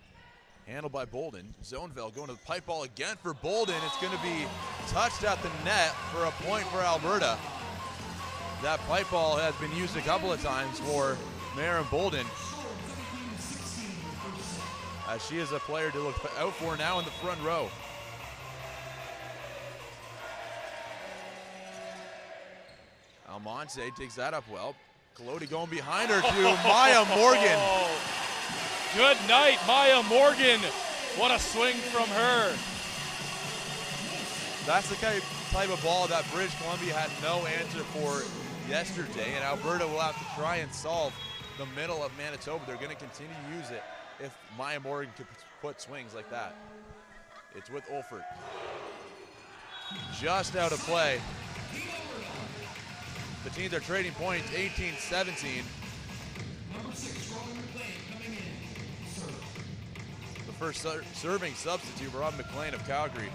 handled by Bolden. Zoneville going to the pipe ball again for Bolden. It's going to be touched at the net for a point for Alberta. That pipe ball has been used a couple of times for Maren Bolden, as she is a player to look out for now in the front row. Almonte takes that up well. Colodi going behind her to Maya Morgan. Good night, Maya Morgan. What a swing from her. That's the type of ball that British Columbia had no answer for yesterday, and Alberta will have to try and solve the middle of Manitoba. They're going to continue to use it if Maya Morgan could put swings like that. It's with Olford. Just out of play. The teams are trading points, 18-17. The first serving substitute, Rob McLean of Calgary.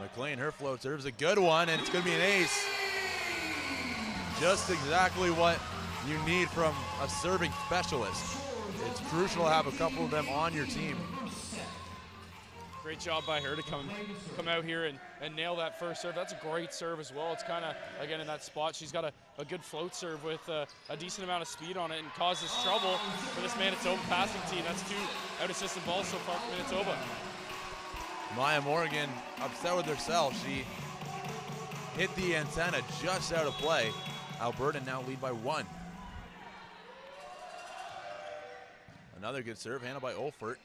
McLean, her float serves a good one, and it's going to be an ace. Just exactly what you need from a serving specialist. It's crucial to have a couple of them on your team. Great job by her to come out here and nail that first serve. That's a great serve as well. It's kind of, again, in that spot. She's got a good float serve with a decent amount of speed on it and causes trouble for this Manitoba passing team. That's 2 out-assisted balls so far for Manitoba. Maya Morgan upset with herself. She hit the antenna just out of play. Alberta now lead by 1. Another good serve handled by Olfert.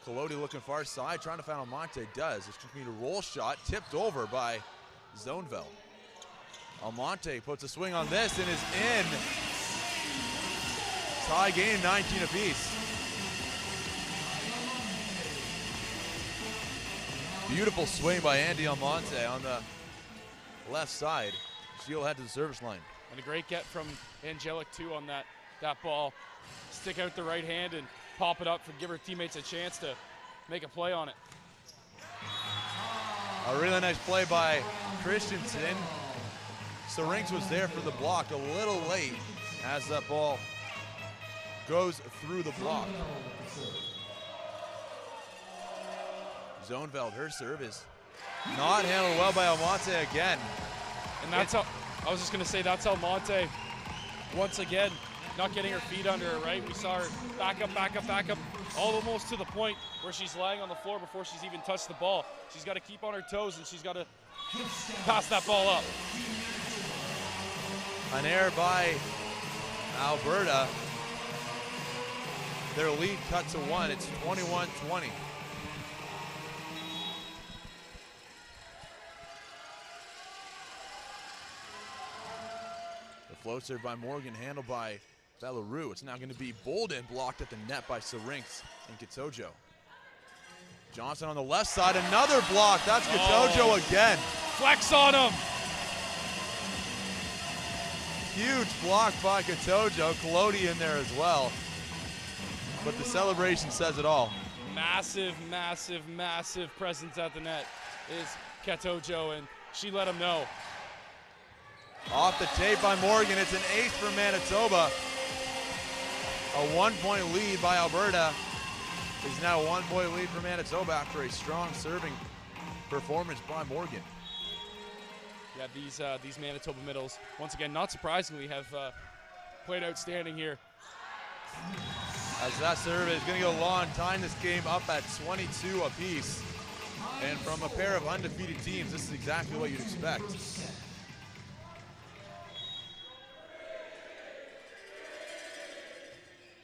Colodi looking far side, trying to find Almonte. Does. It's going to be a roll shot, tipped over by Zoneville. Almonte puts a swing on this and is in. Tie game, 19 apiece. Beautiful swing by Andy Almonte on the left side. steelhead to the service line. And a great get from Angelic too on that ball. Stick out the right hand and pop it up and give her teammates a chance to make a play on it. A really nice play by Christensen. Syrinx was there for the block, a little late as that ball goes through the block. Zoneveld, her serve is not handled well by Almonte again. And that's how, I was just going to say, that's Almonte, once again, not getting her feet under her, right? We saw her back up, almost to the point where she's lying on the floor before she's even touched the ball. She's got to keep on her toes, and she's got to pass that ball up. An error by Alberta. Their lead cut to 1. It's 21-20. The float serve by Morgan, handled by Bellarue. It's now going to be Bolden, blocked at the net by Syrinx and Katojo. Johnson on the left side, another block. That's Katojo again. Flex on him. Huge block by Katojo. Colodi in there as well. But the celebration says it all. Massive presence at the net is Katojo, and she let him know. Off the tape by Morgan. It's an ace for Manitoba. A 1-point lead by Alberta is now a 1-point lead for Manitoba after a strong serving performance by Morgan. Yeah, these Manitoba middles, once again, not surprisingly, have played outstanding here. As that serve is going to go long, tying this game up at 22 apiece. And from a pair of undefeated teams, this is exactly what you'd expect.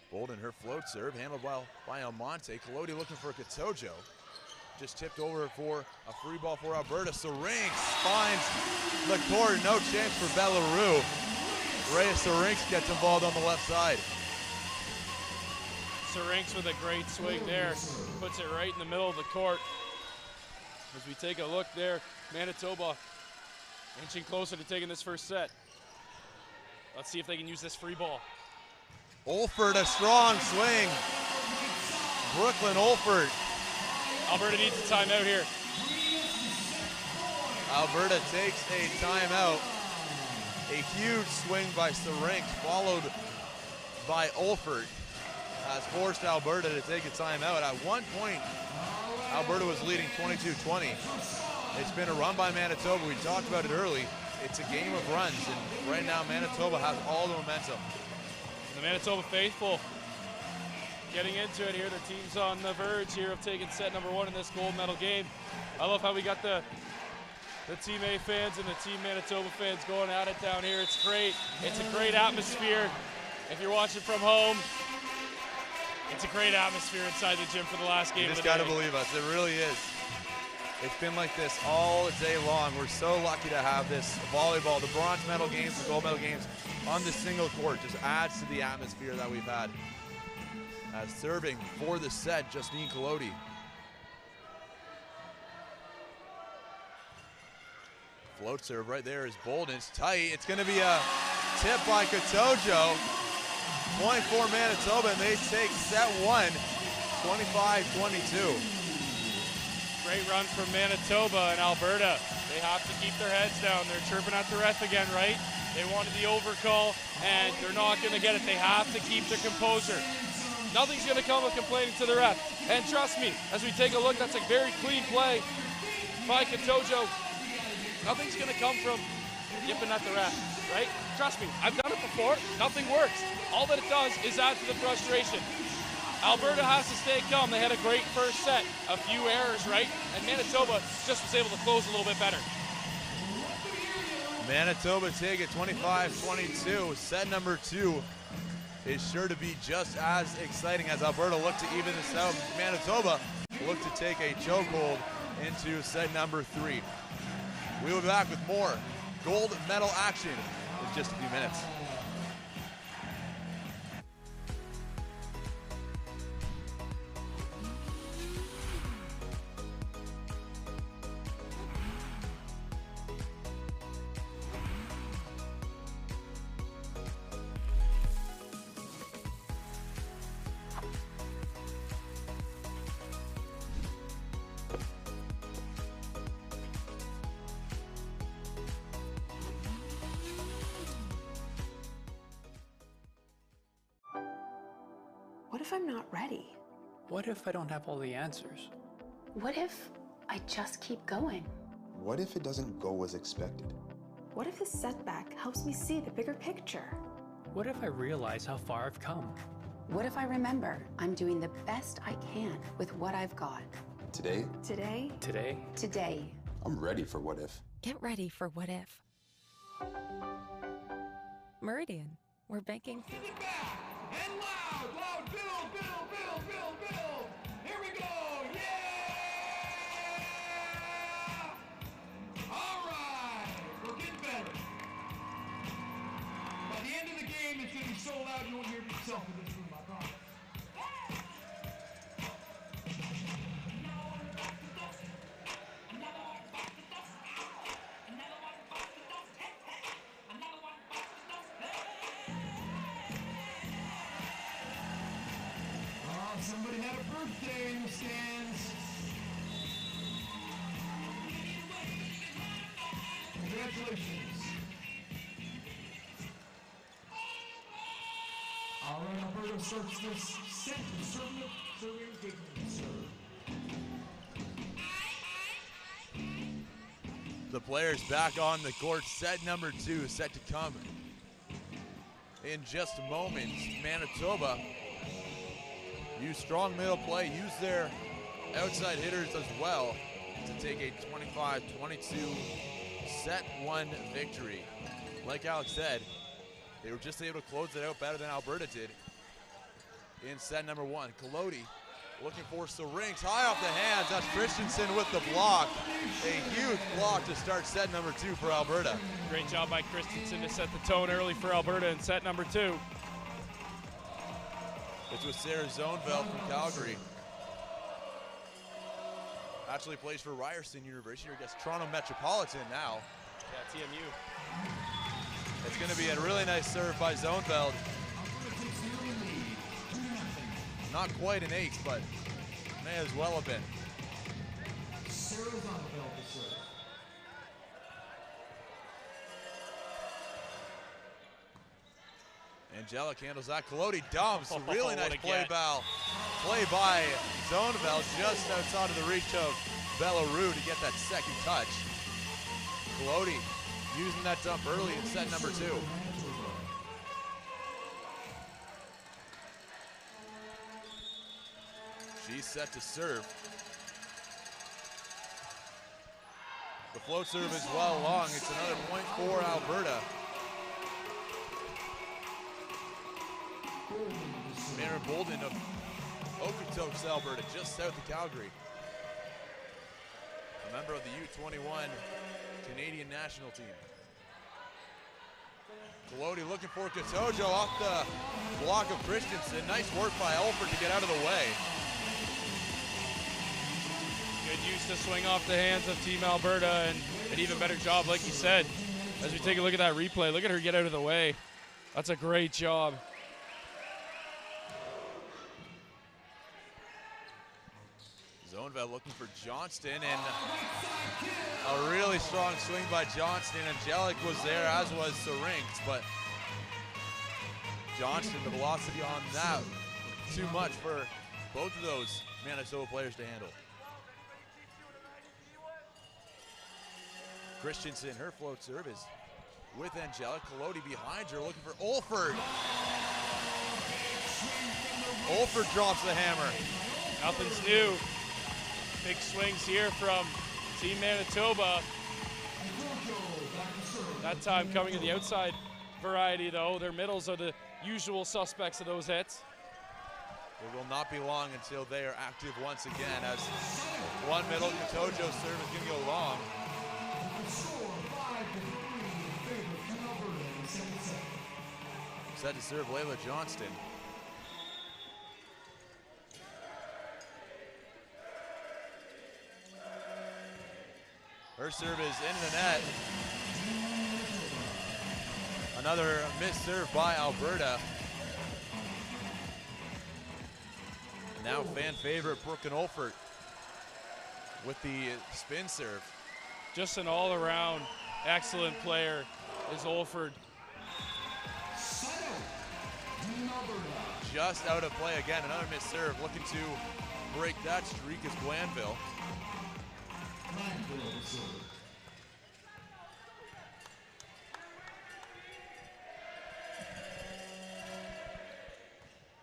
Bolden, her float serve, handled well by Almonte. Colodi looking for Katojo. Just tipped over for a free ball for Alberta. Syrinx finds the court. No chance for Bellarue. Reyes Syrinx gets involved on the left side. Syrinx with a great swing there. Puts it right in the middle of the court. As we take a look there, Manitoba inching closer to taking this first set. Let's see if they can use this free ball. Olford, a strong swing. Brooklyn Olford. Alberta needs a timeout here. Alberta takes a timeout. A huge swing by Syrinx, followed by Olford, has forced Alberta to take a timeout. At one point, Alberta was leading 22-20. It's been a run by Manitoba. We talked about it early. It's a game of runs, and right now Manitoba has all the momentum. The Manitoba faithful getting into it here. The team's on the verge here of taking set number 1 in this gold medal game. I love how we got the Team A fans and the Team Manitoba fans going at it down here. It's great. It's a great atmosphere. If you're watching from home, it's a great atmosphere inside the gym for the last game of the day. You just got to believe us. It really is. It's been like this all day long. We're so lucky to have this volleyball, the bronze medal games, the gold medal games on this single court. Just adds to the atmosphere that we've had. As serving for the set, Justine Colodi. Float serve right there is Bolden. It's tight. It's going to be a tip by Katojo. Point for Manitoba, and they take set 1, 25-22. Great run from Manitoba and Alberta. They have to keep their heads down. They're chirping at the ref again, right? They wanted the overcall, and they're not going to get it. They have to keep their composure. Nothing's going to come of complaining to the ref. And trust me, as we take a look, that's a very clean play by Katojo. Nothing's going to come from yipping at the ref, right? Trust me, I've done it before. Nothing works. All that it does is add to the frustration. Alberta has to stay calm. They had a great first set. A few errors, right? And Manitoba just was able to close a little bit better. Manitoba take it 25-22. Set number 2 is sure to be just as exciting as Alberta look to even this out. Manitoba look to take a chokehold into set number 3. We will be back with more gold medal action in just a few minutes. What if I'm not ready? What if I don't have all the answers? What if I just keep going? What if it doesn't go as expected? What if this setback helps me see the bigger picture? What if I realize how far I've come? What if I remember I'm doing the best I can with what I've got? Today? Today? Today? Today. I'm ready for what if. Get ready for what if. Meridian, we're banking. And loud, loud, build, build, build, build, build. Here we go, yeah! All right, we're getting better. By the end of the game, it's gonna be so loud you won't hear yourself in this room, I promise. Somebody had a birthday in the stands. Congratulations. All right, Alberta starts this set. Serving, taking serve. The players back on the court. Set number 2 set to come in just moments. Manitoba use strong middle play, use their outside hitters as well to take a 25-22 set 1 victory. Like Alex said, they were just able to close it out better than Alberta did in set number 1. Colodi looking for Syrinx, high off the hands. That's Christensen with the block. A huge block to start set number 2 for Alberta. Great job by Christensen to set the tone early for Alberta in set number 2. It's with Sarah Zoneveld from Calgary. Actually plays for Ryerson University, or I guess Toronto Metropolitan now. Yeah, TMU. It's going to be a really nice serve by Zoneveld. Not quite an ace, but may as well have been. Sarah Zoneveld to serve. Angelic handles that. Colodi dumps. A really nice play by Zoneveld just outside of the reach of Bellarue to get that second touch. Colodi using that dump early in set number 2. She's set to serve. The float serve is well long. It's another point for Alberta. Mara Bolden of Okotoks, Alberta, just south of Calgary. A member of the U21 Canadian national team. Colodi looking for Katojo off the block of Christensen. Nice work by Elford to get out of the way. Good use to swing off the hands of Team Alberta, and an even better job, like you said. As we take a look at that replay, look at her get out of the way. That's a great job. Zoneveld looking for Johnston, and a really strong swing by Johnston. Angelic was there, as was Syrinx, but Johnston, the velocity on that, too much for both of those Manitoba players to handle. Christensen, her float serve is with Angelic. Colodi behind her, looking for Olford. Olford drops the hammer. Nothing's new. Big swings here from Team Manitoba. That time coming to the outside variety, though. Their middles are the usual suspects of those hits. It will not be long until they are active once again, as one middle Katojo serve is going to go long. Set to serve Layla Johnston. Her serve is into the net. Another missed serve by Alberta. Now fan favorite Brooke Olford with the spin serve. Just an all-around excellent player is Olford. just out of play again. Another missed serve. Looking to break that streak is Glanville.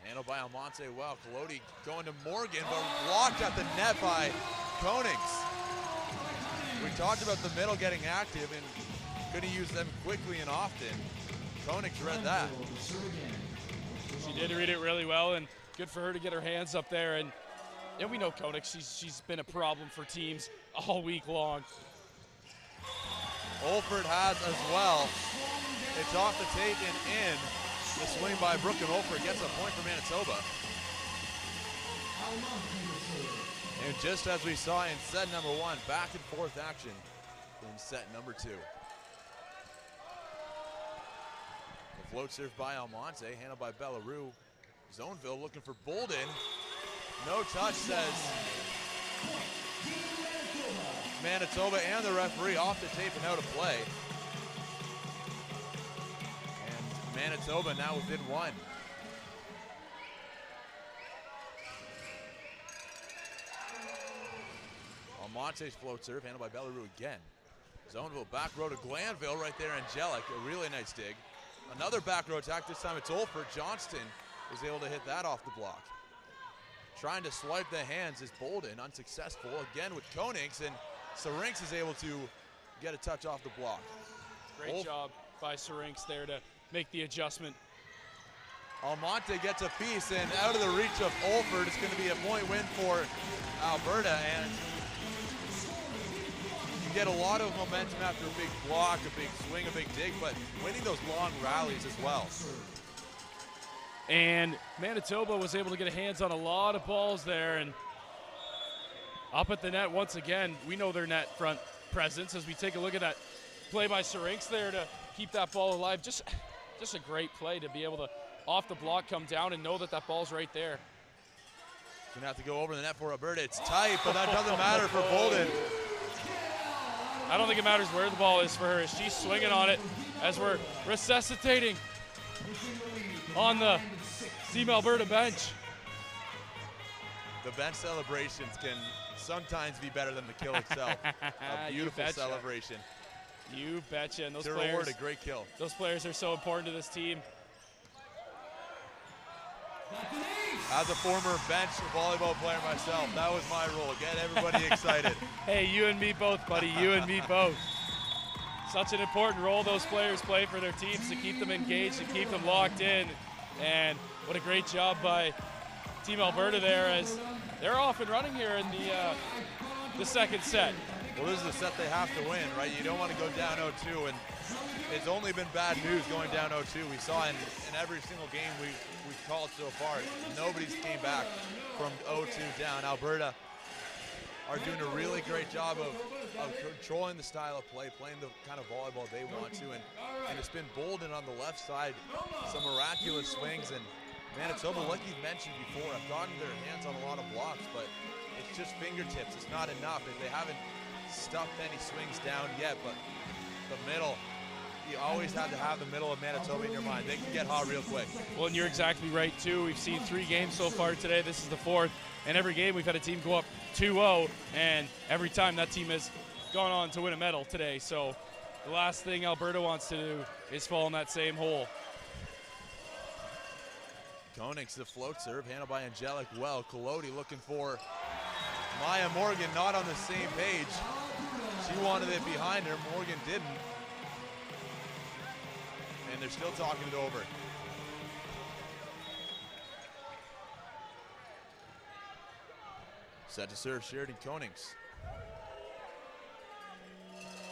Handled by Almonte well. Colodi going to Morgan, but blocked at the net by Konings. We talked about the middle getting active and couldn't use them quickly and often. Konings read that. She did read it really well, and good for her to get her hands up there. And we know Konings, she's been a problem for teams all week long. Olford has as well. It's off the tape and in. The swing by Brooke and Olford gets a point for Manitoba. And just as we saw in set number 1, back and forth action in set number 2. The float serve by Almonte, handled by Bellarue. Zoneville looking for Bolden. No touch, says Manitoba, and the referee off the tape and out of play. And Manitoba now within 1. Almonte's float serve, handled by Bellarue again. Zoneville back row to Glanville, right there, Angelic, a really nice dig. Another back row attack, this time it's Olford. Johnston was able to hit that off the block. Trying to swipe the hands is Bolden, unsuccessful again with Konings, and Syrinx is able to get a touch off the block. Great job by Syrinx there to make the adjustment. Almonte gets a piece, and out of the reach of Olford, it's going to be a point win for Alberta, and you get a lot of momentum after a big block, a big swing, a big dig, but winning those long rallies as well. And Manitoba was able to get hands on a lot of balls there, and up at the net once again. We know their net front presence as we take a look at that play by Syrinx there to keep that ball alive. Just a great play to be able to off the block come down and know that that ball's right there. Gonna have to go over the net for Alberta. It's tight, but that doesn't matter for Bolden. I don't think it matters where the ball is for her. She's swinging on it as we're resuscitating on the Team Alberta bench. The bench celebrations can sometimes be better than the kill itself. A beautiful celebration. You betcha. And those to players, reward a great kill. Those players are so important to this team. As a former bench volleyball player myself, that was my role. Get everybody excited. Hey, you and me both, buddy. You and me both. Such an important role those players play for their teams to keep them engaged and keep them locked in. And what a great job by Team Alberta there as they're off and running here in the second set. Well, this is the set they have to win, right? You don't want to go down 0-2, and it's only been bad news going down 0-2. We saw in every single game we've called so far, nobody's came back from 0-2 down. Alberta are doing a really great job of controlling the style of play, playing the kind of volleyball they want to, and it's been Bolden on the left side, some miraculous swings, and Manitoba, like you mentioned before, have gotten their hands on a lot of blocks, but it's just fingertips. It's not enough. They haven't stuffed any swings down yet, but the middle, you always have to have the middle of Manitoba in your mind. They can get hot real quick. Well, and you're exactly right, too. We've seen 3 games so far today. This is the 4th, and every game we've had a team go up 2-0, and every time that team has gone on to win a medal today. So the last thing Alberta wants to do is fall in that same hole. Konings, the float serve, handled by Angelic well. Colodi looking for Maya Morgan, not on the same page. She wanted it behind her, Morgan didn't. And they're still talking it over. Set to serve Sheridan Konings.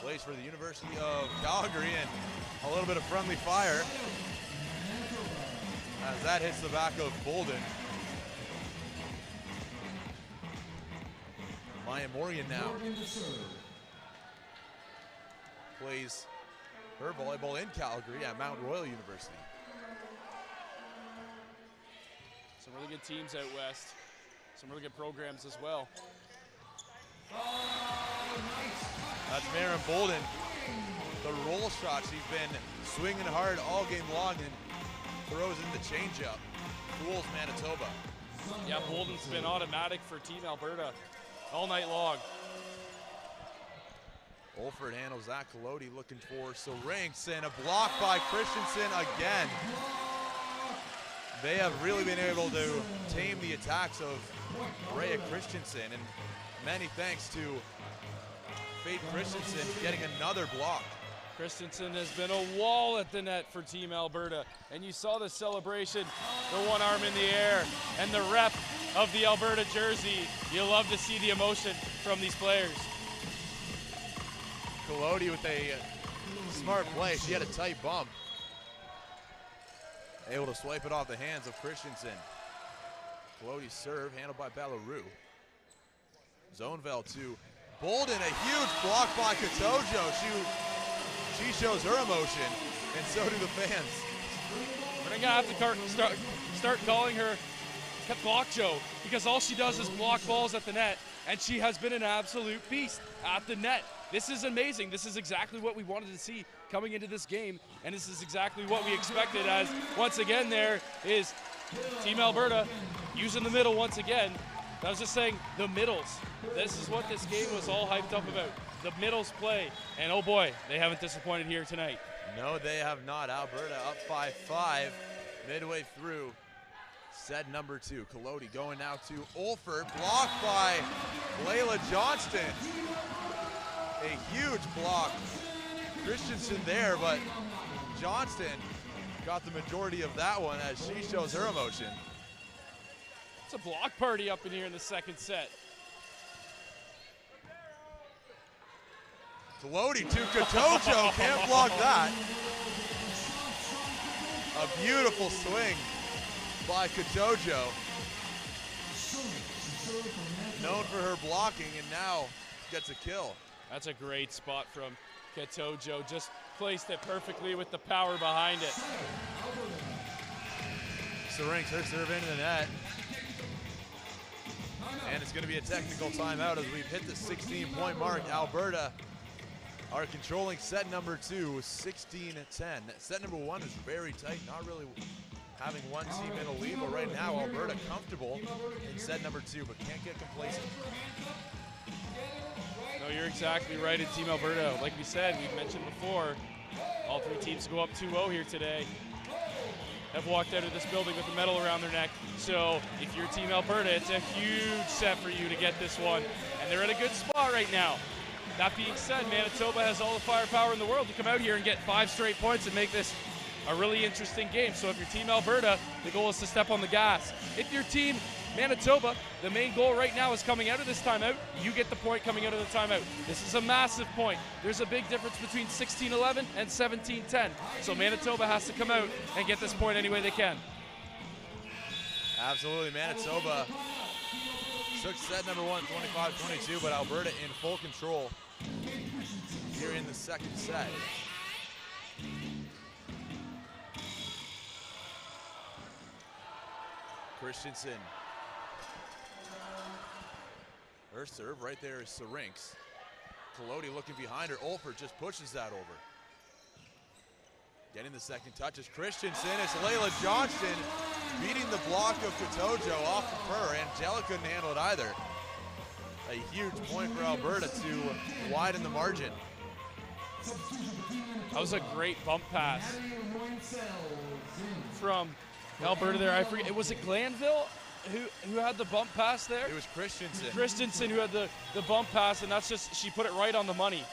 Plays for the University of Calgary, and a little bit of friendly fire as that hits the back of Bolden. Maya Morgan now plays her volleyball in Calgary at Mount Royal University. Some really good teams out west. Some really good programs as well. That's Maren Bolden. The roll shot, she's been swinging hard all game long, and throws in the changeup. Fools Manitoba. Yeah, Bolden's been automatic for Team Alberta all night long. Olford handles that. Colodi looking for Syrinx, and a block by Christensen again. They have really been able to tame the attacks of Rhea Christensen, and many thanks to Faith Christensen getting another block. Christensen has been a wall at the net for Team Alberta, and you saw the celebration, the one arm in the air, and the rep of the Alberta jersey. You love to see the emotion from these players. Colodi with a smart play. She had a tight bump. Able to swipe it off the hands of Christensen. Colodi's serve handled by Ballaroo. Zoneville to Bolden, a huge block by Katojo. She shows her emotion, and so do the fans. We're gonna have to start calling her Block Joe, because all she does is block balls at the net, and she has been an absolute beast at the net. This is amazing. This is exactly what we wanted to see coming into this game, and this is exactly what we expected, as once again there is Team Alberta using the middle once again. I was just saying, the middles. This is what this game was all hyped up about. The middles play, and oh boy, they haven't disappointed here tonight. No, they have not. Alberta up by 5 midway through set number 2. Colodi going now to Olford, blocked by Layla Johnston. A huge block. Christensen there, but Johnston got the majority of that one as she shows her emotion. It's a block party up in here in the second set. Colodi to Katojo, can't block that. A beautiful swing by Katojo. Known for her blocking, and now gets a kill. That's a great spot from Katojo. Just placed it perfectly with the power behind it. Syrinx, her serve into the net. And it's going to be a technical timeout as we've hit the 16-point mark. Alberta are controlling set number 2, 16-10. Set number 1 is very tight, not really having one team in a lead, but right now Alberta comfortable in set number 2, but can't get complacent. No, you're exactly right in Team Alberta. Like we said, we mentioned before, all 3 teams go up 2-0 here today. Have walked out of this building with a medal around their neck. So if you're Team Alberta, it's a huge set for you to get this one. And they're in a good spot right now. That being said, Manitoba has all the firepower in the world to come out here and get 5 straight points and make this a really interesting game. So if you're Team Alberta, the goal is to step on the gas. If you're Team Manitoba, the main goal right now is coming out of this timeout. You get the point coming out of the timeout. This is a massive point. There's a big difference between 16-11 and 17-10. So Manitoba has to come out and get this point any way they can. Absolutely, Manitoba took set number 1, 25-22, but Alberta in full control here in the second set. Christensen. Her serve right there is Syrinx. Colodi looking behind her. Olford just pushes that over. Getting the second touch is Christensen. It's Layla Johnston beating the block of Katojo off of her. Angela couldn't handle it either. A huge point for Alberta to widen the margin. That was a great bump pass from Alberta there. I forget, was it Glanville who had the bump pass there? It was Christensen. Christensen who had the bump pass, and that's just, she put it right on the money.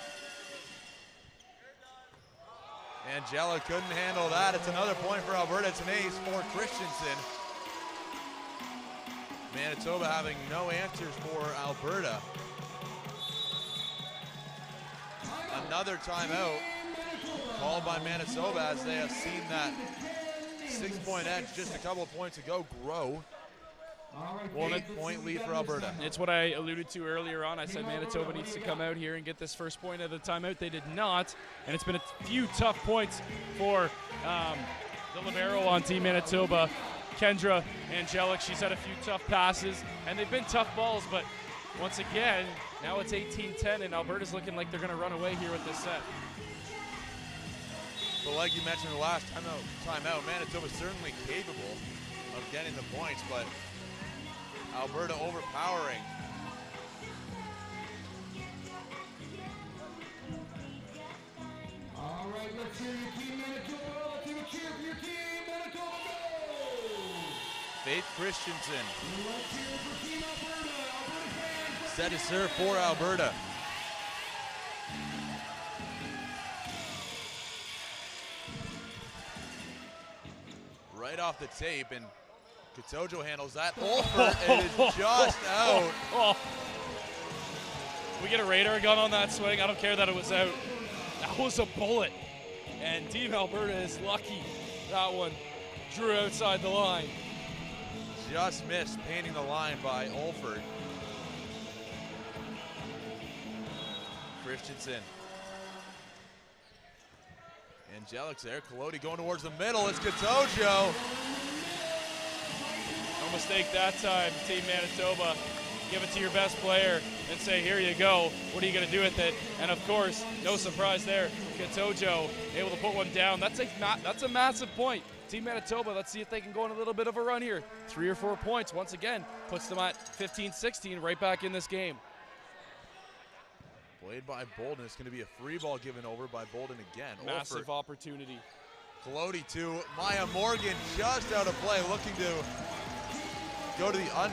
Angela couldn't handle that. It's another point for Alberta. It's an ace for Christensen. Manitoba having no answers for Alberta. Another timeout called by Manitoba as they have seen that 6-point edge just a couple of points ago grow. 8-point lead for Alberta. It's what I alluded to earlier on. I said Manitoba needs to come out here and get this first point of the timeout. They did not, and it's been a few tough points for the libero on Team Manitoba. Kendra Angelic, she's had a few tough passes, and they've been tough balls, but once again, now it's 18-10, and Alberta's looking like they're going to run away here with this set. But like you mentioned the last time out, Manitoba's certainly capable of getting the points, but Alberta overpowering. All right, let's hear your team, Manitoba. Let's hear a cheer for your team, Manitoba. Go! Faith Christensen. Let's hear it for Team Alberta. Alberta fans. Set to serve for Alberta. Right off the tape, and Katojo handles that. Olfert, it is just out. We get a radar gun on that swing. I don't care that it was out. That was a bullet. And Team Alberta is lucky that one drew outside the line. Just missed painting the line by Olfert. Christensen. Angelic's there. Colodi going towards the middle. It's Katojo. No mistake that time, Team Manitoba. Give it to your best player and say, here you go. What are you going to do with it? And of course, no surprise there. Katojo able to put one down. That's a massive point. Team Manitoba, let's see if they can go on a little bit of a run here. 3 or 4 points, once again, puts them at 15-16 right back in this game. Played by Bolden. It's going to be a free ball given over by Bolden again. Massive Olfert. opportunity. Colodi to Maya Morgan, just out of play, looking to go to the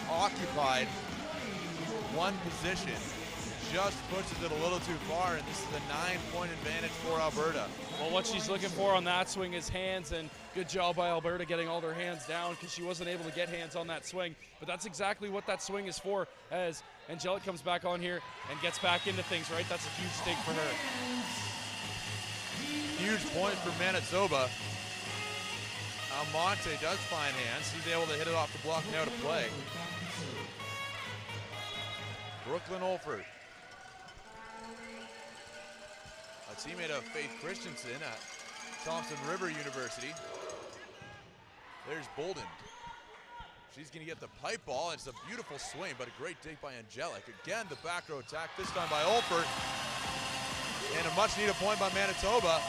unoccupied one position. Just pushes it a little too far, and this is a 9-point advantage for Alberta. Well, what she's looking for on that swing is hands, and good job by Alberta getting all their hands down because she wasn't able to get hands on that swing. But that's exactly what that swing is for, as Angelic comes back on here and gets back into things, right? That's a huge stake for her. Huge point for Manitoba. Almonte does find hands. He's able to hit it off the block now to play. Brooklyn Olfert. A teammate of Faith Christensen at Thompson River University. There's Bolden. She's going to get the pipe ball. It's a beautiful swing, but a great dig by Angelic. Again, the back row attack, this time by Olfert. And a much-needed point by Manitoba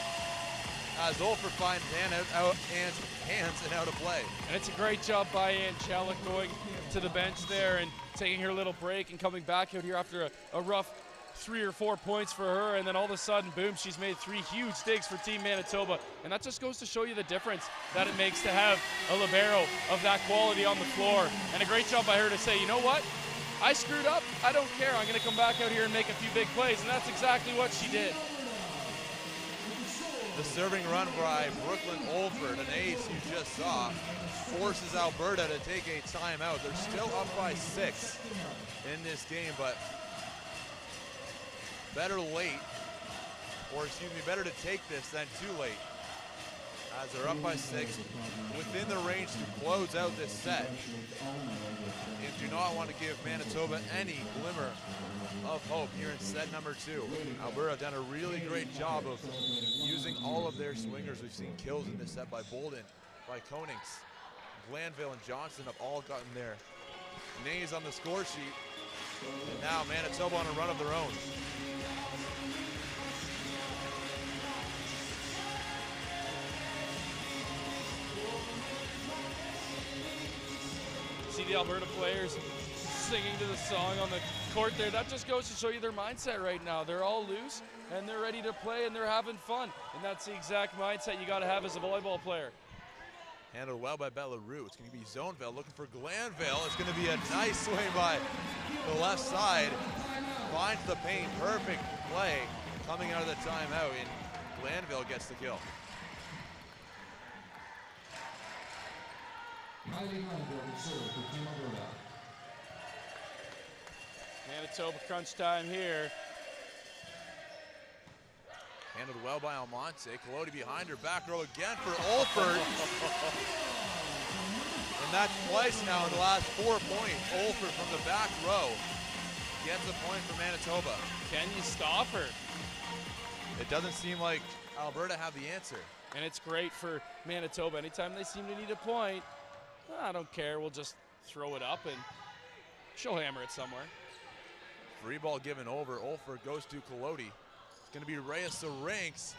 as Olfert finds hands and out of play. And it's a great job by Angelic going to the bench there and taking her little break and coming back out here after a rough 3 or 4 points for her, and then all of a sudden, boom, she's made 3 huge digs for Team Manitoba, and that just goes to show you the difference that it makes to have a libero of that quality on the floor, and a great job by her to say, you know what, I screwed up, I don't care, I'm going to come back out here and make a few big plays, and that's exactly what she did. The serving run by Brooklyn Olfert, an ace you just saw, forces Alberta to take a timeout. They're still up by 6 in this game, but better late, or excuse me, better to take this than too late, as they're up by 6, within the range to close out this set, and do not want to give Manitoba any glimmer of hope here in set number 2. Alberta have done a really great job of using all of their swingers. We've seen kills in this set by Bolden, by Konings, Glanville and Johnson have all gotten their names on the score sheet, and now Manitoba on a run of their own. See the Alberta players singing to the song on the court there. That just goes to show you their mindset right now. They're all loose and they're ready to play and they're having fun. And that's the exact mindset you got to have as a volleyball player. Handled well by Bellarue. It's going to be Zoneville looking for Glanville. It's going to be a nice swing by the left side. Finds the paint. Perfect play coming out of the timeout, and Glanville gets the kill. Manitoba crunch time here. Handled well by Almonte. Colodi behind her, back row again for Olfert. And that's twice now in the last 4 points. Olfert from the back row gets a point for Manitoba. Can you stop her? It doesn't seem like Alberta have the answer. And it's great for Manitoba. Anytime they seem to need a point, I don't care, we'll just throw it up and she'll hammer it somewhere. Free ball given over. Olfert goes to Colodi. It's going to be Reyes Rinks.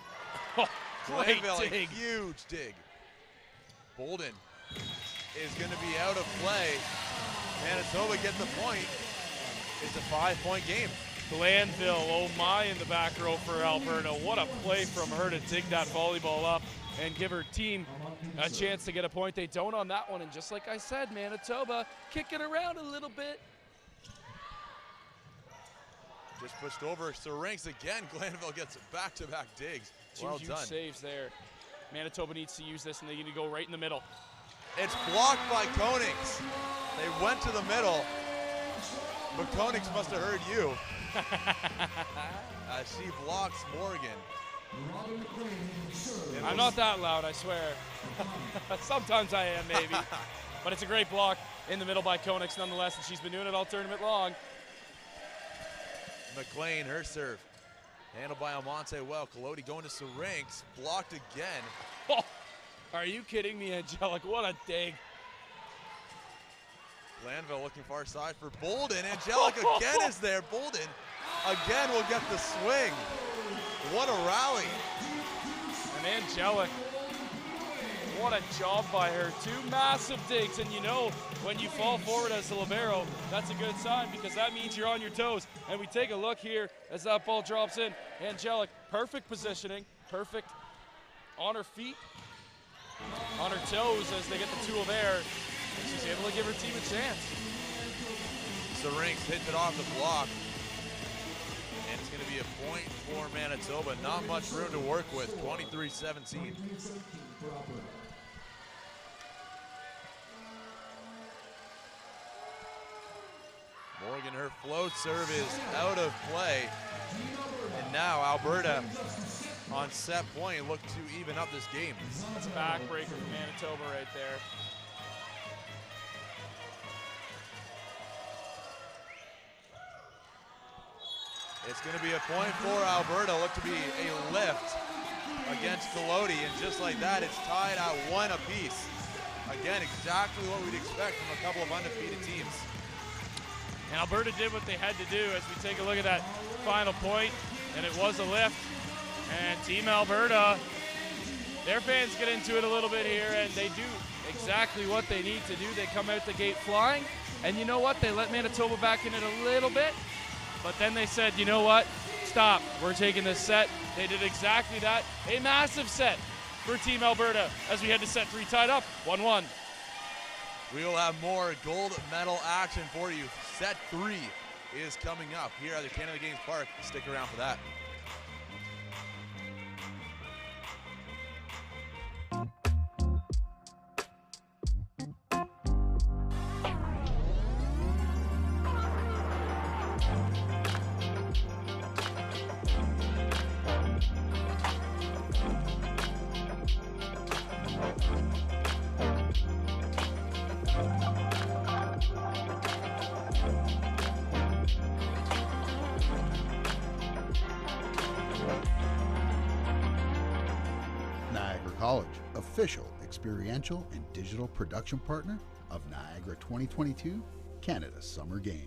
Great Glanville, a dig. huge dig. Bolden is going to be out of play. Manitoba get the point. It's a 5-point game. Glanville, oh my, in the back row for Alberta. What a play from her to dig that volleyball up and give her team a chance to get a point. They don't on that one, and just like I said, Manitoba kicking around a little bit. Just pushed over Syrinx again. Glanville gets back-to-back digs. Two Well huge done. saves there. Manitoba needs to use this, and they need to go right in the middle. It's blocked by Konings. They went to the middle, but Konings must have heard you. She blocks Morgan. I'm not that loud, I swear. Sometimes I am, maybe. But it's a great block in the middle by Konings nonetheless, and she's been doing it all tournament long. McLean, her serve. Handled by Almonte well. Colodi going to Syrinx. Blocked again. Oh, are you kidding me, Angelic? What a dig. Glanville looking far side for Bolden. Angelic again is there. Bolden again will get the swing. What a rally. And Angelic, what a job by her. Two massive digs, and you know when you fall forward as a libero, that's a good sign because that means you're on your toes. And we take a look here as that ball drops in. Angelic, perfect positioning, perfect on her feet, on her toes as they get the tool there. And she's able to give her team a chance. Syrinx hits it off the block. And it's going to be a point for Manitoba. Not much room to work with, 23-17. Morgan, her float serve is out of play. And now Alberta on set point look to even up this game. That's a backbreaker for Manitoba right there. It's going to be a point for Alberta. Look to be a lift against Colodi, and just like that, it's tied at 1 apiece. Again, exactly what we'd expect from a couple of undefeated teams. And Alberta did what they had to do as we take a look at that final point, and it was a lift. And Team Alberta, their fans get into it a little bit here, and they do exactly what they need to do. They come out the gate flying, and you know what? They let Manitoba back in it a little bit, but then they said, you know what? Stop. We're taking this set. They did exactly that. A massive set for Team Alberta as we head to set 3 tied up 1-1. We will have more gold medal action for you. Set 3 is coming up here at the Canada Games Park. Stick around for that. Niagara College, official, experiential, and digital production partner of Niagara 2022 Canada Summer Games.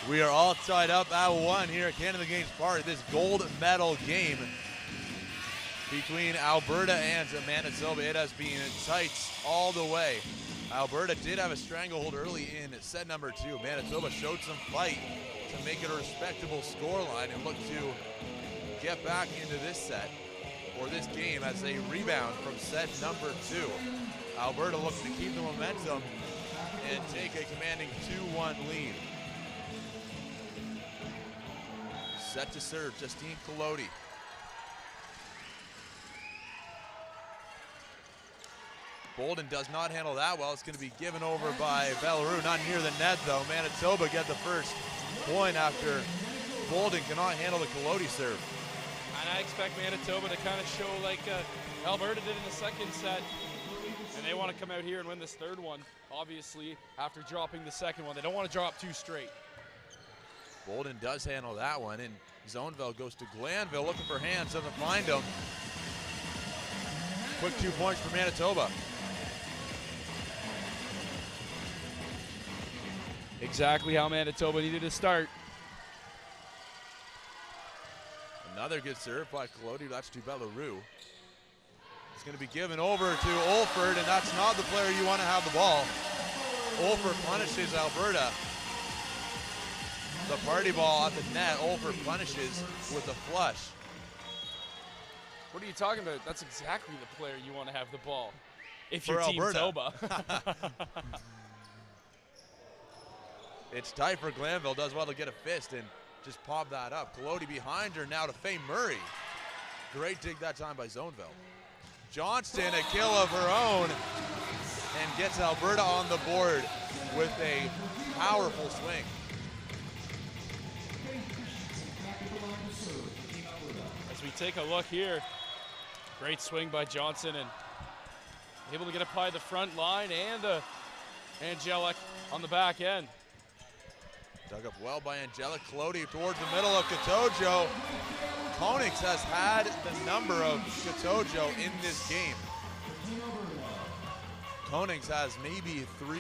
We are all tied up at 1 here at Canada Games Park. This gold medal game between Alberta and Manitoba. It has been tight all the way. Alberta did have a stranglehold early in set number 2. Manitoba showed some fight to make it a respectable scoreline and look to get back into this set, or this game, as they rebound from set number 2. Alberta looking to keep the momentum and take a commanding 2-1 lead. Set to serve, Justine Collodi. Bolden does not handle that well. It's going to be given over by Belarus, not near the net though. Manitoba get the first point after Bolden cannot handle the Collodi serve. And I expect Manitoba to kind of show like Alberta did in the second set. And they want to come out here and win this third one, obviously, after dropping the second one. They don't want to drop 2 straight. Bolden does handle that one, and Zoneville goes to Glanville looking for hands, doesn't find them. Quick 2 points for Manitoba. Exactly how Manitoba needed to start. Another good serve by Collodi, that's to Belarus. It's going to be given over to Olford, and that's not the player you want to have the ball. Olford punishes Alberta. The party ball at the net, Olford punishes with a flush. What are you talking about? That's exactly the player you want to have the ball. If For you're Team Alberta. Toba. It's tight for Glanville, does well to get a fist and just pop that up. Collodi behind her now to Faye Murray. Great dig that time by Zoneville. Johnston, a kill of her own, and gets Alberta on the board with a powerful swing. As we take a look here, great swing by Johnson and able to get it by the front line and Angelic on the back end. Dug up well by Angelic. Collodi towards the middle of Katojo. Konix has had the number of Katojo in this game. Konix has maybe 3,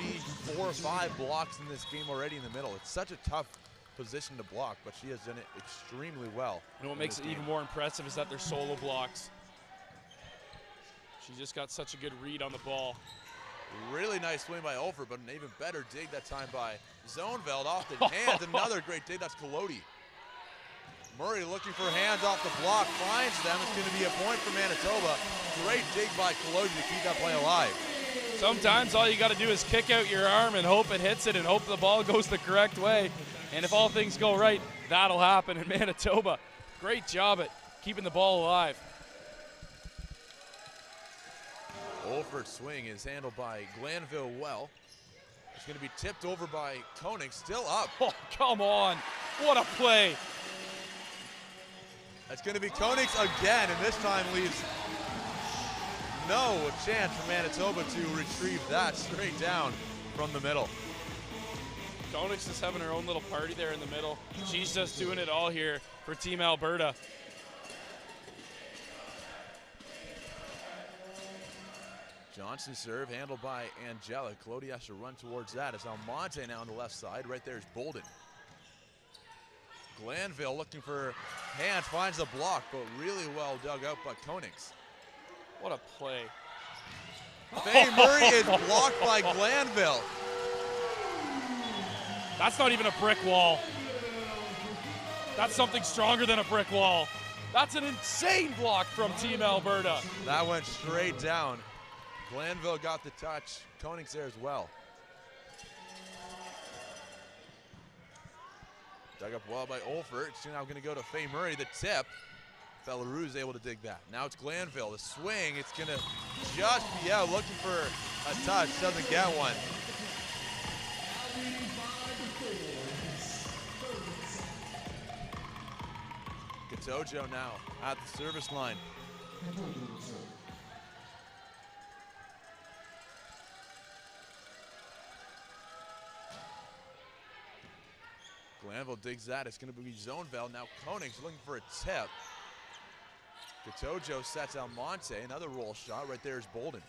4, 5 blocks in this game already in the middle. It's such a tough position to block, but she has done it extremely well. And what makes it even more impressive is that they're solo blocks. She just got such a good read on the ball. Really nice swing by Olford, but an even better dig that time by Zoneveld off the hands. Another great dig, that's Collodi. Murray looking for hands off the block, finds them. It's going to be a point for Manitoba. Great dig by Collodi to keep that play alive. Sometimes all you got to do is kick out your arm and hope it hits it and hope the ball goes the correct way. And if all things go right, that'll happen in Manitoba. Great job at keeping the ball alive. Olford's swing is handled by Glanville well. It's going to be tipped over by Koenig, still up. Oh, come on. What a play. It's going to be Koenig again, and this time leaves no chance for Manitoba to retrieve that straight down from the middle. Koenig's just having her own little party there in the middle. She's just doing it all here for Team Alberta. Johnson serve handled by Angelic. Collodi has to run towards that. It's Almonte now on the left side. Right there is Bolden. Glanville looking for hands, finds the block, but really well dug out by Koenigs. What a play. Faye Murray is blocked by Glanville. That's not even a brick wall. That's something stronger than a brick wall. That's an insane block from Team Alberta. That went straight down. Glanville got the touch. Koenig's there as well. Dug up well by Olford. It's now going to go to Faye Murray. The tip. Belarus is able to dig that. Now it's Glanville. The swing. It's going to just be out. Looking for a touch. Doesn't get one. Katojo now at the service line. Glanville digs that. It's going to be Zoneveld. Now Koenig's looking for a tip. Katojo sets Almonte. Another roll shot. Right there is Bolden.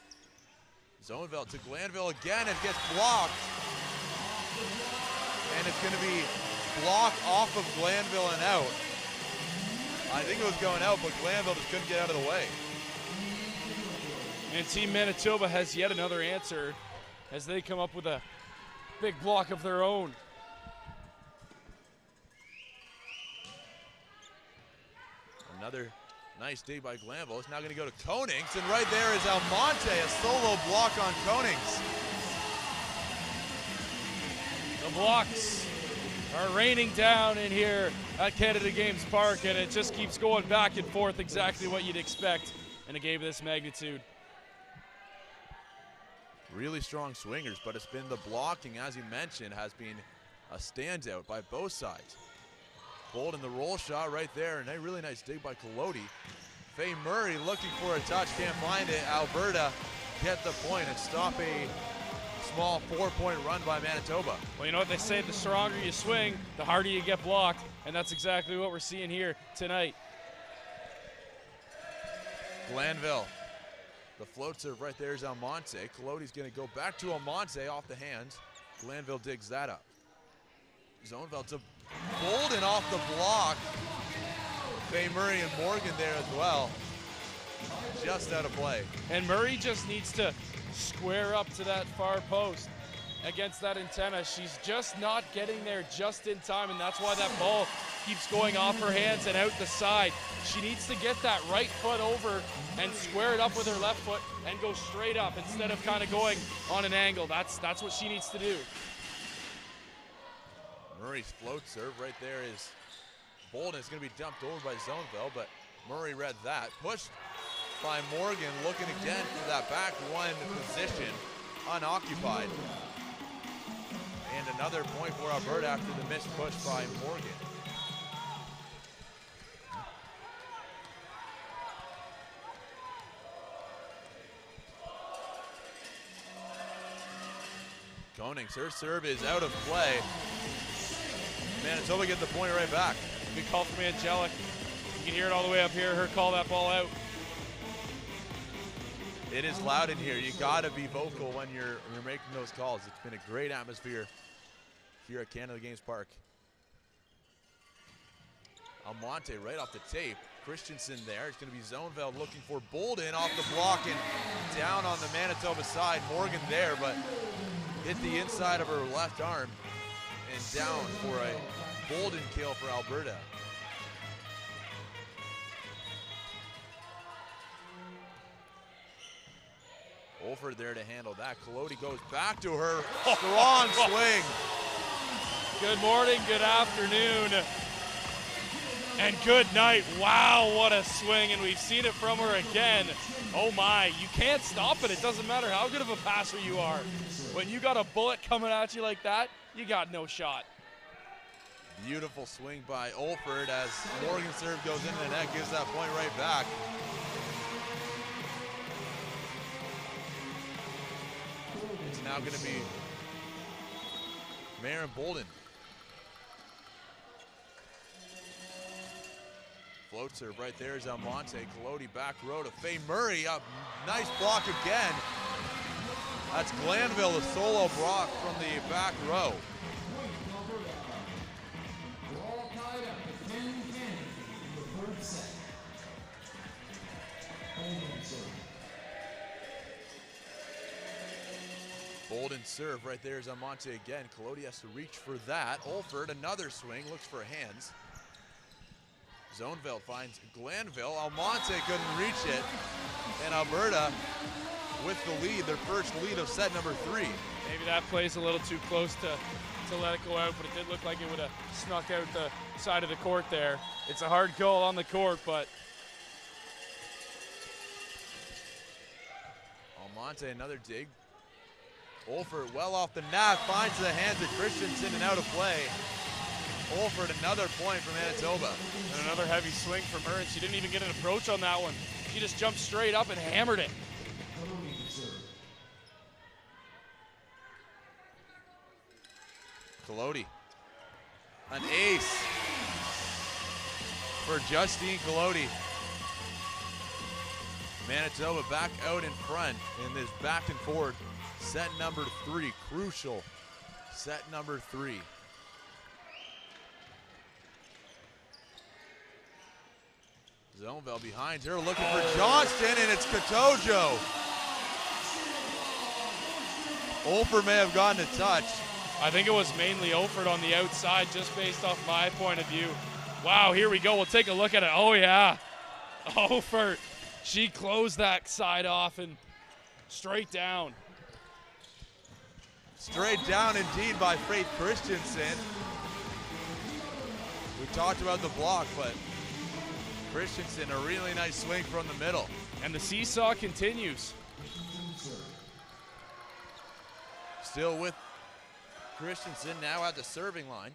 Zoneveld to Glanville again. It gets blocked. And it's going to be block off of Glanville and out. I think it was going out, but Glanville just couldn't get out of the way. And Team Manitoba has yet another answer as they come up with a big block of their own. Another nice dig by Glanville. It's now going to go to Konings, and right there is Almonte, a solo block on Konings. The blocks are raining down in here at Canada Games Park, and it just keeps going back and forth, exactly what you'd expect in a game of this magnitude. Really strong swingers, but it's been the blocking, as you mentioned, has been a standout by both sides. Bolden, the roll shot right there, and a really nice dig by Colodi. Faye Murray looking for a touch, can't find it. Alberta get the point and stop a small 4-point run by Manitoba. Well, you know what they say, the stronger you swing, the harder you get blocked, and that's exactly what we're seeing here tonight. Glanville, the float serve right there is Almonte. Colodi's gonna go back to Almonte off the hands. Glanville digs that up. Zoneveld to Bolden off the block. Faye Murray and Morgan there as well. Just out of play. And Murray just needs to square up to that far post against that antenna. She's just not getting there just in time, and that's why that ball keeps going off her hands and out the side. She needs to get that right foot over and square it up with her left foot and go straight up instead of kind of going on an angle. That's what she needs to do. Murray's float serve right there is Bolden. Is going to be dumped over by Zoneville, but Murray read that. Pushed by Morgan, looking again for that back one position, unoccupied. And another point for Alberta after the missed push by Morgan. Konings, her serve is out of play. Manitoba get the point right back. Good call from Angelic. You can hear it all the way up here, her call that ball out. It is loud in here. You gotta be vocal when you're making those calls. It's been a great atmosphere here at Canada Games Park. Almonte right off the tape. Christensen there. It's gonna be Zoneveld looking for Bolden off the block and down on the Manitoba side. Morgan there, but hit the inside of her left arm and down for a Bolden kill for Alberta. Olford there to handle that. Colodi goes back to her. Strong swing. Good morning, good afternoon, and good night. Wow, what a swing, and we've seen it from her again. Oh my, you can't stop it. It doesn't matter how good of a passer you are. When you got a bullet coming at you like that, you got no shot. Beautiful swing by Olford as Morgan's serve goes into the net, gives that point right back. It's now going to be Maren Bolden. Float serve right there is Almonte. Colodi back row to Faye Murray. Up, nice block again. That's Glanville, a solo block from the back row. Bolden serve right there is Almonte again. Colodi has to reach for that. Olford, another swing, looks for hands. Zoneveld finds Glanville. Almonte couldn't reach it. And Alberta with the lead, their first lead of set number 3. Maybe that play's a little too close to let it go out, but it did look like it would have snuck out the side of the court there. It's a hard goal on the court, but Almonte, another dig. Olford well off the net, finds the hands of Christensen and out of play. Olford, another point for Manitoba. And another heavy swing from her, and she didn't even get an approach on that one. She just jumped straight up and hammered it. Colodi, an ace for Justine Colodi. Manitoba back out in front in this back and forth. Set number 3, crucial set number 3. Zoneville behind her, looking for Johnston, and it's Katojo. Olford may have gotten a touch. I think it was mainly Olford on the outside, just based off my point of view. Wow, here we go. We'll take a look at it. Oh, yeah. Olford. She closed that side off and straight down. Straight down indeed by Faith Christensen. We talked about the block, but Christensen, a really nice swing from the middle. And the seesaw continues. Still with Christensen now at the serving line.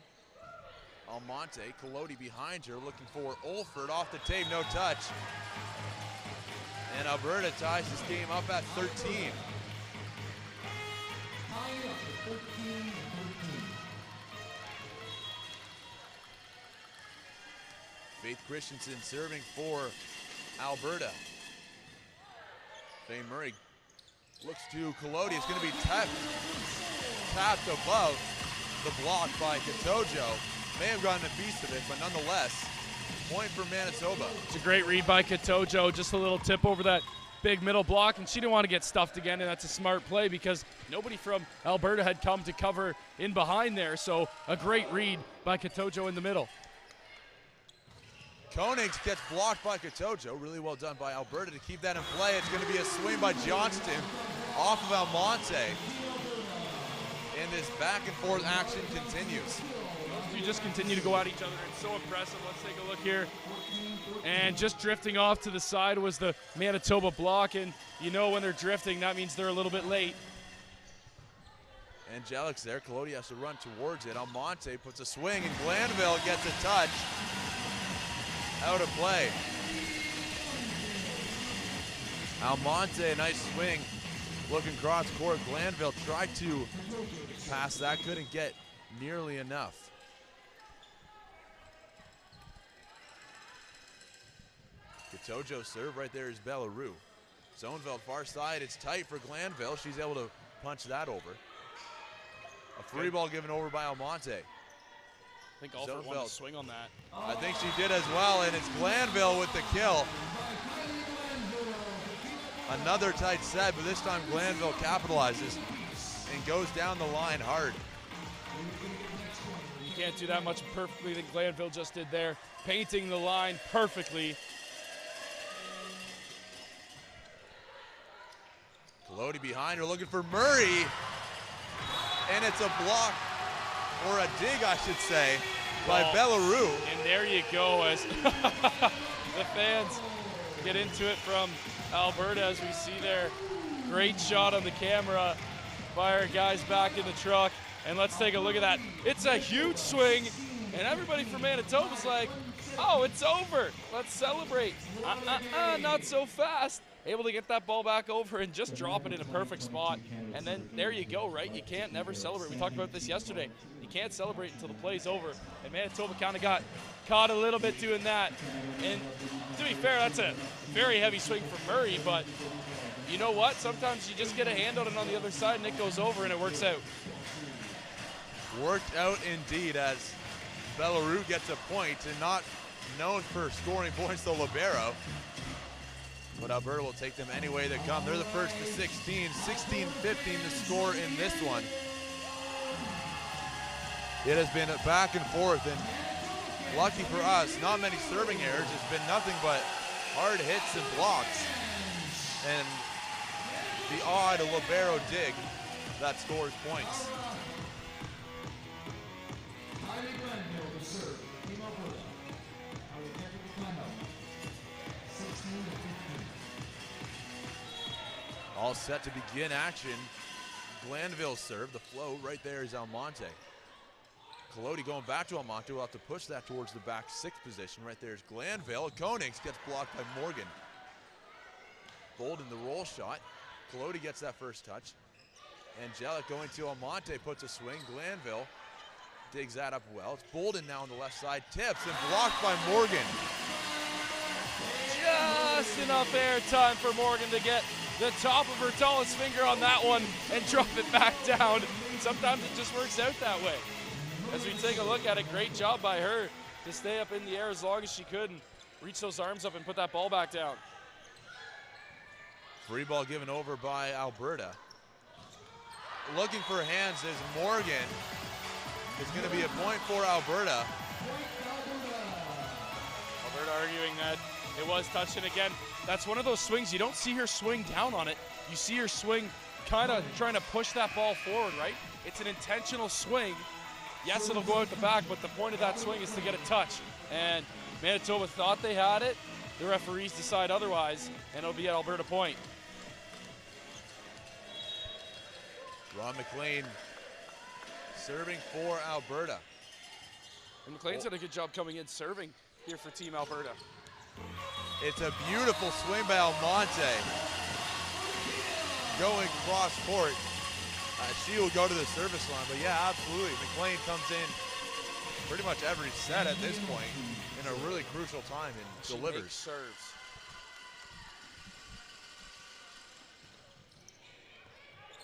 Almonte, Colodi behind her, looking for Olford off the tape, no touch. And Alberta ties this game up at 13. Faith Christensen serving for Alberta. Faye Murray looks to Colodi. It's going to be tapped above the block by Katojo. May have gotten a piece of it, but nonetheless, point for Manitoba. It's a great read by Katojo. Just a little tip over that big middle block, and she didn't want to get stuffed again, and that's a smart play because nobody from Alberta had come to cover in behind there. So a great read by Katojo in the middle. Koenigs gets blocked by Katojo. Really well done by Alberta to keep that in play. It's going to be a swing by Johnston off of Almonte. And this back and forth action continues. You just continue to go at each other. It's so impressive. Let's take a look here. And just drifting off to the side was the Manitoba block. And you know when they're drifting, that means they're a little bit late. Angelic's there. Colodi has to run towards it. Almonte puts a swing, and Glanville gets a touch. Out of play. Almonte, a nice swing. Looking cross court. Glanville tried to pass that, couldn't get nearly enough. Katojo serve right there is Bellarue. Zoneville far side, it's tight for Glanville. She's able to punch that over. A free ball given over by Almonte. I think Alford wanted to swing on that. I think she did as well, and it's Glanville with the kill. Another tight set, but this time Glanville capitalizes and goes down the line hard. You can't do that much perfectly than Glanville just did there, painting the line perfectly. Colodi behind her, looking for Murray, and it's a block, or a dig, I should say, by Bellarue. And there you go, as the fans get into it from Alberta, as we see there. Great shot on the camera by our guys back in the truck. And let's take a look at that. It's a huge swing, and everybody from Manitoba's like, oh, it's over. Let's celebrate. Not so fast. Able to get that ball back over and just drop it in a perfect spot. And then there you go, right? You can't never celebrate. We talked about this yesterday. You can't celebrate until the play's over. And Manitoba kind of got caught a little bit doing that. And to be fair, that's a very heavy swing for Murray, but you know what? Sometimes you just get a hand on it on the other side and it goes over and it works out. Worked out indeed, as Bellarue gets a point, and not known for scoring points to libero. But Alberta will take them any way they come. They're the first to 16, 16-15 to score in this one. It has been back and forth, and lucky for us, not many serving errors. It's been nothing but hard hits and blocks. And the odd libero dig that scores points. All set to begin action. Glanville serve, the flow right there is Almonte. Colodi going back to Almonte, will have to push that towards the back six position. Right there is Glanville. Koenigs gets blocked by Morgan. Bolden the roll shot. Colodi gets that first touch. Angelic going to Almonte, puts a swing. Glanville digs that up well. It's Bolden now on the left side, tips and blocked by Morgan. Just enough air time for Morgan to get the top of her tallest finger on that one and drop it back down. Sometimes it just works out that way. As we take a look at it, great job by her to stay up in the air as long as she could. And reach those arms up and put that ball back down. Free ball given over by Alberta. Looking for hands is Morgan. It's going to be a point for Alberta. Alberta arguing that it was touched, and again, that's one of those swings, you don't see her swing down on it. You see her swing kind of trying to push that ball forward, right? It's an intentional swing. Yes, it'll go out the back, but the point of that swing is to get a touch. And Manitoba thought they had it. The referees decide otherwise, and it'll be at Alberta point. Ron McLean serving for Alberta. And McLean's done a good job coming in serving here for Team Alberta. It's a beautiful swing by Almonte. Going cross court. She will go to the service line, but yeah, absolutely. McLean comes in pretty much every set at this point in a really crucial time and delivers. Serves.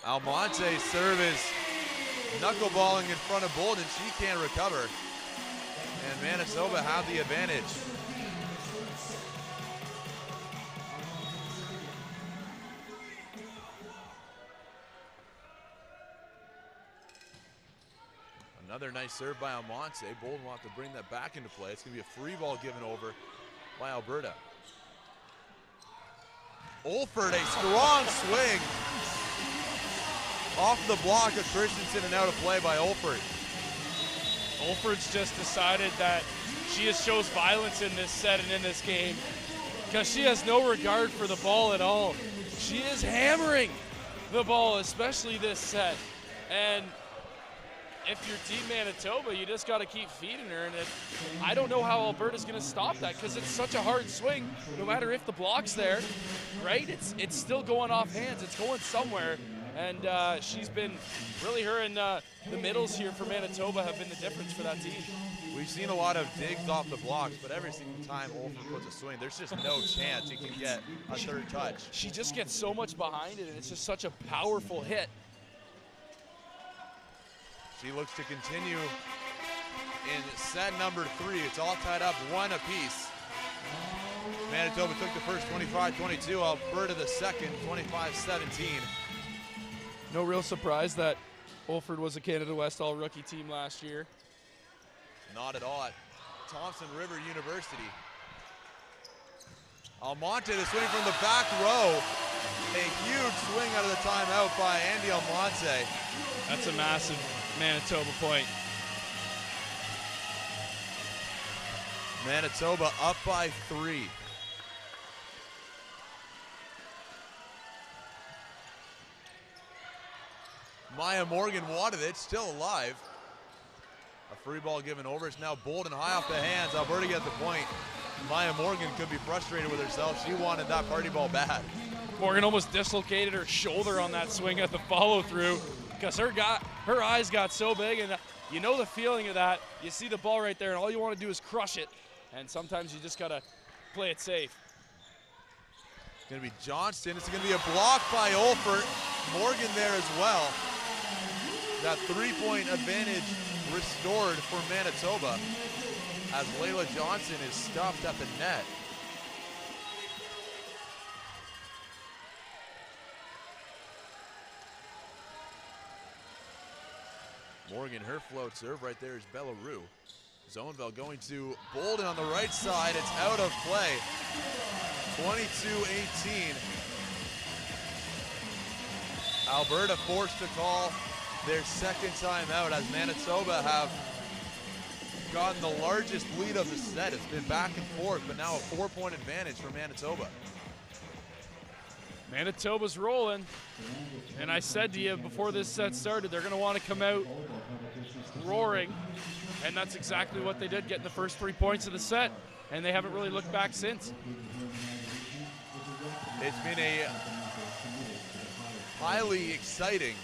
Almonte's serve is knuckleballing in front of Bolden. She can't recover. And Manitoba have the advantage. Another nice serve by Almonte. Bolden will have to bring that back into play. It's going to be a free ball given over by Alberta. Olford, a strong swing. Off the block of Christensen and out of play by Olford. Olford's just decided that she just shows violence in this set and in this game because she has no regard for the ball at all. She is hammering the ball, especially this set. And if you're Team Manitoba, you just got to keep feeding her. And I don't know how Alberta's going to stop that because it's such a hard swing. No matter if the block's there, right? It's still going off hands. It's going somewhere. And she's been really, her and the middles here for Manitoba have been the difference for that team. We've seen a lot of digs off the blocks, but every single time Olford puts a swing, there's just no chance he can get a third touch. She just gets so much behind it, and it's just such a powerful hit. She looks to continue in set number 3. It's all tied up 1 apiece. Manitoba took the first 25-22, Alberta the second 25-17. No real surprise that Olford was a Canada West All-Rookie team last year. Not at all at Thompson River University. Almonte, the swing from the back row. A huge swing out of the timeout by Andy Almonte. That's a massive Manitoba point. Manitoba up by 3. Maya Morgan wanted it, still alive. A free ball given over. It's now Bolden high off the hands. Alberta gets the point. Maya Morgan could be frustrated with herself. She wanted that party ball bad. Morgan almost dislocated her shoulder on that swing at the follow through because her eyes got so big, and you know the feeling of that. You see the ball right there, and all you want to do is crush it. And sometimes you just got to play it safe. It's going to be Johnston. It's going to be a block by Olfert. Morgan there as well. That 3-point advantage restored for Manitoba as Layla Johnson is stuffed at the net. Morgan, her float serve right there is Bellarue. Zoneville going to Bolden on the right side. It's out of play. 22-18. Alberta forced to call their second timeout as Manitoba have gotten the largest lead of the set. It's been back and forth, but now a 4-point advantage for Manitoba. Manitoba's rolling, and I said to you before this set started, they're going to want to come out roaring, and that's exactly what they did, getting the first 3 points of the set, and they haven't really looked back since. It's been a highly exciting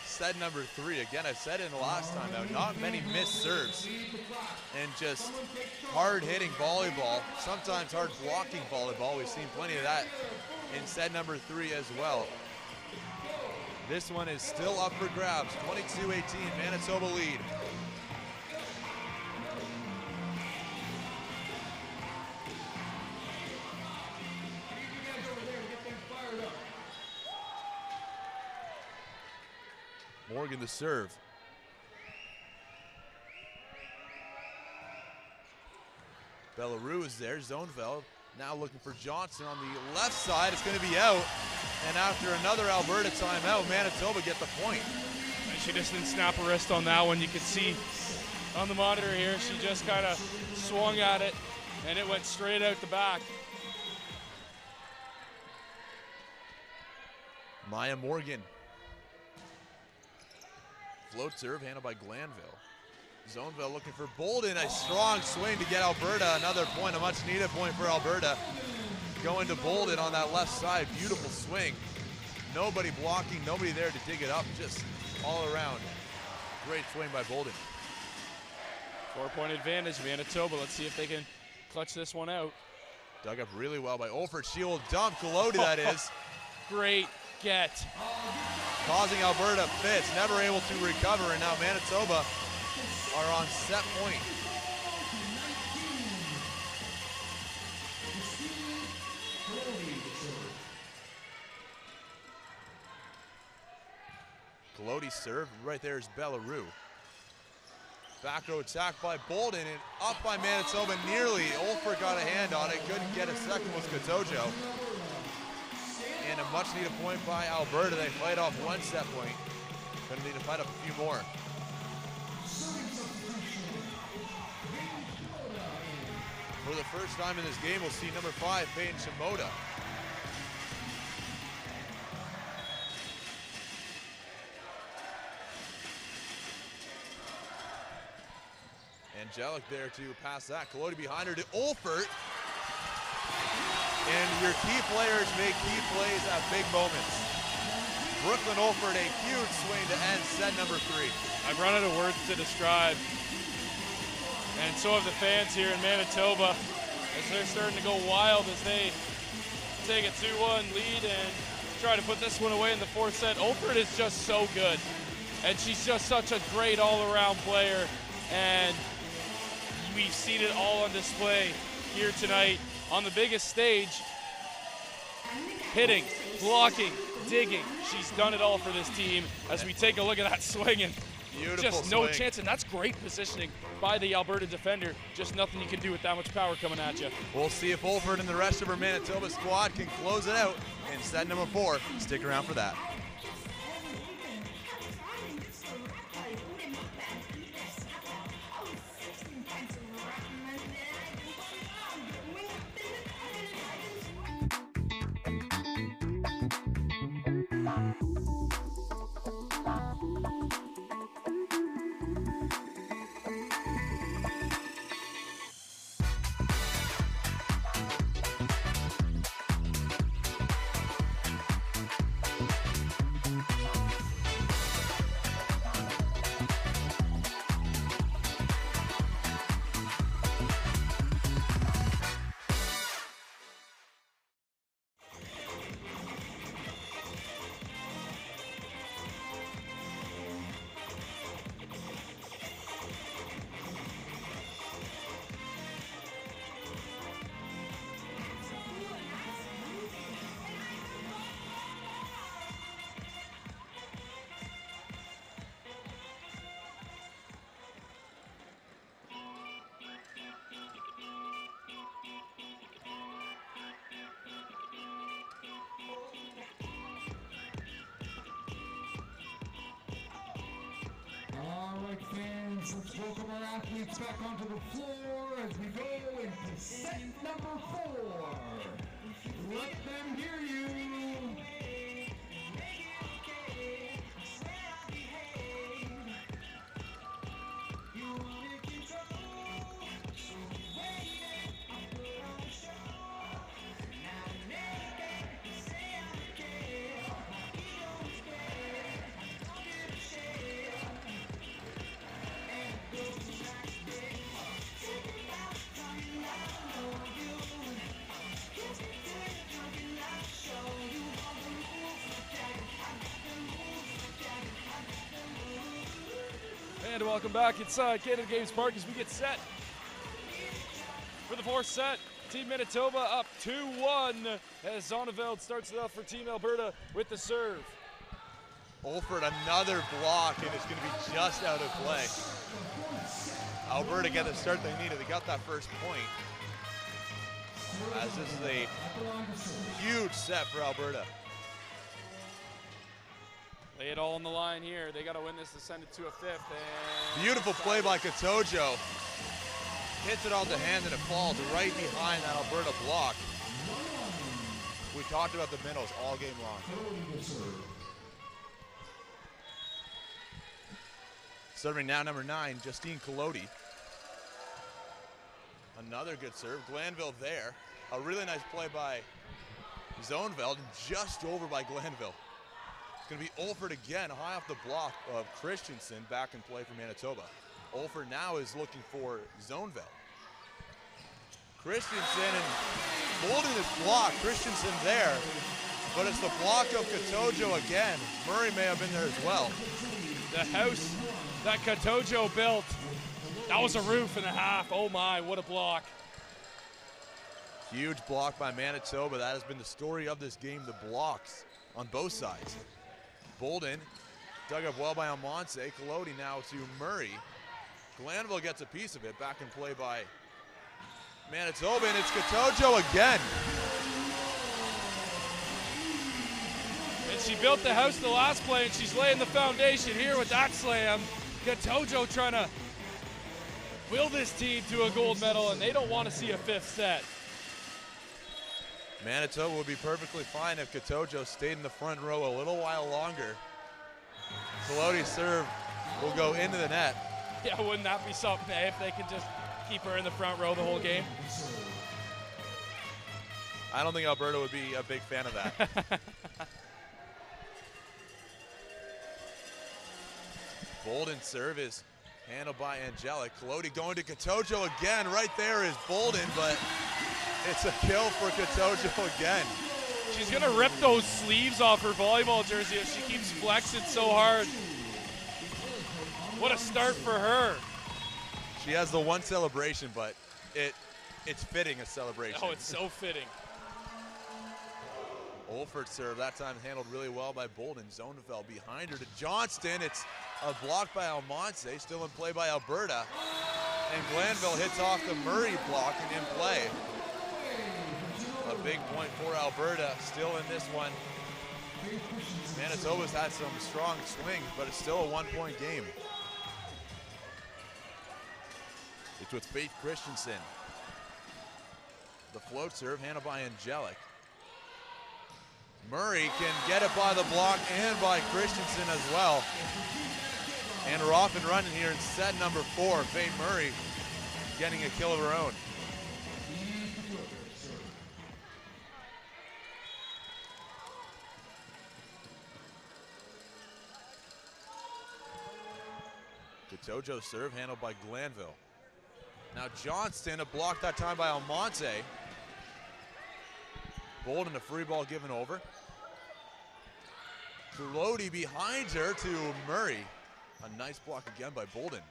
set number 3. Again, I said it in the last time out, not many missed serves and just hard-hitting volleyball, sometimes hard blocking volleyball. We've seen plenty of that in set number 3 as well. This one is still up for grabs. 22-18, Manitoba lead. Morgan the serve. Belarus is there, Zoneveld now looking for Johnson on the left side. It's going to be out. And after another Alberta timeout, Manitoba get the point. And she just didn't snap her wrist on that one. You could see on the monitor here, she just kind of swung at it, and it went straight out the back. Maya Morgan. Float serve handled by Glanville. Zoneville looking for Bolden. A strong swing to get Alberta another point, a much needed point for Alberta. Going to Bolden on that left side. Beautiful swing. Nobody blocking, nobody there to dig it up. Just all around. Great swing by Bolden. 4-point advantage, Manitoba. Let's see if they can clutch this one out. Dug up really well by Olfert. She will dump Galoti, that is. Great get. Causing Alberta fits, never able to recover, and now Manitoba are on set point. Galoti serve, right there is Belarus. Back row attack by Bolden and up by Manitoba nearly. Olfert got a hand on it, couldn't get a second with Katojo. And a much needed point by Alberta. They fight off one set point. Gonna need to fight up a few more. For the first time in this game, we'll see number 5, Peyton Shimoda. Angelic there to pass that. Galoti behind her to Olfert. And your key players make key plays at big moments. Brooklyn Olfert, a huge swing to end set number 3. I've run out of words to describe. And so have the fans here in Manitoba as they're starting to go wild as they take a 2-1 lead and try to put this one away in the 4th set. Olfert is just so good. And she's just such a great all-around player. And we've seen it all on display here tonight on the biggest stage. Hitting, blocking, digging. She's done it all for this team as we take a look at that swinging. Beautiful just no swing. chance, and that's great positioning by the Alberta defender. Just nothing you can do with that much power coming at you. We'll see if Olfert and the rest of her Manitoba squad can close it out in set number 4. Stick around for that. Let's welcome our athletes back onto the floor as we go into set number 4. Let them hear you. And welcome back inside Canada Games Park as we get set for the 4th set. Team Manitoba up 2-1 as Zoneveld starts it off for Team Alberta with the serve. Olford, another block, and it's going to be just out of play. Alberta get the start they needed. They got that first point. As this is a huge set for Alberta. Lay it all on the line here. They got to win this to send it to a fifth. And beautiful play by Katojo. Hits it off the hand and it falls right behind that Alberta block. We talked about the middles all game long. Serving now, number 9, Justine Colodi. Another good serve. Glanville there. A really nice play by Zoneveld, and just over by Glanville. It's going to be Olford again, high off the block of Christensen, back in play for Manitoba. Olford now is looking for Zoneveld. Christensen, and Bolden is blocked. Christensen there, but it's the block of Katojo again. Murray may have been there as well. The house that Katojo built, that was a roof and a half. Oh my, what a block. Huge block by Manitoba. That has been the story of this game, the blocks on both sides. Bolden dug up well by Almonte. Colodi now to Murray. Glanville gets a piece of it. Back in play by Manitoba, and it's Katojo again. And she built the house the last play, and she's laying the foundation here with that slam. Katojo trying to will this team to a gold medal, and they don't want to see a fifth set. Manitoba would be perfectly fine if Katojo stayed in the front row a little while longer. Colodi's serve will go into the net. Yeah, wouldn't that be something, if they can just keep her in the front row the whole game? I don't think Alberta would be a big fan of that. Bolden's serve is handled by Angelic. Colodi going to Katojo again. Right there is Bolden, but it's a kill for Katojo again. She's going to rip those sleeves off her volleyball jersey if she keeps flexing so hard. What a start for her. She has the one celebration, but it's fitting a celebration. Oh, it's so fitting. Olford serve, that time handled really well by Bolden. Zoneveld behind her to Johnston. It's a block by Almonte, still in play by Alberta. And Glanville hits off the Murray block and in play. A big point for Alberta, still in this one. Manitoba's had some strong swings, but it's still a one-point game. It's with Faith Christensen. The float serve handled by Angelic. Murray can get it by the block and by Christensen as well. And we're off and running here in set number 4. Faith Murray getting a kill of her own. Katojo serve handled by Glanville. Now Johnston, a block that time by Almonte. Bolden, a free ball given over. Colodi behind her to Murray. A nice block again by Bolden.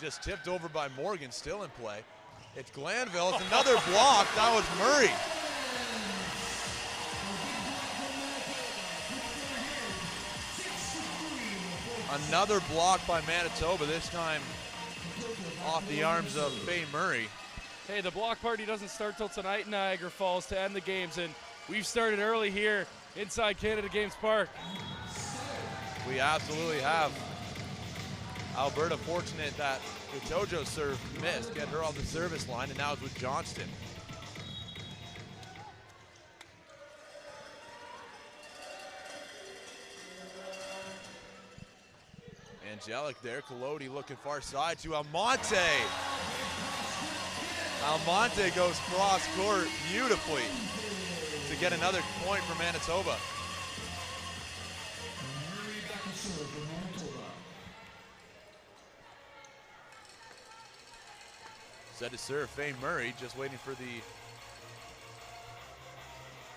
Just tipped over by Morgan, still in play. It's Glanville, it's another block, that was Murray. Another block by Manitoba, this time off the arms of Faye Murray. Hey, the block party doesn't start till tonight in Niagara Falls to end the games, and we've started early here inside Canada Games Park. We absolutely have. Alberta fortunate that Katojo serve missed, get her on the service line, and now it's with Johnston. Angelic there, Colodi looking far side to Almonte. Almonte goes cross court beautifully to get another point for Manitoba. Set to serve Faye Murray, just waiting for the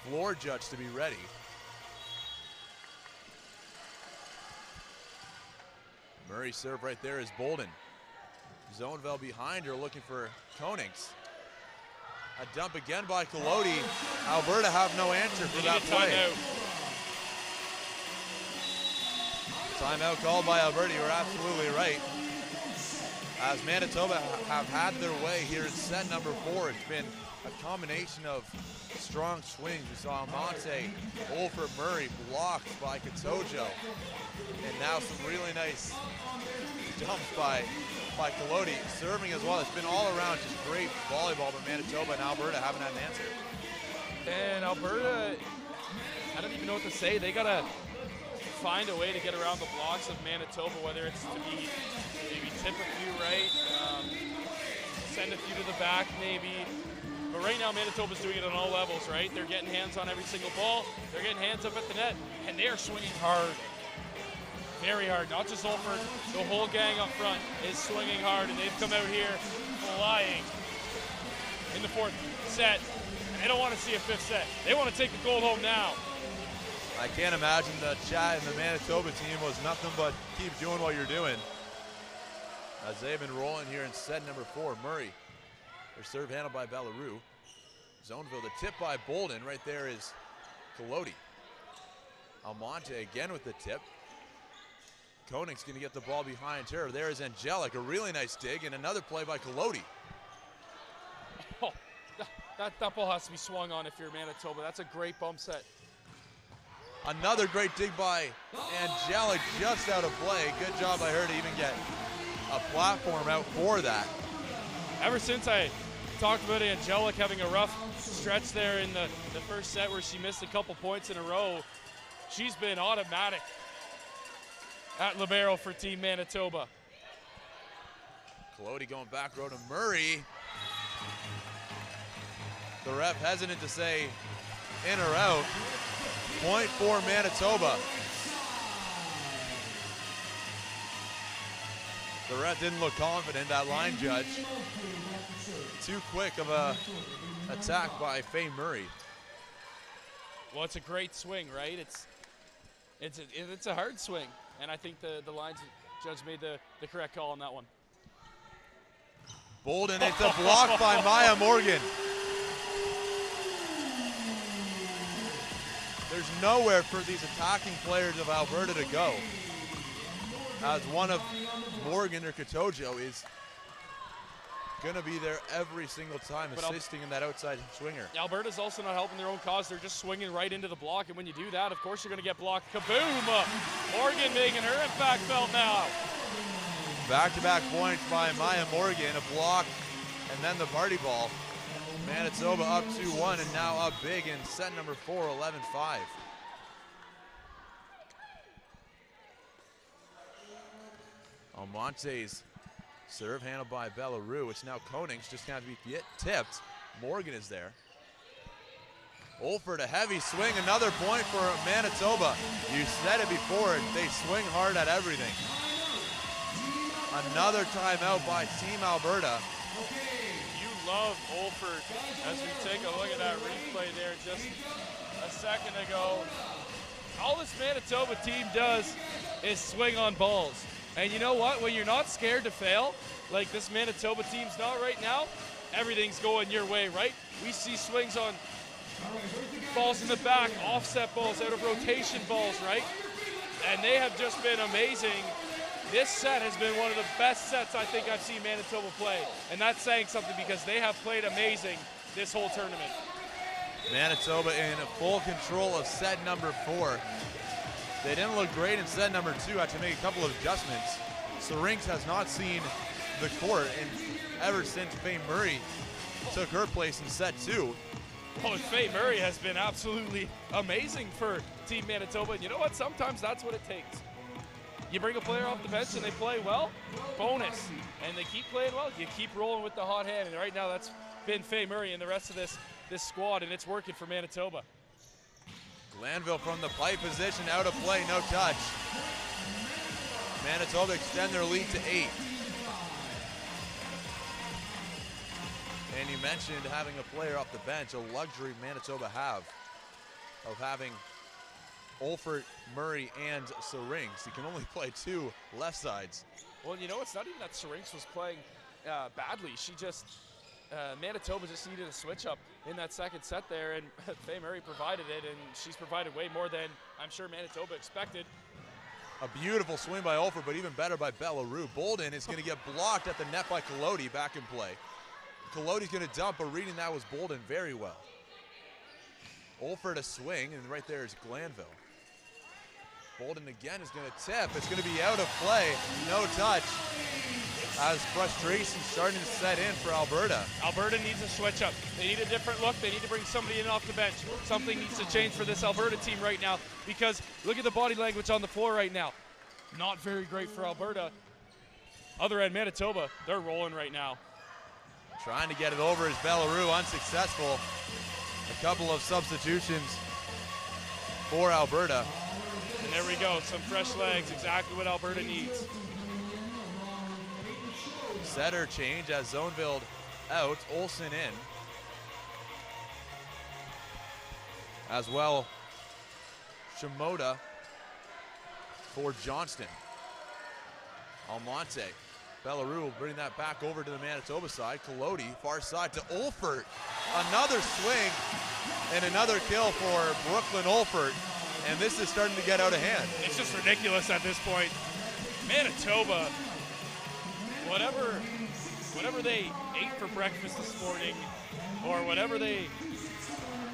floor judge to be ready. Murray serve right there is Bolden. Zoneveld behind her looking for Konings. A dump again by Colodi. Alberta have no answer for that play. Timeout called by Alberta. You're absolutely right. As Manitoba have had their way here in set number 4, it's been a combination of strong swings. We saw Almonte, Olfert, Murray blocked by Katojo. And now some really nice dumps by Colodi, serving as well. It's been all around just great volleyball, but Manitoba and Alberta haven't had an answer. And Alberta, I don't even know what to say. They gotta find a way to get around the blocks of Manitoba, whether it's to be maybe tip a few right, send a few to the back maybe. But right now Manitoba's doing it on all levels, right? They're getting hands on every single ball. They're getting hands up at the net, and they are swinging hard. Very hard, not just Olfert. The whole gang up front is swinging hard, and they've come out here flying in the 4th set. And they don't want to see a 5th set. They want to take the gold home now. I can't imagine the chat in the Manitoba team was nothing but keep doing what you're doing. As they've been rolling here in set number 4. Murray, their serve handled by Bellarue. Zoneville, the tip by Bolden. Right there is Colodi. Almonte again with the tip. Koning's going to get the ball behind her. There is Angelic, a really nice dig, and another play by Colodi. Oh, that ball has to be swung on if you're Manitoba. That's a great bump set. Another great dig by Angelic, just out of play. Good job by her to even get a platform out for that. Ever since I talked about Angelic having a rough stretch there in the first set where she missed a couple points in a row, she's been automatic at libero for Team Manitoba. Colodi going back row to Murray. The ref hesitant to say in or out. Point for Manitoba. The ref didn't look confident, that line judge. Too quick of a attack by Faye Murray. Well, it's a great swing, right? It's a hard swing, and I think the line judge made the correct call on that one. Bolden, it's a block by Maya Morgan. There's nowhere for these attacking players of Alberta to go, as one of Morgan or Katojo is going to be there every single time, assisting in that outside swinger. Alberta's also not helping their own cause. They're just swinging right into the block, and when you do that, of course, you're going to get blocked. Kaboom! Morgan making her impact felt now. Back-to-back points by Maya Morgan, a block, and then the party ball. Manitoba up 2-1 and now up big in set number 4, 11-5. Almonte's serve handled by Bellarue. It's now Konings, just going to be tipped. Morgan is there. Olfert, a heavy swing, another point for Manitoba. You said it before, they swing hard at everything. Another timeout by Team Alberta. Love Olfert as we take a look at that replay there just a second ago. All this Manitoba team does is swing on balls. And you know what? When you're not scared to fail, like this Manitoba team's not right now, everything's going your way, right? We see swings on balls in the back, offset balls, out of rotation balls, right? And they have just been amazing. This set has been one of the best sets I think I've seen Manitoba play. And that's saying something because they have played amazing this whole tournament. Manitoba in full control of set number 4. They didn't look great in set number 2. Had to make a couple of adjustments. Syrinx has not seen the court ever since Faye Murray took her place in set 2. Oh, Faye Murray has been absolutely amazing for Team Manitoba. And you know what? Sometimes that's what it takes. You bring a player off the bench and they play well, bonus. And they keep playing well, you keep rolling with the hot hand. And right now that's been Faye Murray and the rest of this squad, and it's working for Manitoba. Glanville from the pipe position, out of play, no touch. Manitoba extend their lead to 8. And you mentioned having a player off the bench, a luxury Manitoba have of having Olfert, Murray, and Syrinx. You can only play 2 left sides. Well, you know, it's not even that Syrinx was playing badly. She just Manitoba just needed a switch up in that second set there, and Faye Murray provided it, and she's provided way more than I'm sure Manitoba expected. A beautiful swing by Olford, but even better by Belarus. Bolden is going to get blocked at the net by Colodi, back in play. Colodi's going to dump, but reading that was Bolden very well. Olford a swing, and right there is Glanville. Bolden again is going to tip. It's going to be out of play, no touch. As frustration starting to set in for Alberta. Alberta needs a switch up. They need a different look. They need to bring somebody in off the bench. Something needs to change for this Alberta team right now, because look at the body language on the floor right now. Not very great for Alberta. Other end, Manitoba, they're rolling right now. Trying to get it over is Belarus, unsuccessful. A couple of substitutions for Alberta. And there we go, some fresh legs, exactly what Alberta needs. Setter change as Zoneville out, Olsen in. As well, Shimoda for Johnston. Almonte. Belarus will bring that back over to the Manitoba side. Colodi, far side to Olford. Another swing and another kill for Brooklyn Olford. And this is starting to get out of hand. It's just ridiculous at this point. Manitoba, whatever they ate for breakfast this morning, or whatever they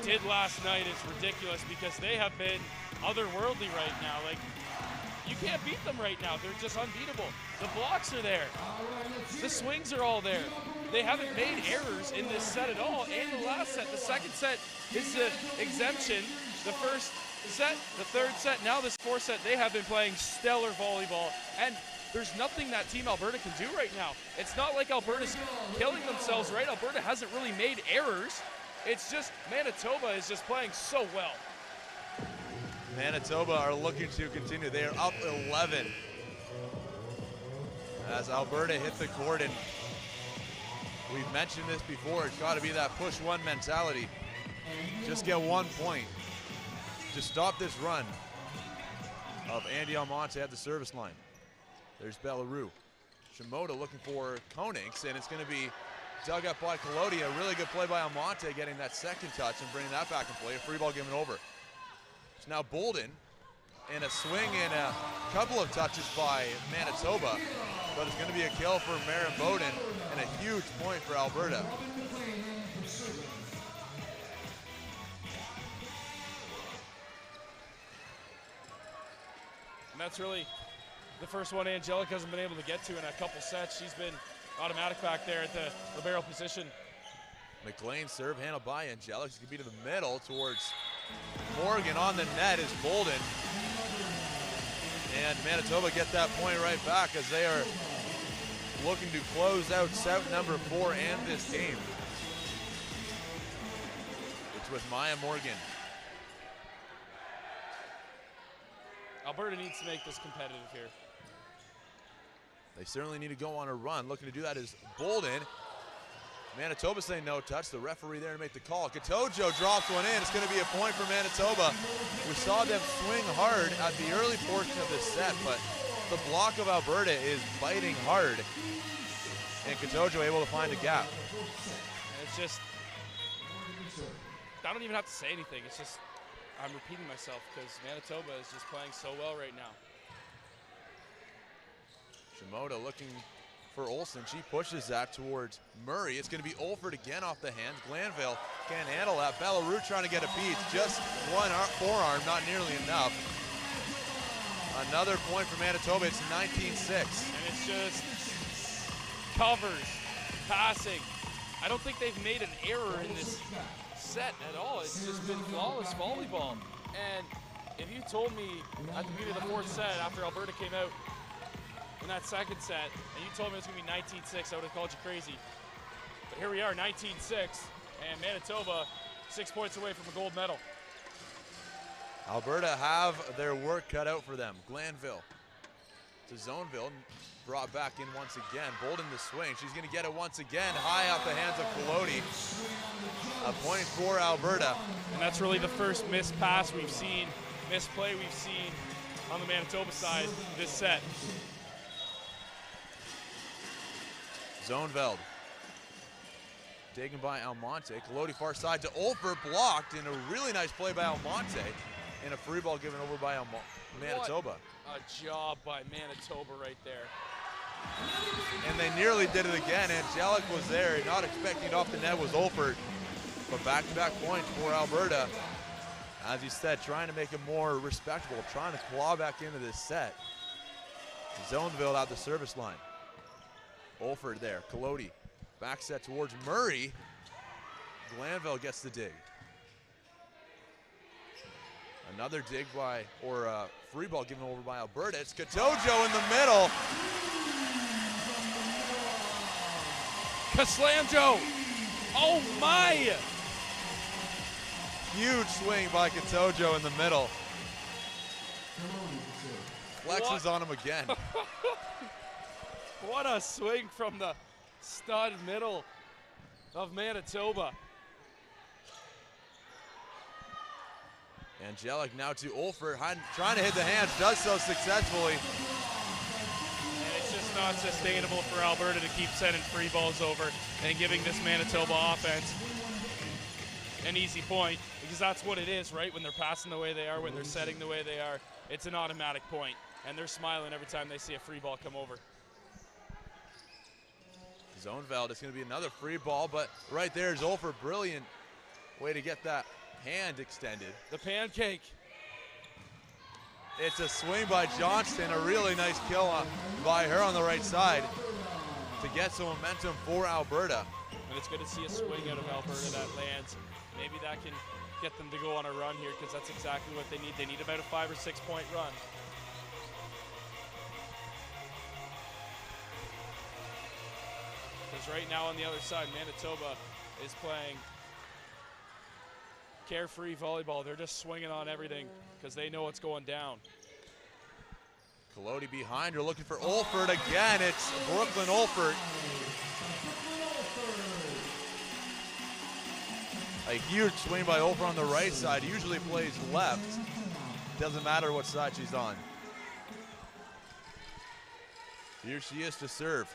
did last night is ridiculous, because they have been otherworldly right now. Like, you can't beat them right now. They're just unbeatable. The blocks are there. The swings are all there. They haven't made errors in this set at all, and the last set. The second set is the exemption. The first set, the third set, now this fourth set, they have been playing stellar volleyball, and there's nothing that Team Alberta can do right now. It's not like Alberta's killing themselves, right? Alberta hasn't really made errors. It's just Manitoba is just playing so well. Manitoba are looking to continue. They are up 11 as Alberta hit the court, and we've mentioned this before. It's got to be that push one mentality. Just get 1 point to stop this run of Andy Almonte at the service line. There's Belarus. Shimoda looking for Konings, and it's going to be dug up by Colodi. A really good play by Almonte, getting that second touch and bringing that back in play. A free ball given over. It's now Bolden, and a swing and a couple of touches by Manitoba, but it's going to be a kill for Maren Bowden and a huge point for Alberta. And that's really the first one Angelica hasn't been able to get to in a couple sets. She's been automatic back there at the libero position. McLean serve handled by Angelica. It's going to be to the middle towards Morgan. On the net is Bolden. And Manitoba get that point right back as they are looking to close out set number 4 and this game. It's with Maya Morgan. Alberta needs to make this competitive here. They certainly need to go on a run. Looking to do that is Bolden. Manitoba saying no touch. The referee there to make the call. Katojo drops one in. It's going to be a point for Manitoba. We saw them swing hard at the early portion of this set, but the block of Alberta is biting hard. And Katojo able to find a gap. It's just, I don't even have to say anything. It's just, I'm repeating myself because Manitoba is just playing so well right now. Shimoda looking for Olsen. She pushes that towards Murray. It's going to be Olford again off the hands. Glanville can't handle that. Belarus trying to get a piece. Just one forearm, not nearly enough. Another point for Manitoba. It's 19-6. And it's just covers, passing. I don't think they've made an error in this set at all. It's just been flawless volleyball. And if you told me at the beginning of the fourth set after Alberta came out in that second set, and you told me it was going to be 19-6, I would have called you crazy. But here we are, 19-6, and Manitoba 6 points away from a gold medal. Alberta have their work cut out for them. Glanville to Zoneville, brought back in once again. Bolden the swing. She's going to get it once again, high off the hands of Colodi. A point for Alberta. And that's really the first missed pass we've seen, missed play we've seen on the Manitoba side this set. Zoneveld Taken by Almonte. Colodi far side to Olfer, blocked, and a really nice play by Almonte. And a free ball given over by Manitoba. What a job by Manitoba right there. And they nearly did it again. Angelic was there, not expecting it off the net was Olfer. But back-to-back points for Alberta. As you said, trying to make it more respectable, trying to claw back into this set. Zoneville out the service line. Olfer there, Colodi. Back set towards Murray. Glanville gets the dig. Another dig by, or free ball given over by Alberta. It's Katojo in the middle. Kaslamjo! Oh my! Huge swing by Katojo in the middle. Flexes on him again. What a swing from the stud middle of Manitoba. Angelic now to Olfer, trying to hit the hands, does so successfully. And it's just not sustainable for Alberta to keep sending free balls over and giving this Manitoba offense an easy point, because that's what it is, right? When they're passing the way they are, when they're setting the way they are, it's an automatic point, and they're smiling every time they see a free ball come over. Zoneveld, it's going to be another free ball, but right there is Olfer. Brilliant way to get that hand extended. The pancake. It's a swing by Johnston, a really nice kill by her on the right side to get some momentum for Alberta. And it's good to see a swing out of Alberta that lands. Maybe that can get them to go on a run here, because that's exactly what they need. They need about a 5 or 6 point run. Because right now on the other side, Manitoba is playing carefree volleyball. They're just swinging on everything because they know it's going down. Colodi behind her, looking for Olfert again. It's Brooklyn Olfert. A huge swing by Olfert on the right side. Usually plays left. Doesn't matter what side she's on. Here she is to serve.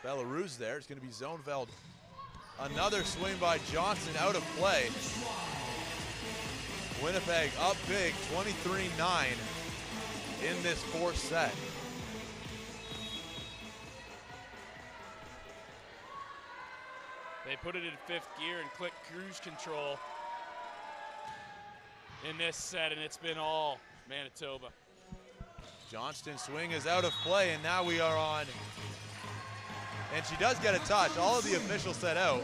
Belarus there. It's going to be Zoneveld. Another swing by Johnson out of play. Winnipeg up big, 23-9 in this fourth set. They put it in fifth gear and click cruise control in this set, and it's been all Manitoba. Johnston's swing is out of play, and now we are on. And she does get a touch. All of the officials said out,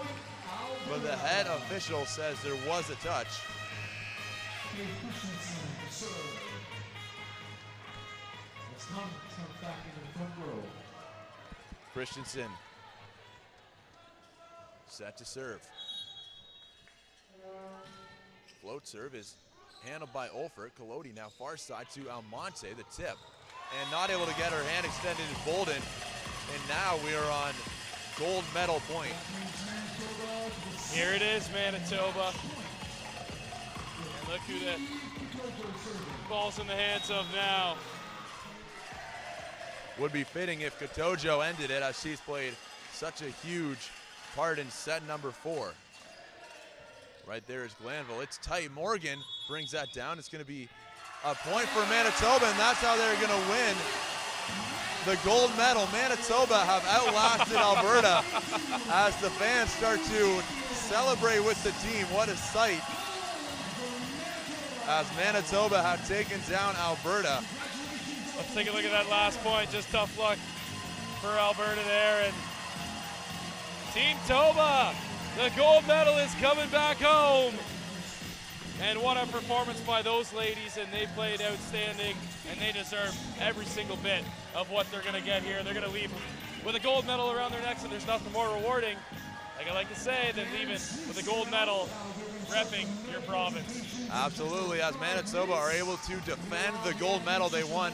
but the head official says there was a touch. Christensen set to serve. Float serve is handled by Olfert. Colodi now far side to Almonte, the tip. And not able to get her hand extended is Bolden. And now we are on gold medal point. Here it is, Manitoba. And look who the ball's in the hands of now. Would be fitting if Katojo ended it, as she's played such a huge part in set number 4. Right there is Glanville. It's tight. Morgan brings that down. It's going to be a point for Manitoba, and that's how they're going to win the gold medal. Manitoba have outlasted Alberta as the fans start to celebrate with the team. What a sight, as Manitoba have taken down Alberta. Let's take a look at that last point. Just tough luck for Alberta there. And Team Toba, the gold medal is coming back home. And what a performance by those ladies, and they played outstanding, and they deserve every single bit of what they're going to get here. They're going to leave with a gold medal around their necks, and there's nothing more rewarding, like I like to say, than leaving with a gold medal repping your province. Absolutely, as Manitoba are able to defend the gold medal they won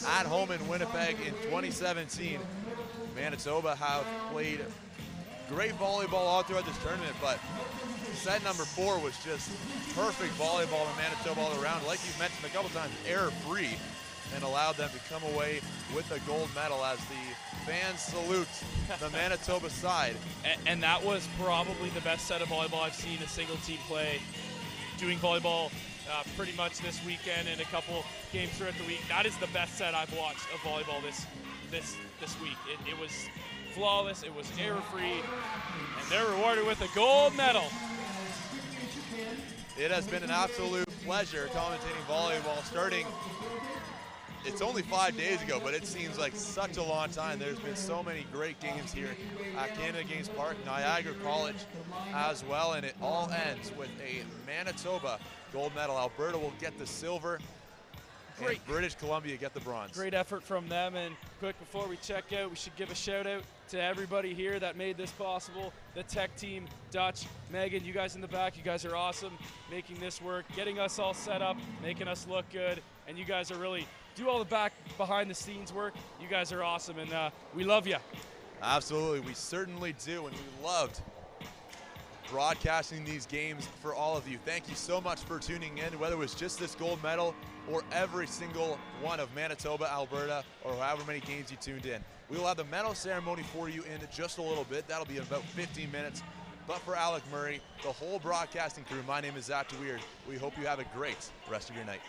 at home in Winnipeg in 2017. Manitoba have played great volleyball all throughout this tournament, but set number 4 was just perfect volleyball in Manitoba all around. Like you've mentioned a couple times, error-free. and allowed them to come away with a gold medal as the fans salute the Manitoba side. And that was probably the best set of volleyball I've seen a single team play. Doing volleyball pretty much this weekend and a couple games throughout the week. That is the best set I've watched of volleyball this week. It was flawless, it was error-free, and they're rewarded with a gold medal. It has been an absolute pleasure commentating volleyball starting. It's only 5 days ago, but it seems like such a long time. There's been so many great games here at Canada Games Park, Niagara College as well, and it all ends with a Manitoba gold medal. Alberta will get the silver, and British Columbia get the bronze. Great effort from them, and quick before we check out, we should give a shout out to everybody here that made this possible. The tech team, Dutch, Megan, you guys in the back, you guys are awesome, making this work, getting us all set up, making us look good, and you guys are really do all the behind the scenes work. You guys are awesome, and we love you. Absolutely, we certainly do, and we loved broadcasting these games for all of you. Thank you so much for tuning in, whether it was just this gold medal or every single one of Manitoba, Alberta, or however many games you tuned in. We will have the medal ceremony for you in just a little bit. That'll be in about 15 minutes. But for Alec Murray, the whole broadcasting crew, my name is Zach DeWeerd. We hope you have a great rest of your night.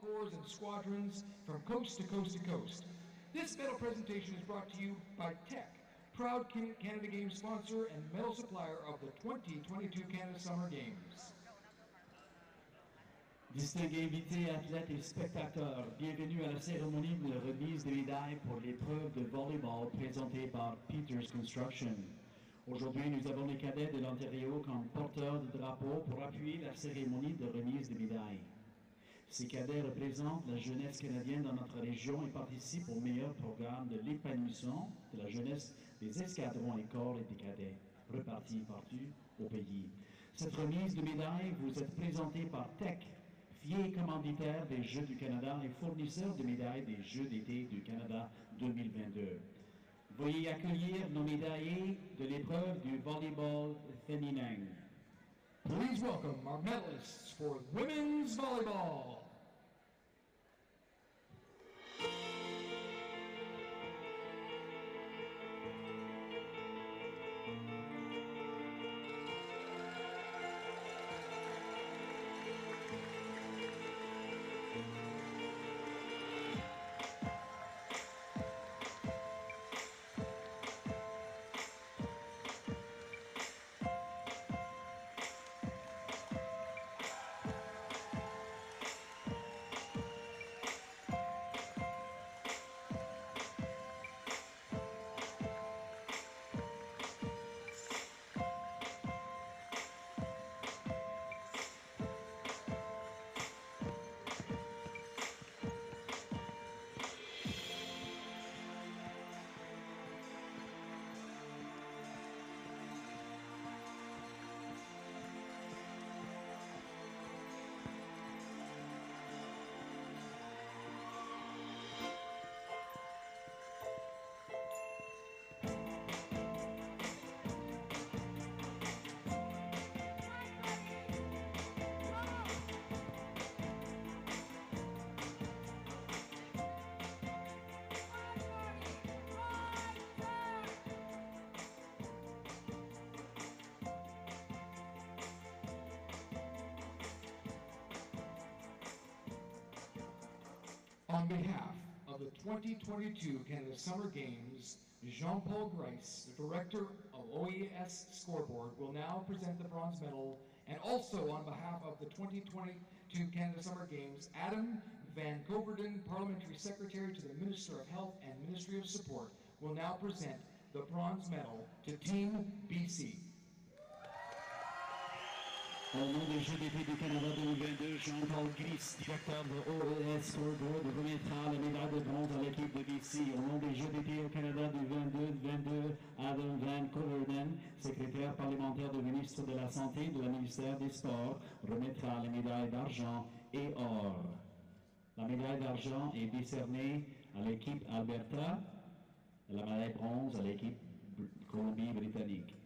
corps and squadrons from coast to coast to coast. This medal presentation is brought to you by Tech, proud Canada Games sponsor and medal supplier of the 2022 Canada Summer Games. Distingués invités, athlètes et spectateurs, bienvenue à la cérémonie de remise des médailles pour l'épreuve de volleyball présentée par Peters Construction. Aujourd'hui, nous avons les cadets de l'Ontario comme porteurs de drapeau pour appuyer la cérémonie de remise des médailles. Ces cadets représentent la jeunesse canadienne dans notre région et participent au meilleur programme de l'épanouissement de la jeunesse des escadrons et corps et des cadets, repartis partout au pays. Cette remise de médailles vous est présentée par Tech, fier commanditaire des Jeux du Canada et fournisseur de médailles des Jeux d'été du Canada 2022. Veuillez accueillir nos médaillés de l'épreuve du volleyball féminin. Please welcome our medalists for women's volleyball. On behalf of the 2022 Canada Summer Games, Jean-Paul Grice, the Director of OES Scoreboard, will now present the bronze medal, and also on behalf of the 2022 Canada Summer Games, Adam Van Coverden, Parliamentary Secretary to the Minister of Health and Ministry of Support, will now present the bronze medal to Team BC. Au nom des Jeux d'été du Canada 2022, Jean-Paul Grice, directeur de OES Scoreboard, remettra la médaille de bronze à l'équipe de BC. Au nom des Jeux d'été au Canada du 2022, Adam Van Coverden, secrétaire parlementaire du ministre de la Santé et de la ministère des Sports, remettra la médaille d'argent et or. La médaille d'argent est décernée à l'équipe Alberta, la médaille bronze à l'équipe Colombie-Britannique.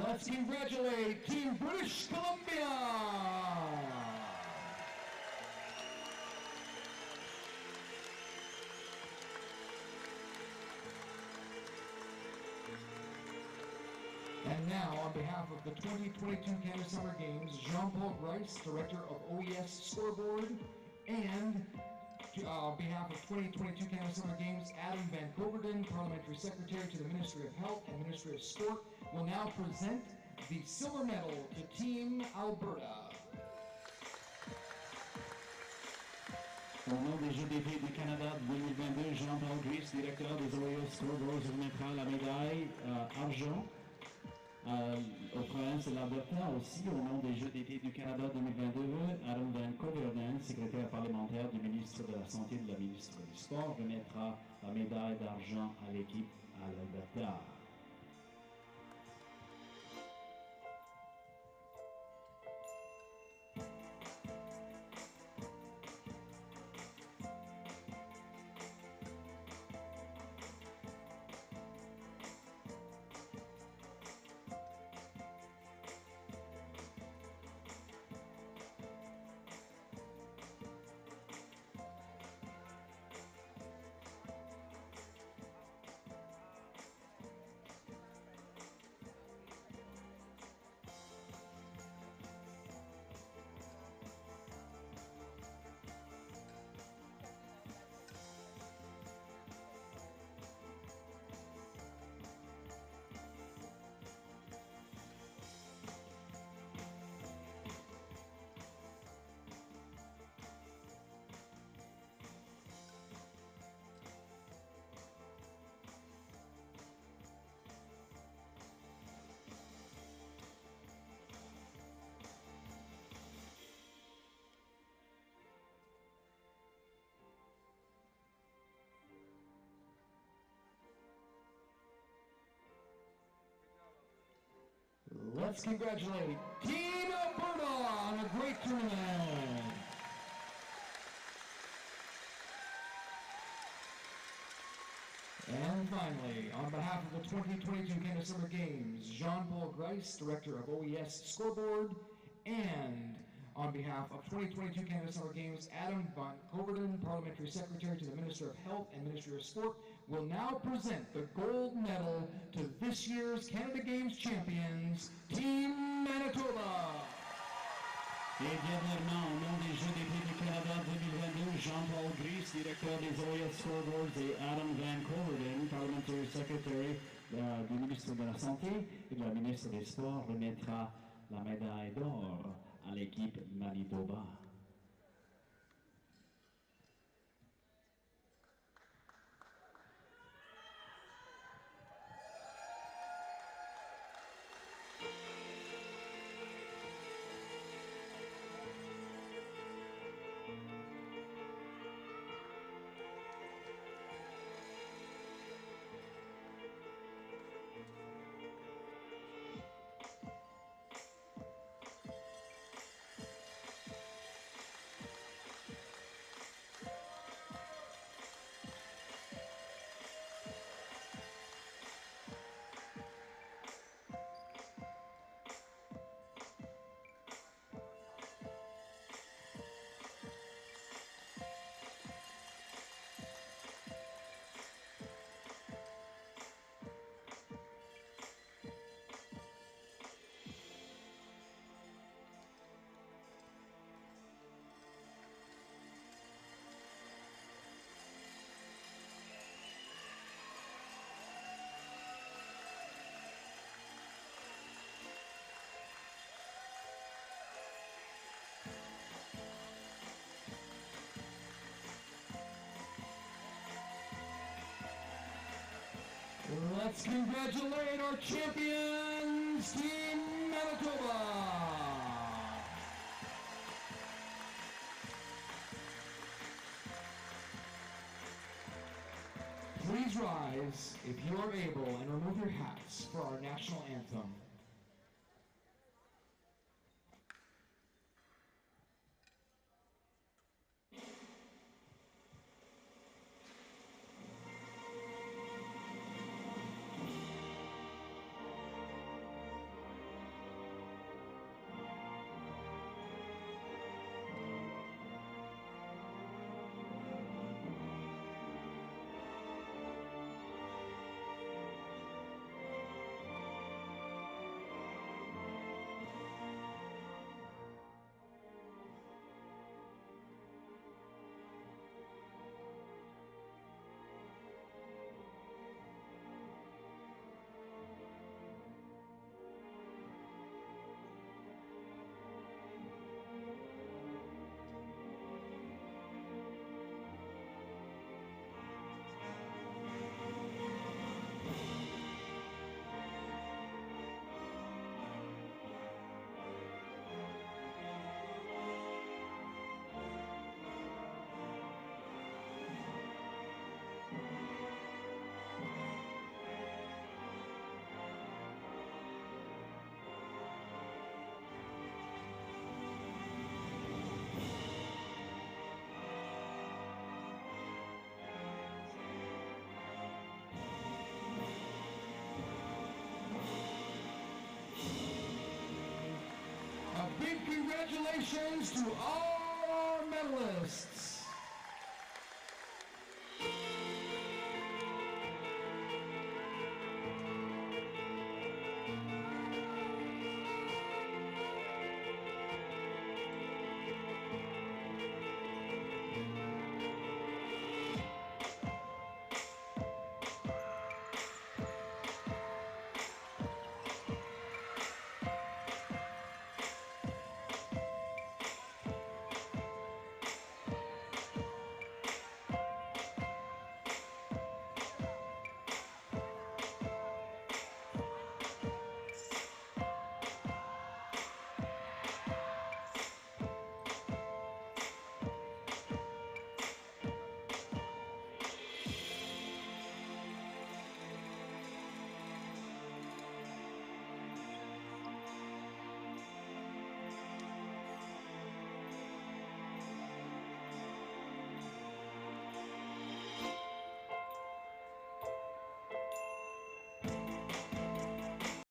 Let's congratulate Team British Columbia! And now, on behalf of the 2022 Canada Summer Games, Jean-Paul Grice, Director of OES Scoreboard, and on behalf of 2022 Canada Summer Games, Adam Van Coverden, Parliamentary Secretary to the Ministry of Health and Ministry of Sport, will now present the silver medal to Team Alberta. Au nom des Jeux d'été du Canada de 2022, Jean-Paul Gris, directeur des OES Scoreboards, remettra la médaille argent aux provinces de l'Alberta. Aussi, au nom des Jeux d'été du Canada 2022, Adam Van Coverden, secrétaire parlementaire du ministre de la Santé et de la ministre du Sport, remettra la médaille d'argent à l'équipe à l'Alberta. Let's congratulate Team Alberta on a great tournament. And finally, on behalf of the 2022 Canada Summer Games, Jean-Paul Grice, Director of OES Scoreboard, and on behalf of 2022 Canada Summer Games, Adam Van Coverden, Parliamentary Secretary to the Minister of Health and Ministry of Sport, will now present the gold medal to this year's Canada Games champions, Team Manitoba. Et dernièrement, au nom des Jeux d'été du Canada 2022, Jean-Paul Gris, directeur des OES Scoreboards, et Adam Van Coverden, Parliamentary Secretary du ministre de la Santé et de la ministre des Sports, remettra la médaille d'or à l'équipe Manitoba. Let's congratulate our champions, Team Manitoba. Please rise, if you are able, and remove your hats for our national anthem. congratulations to all our medalists.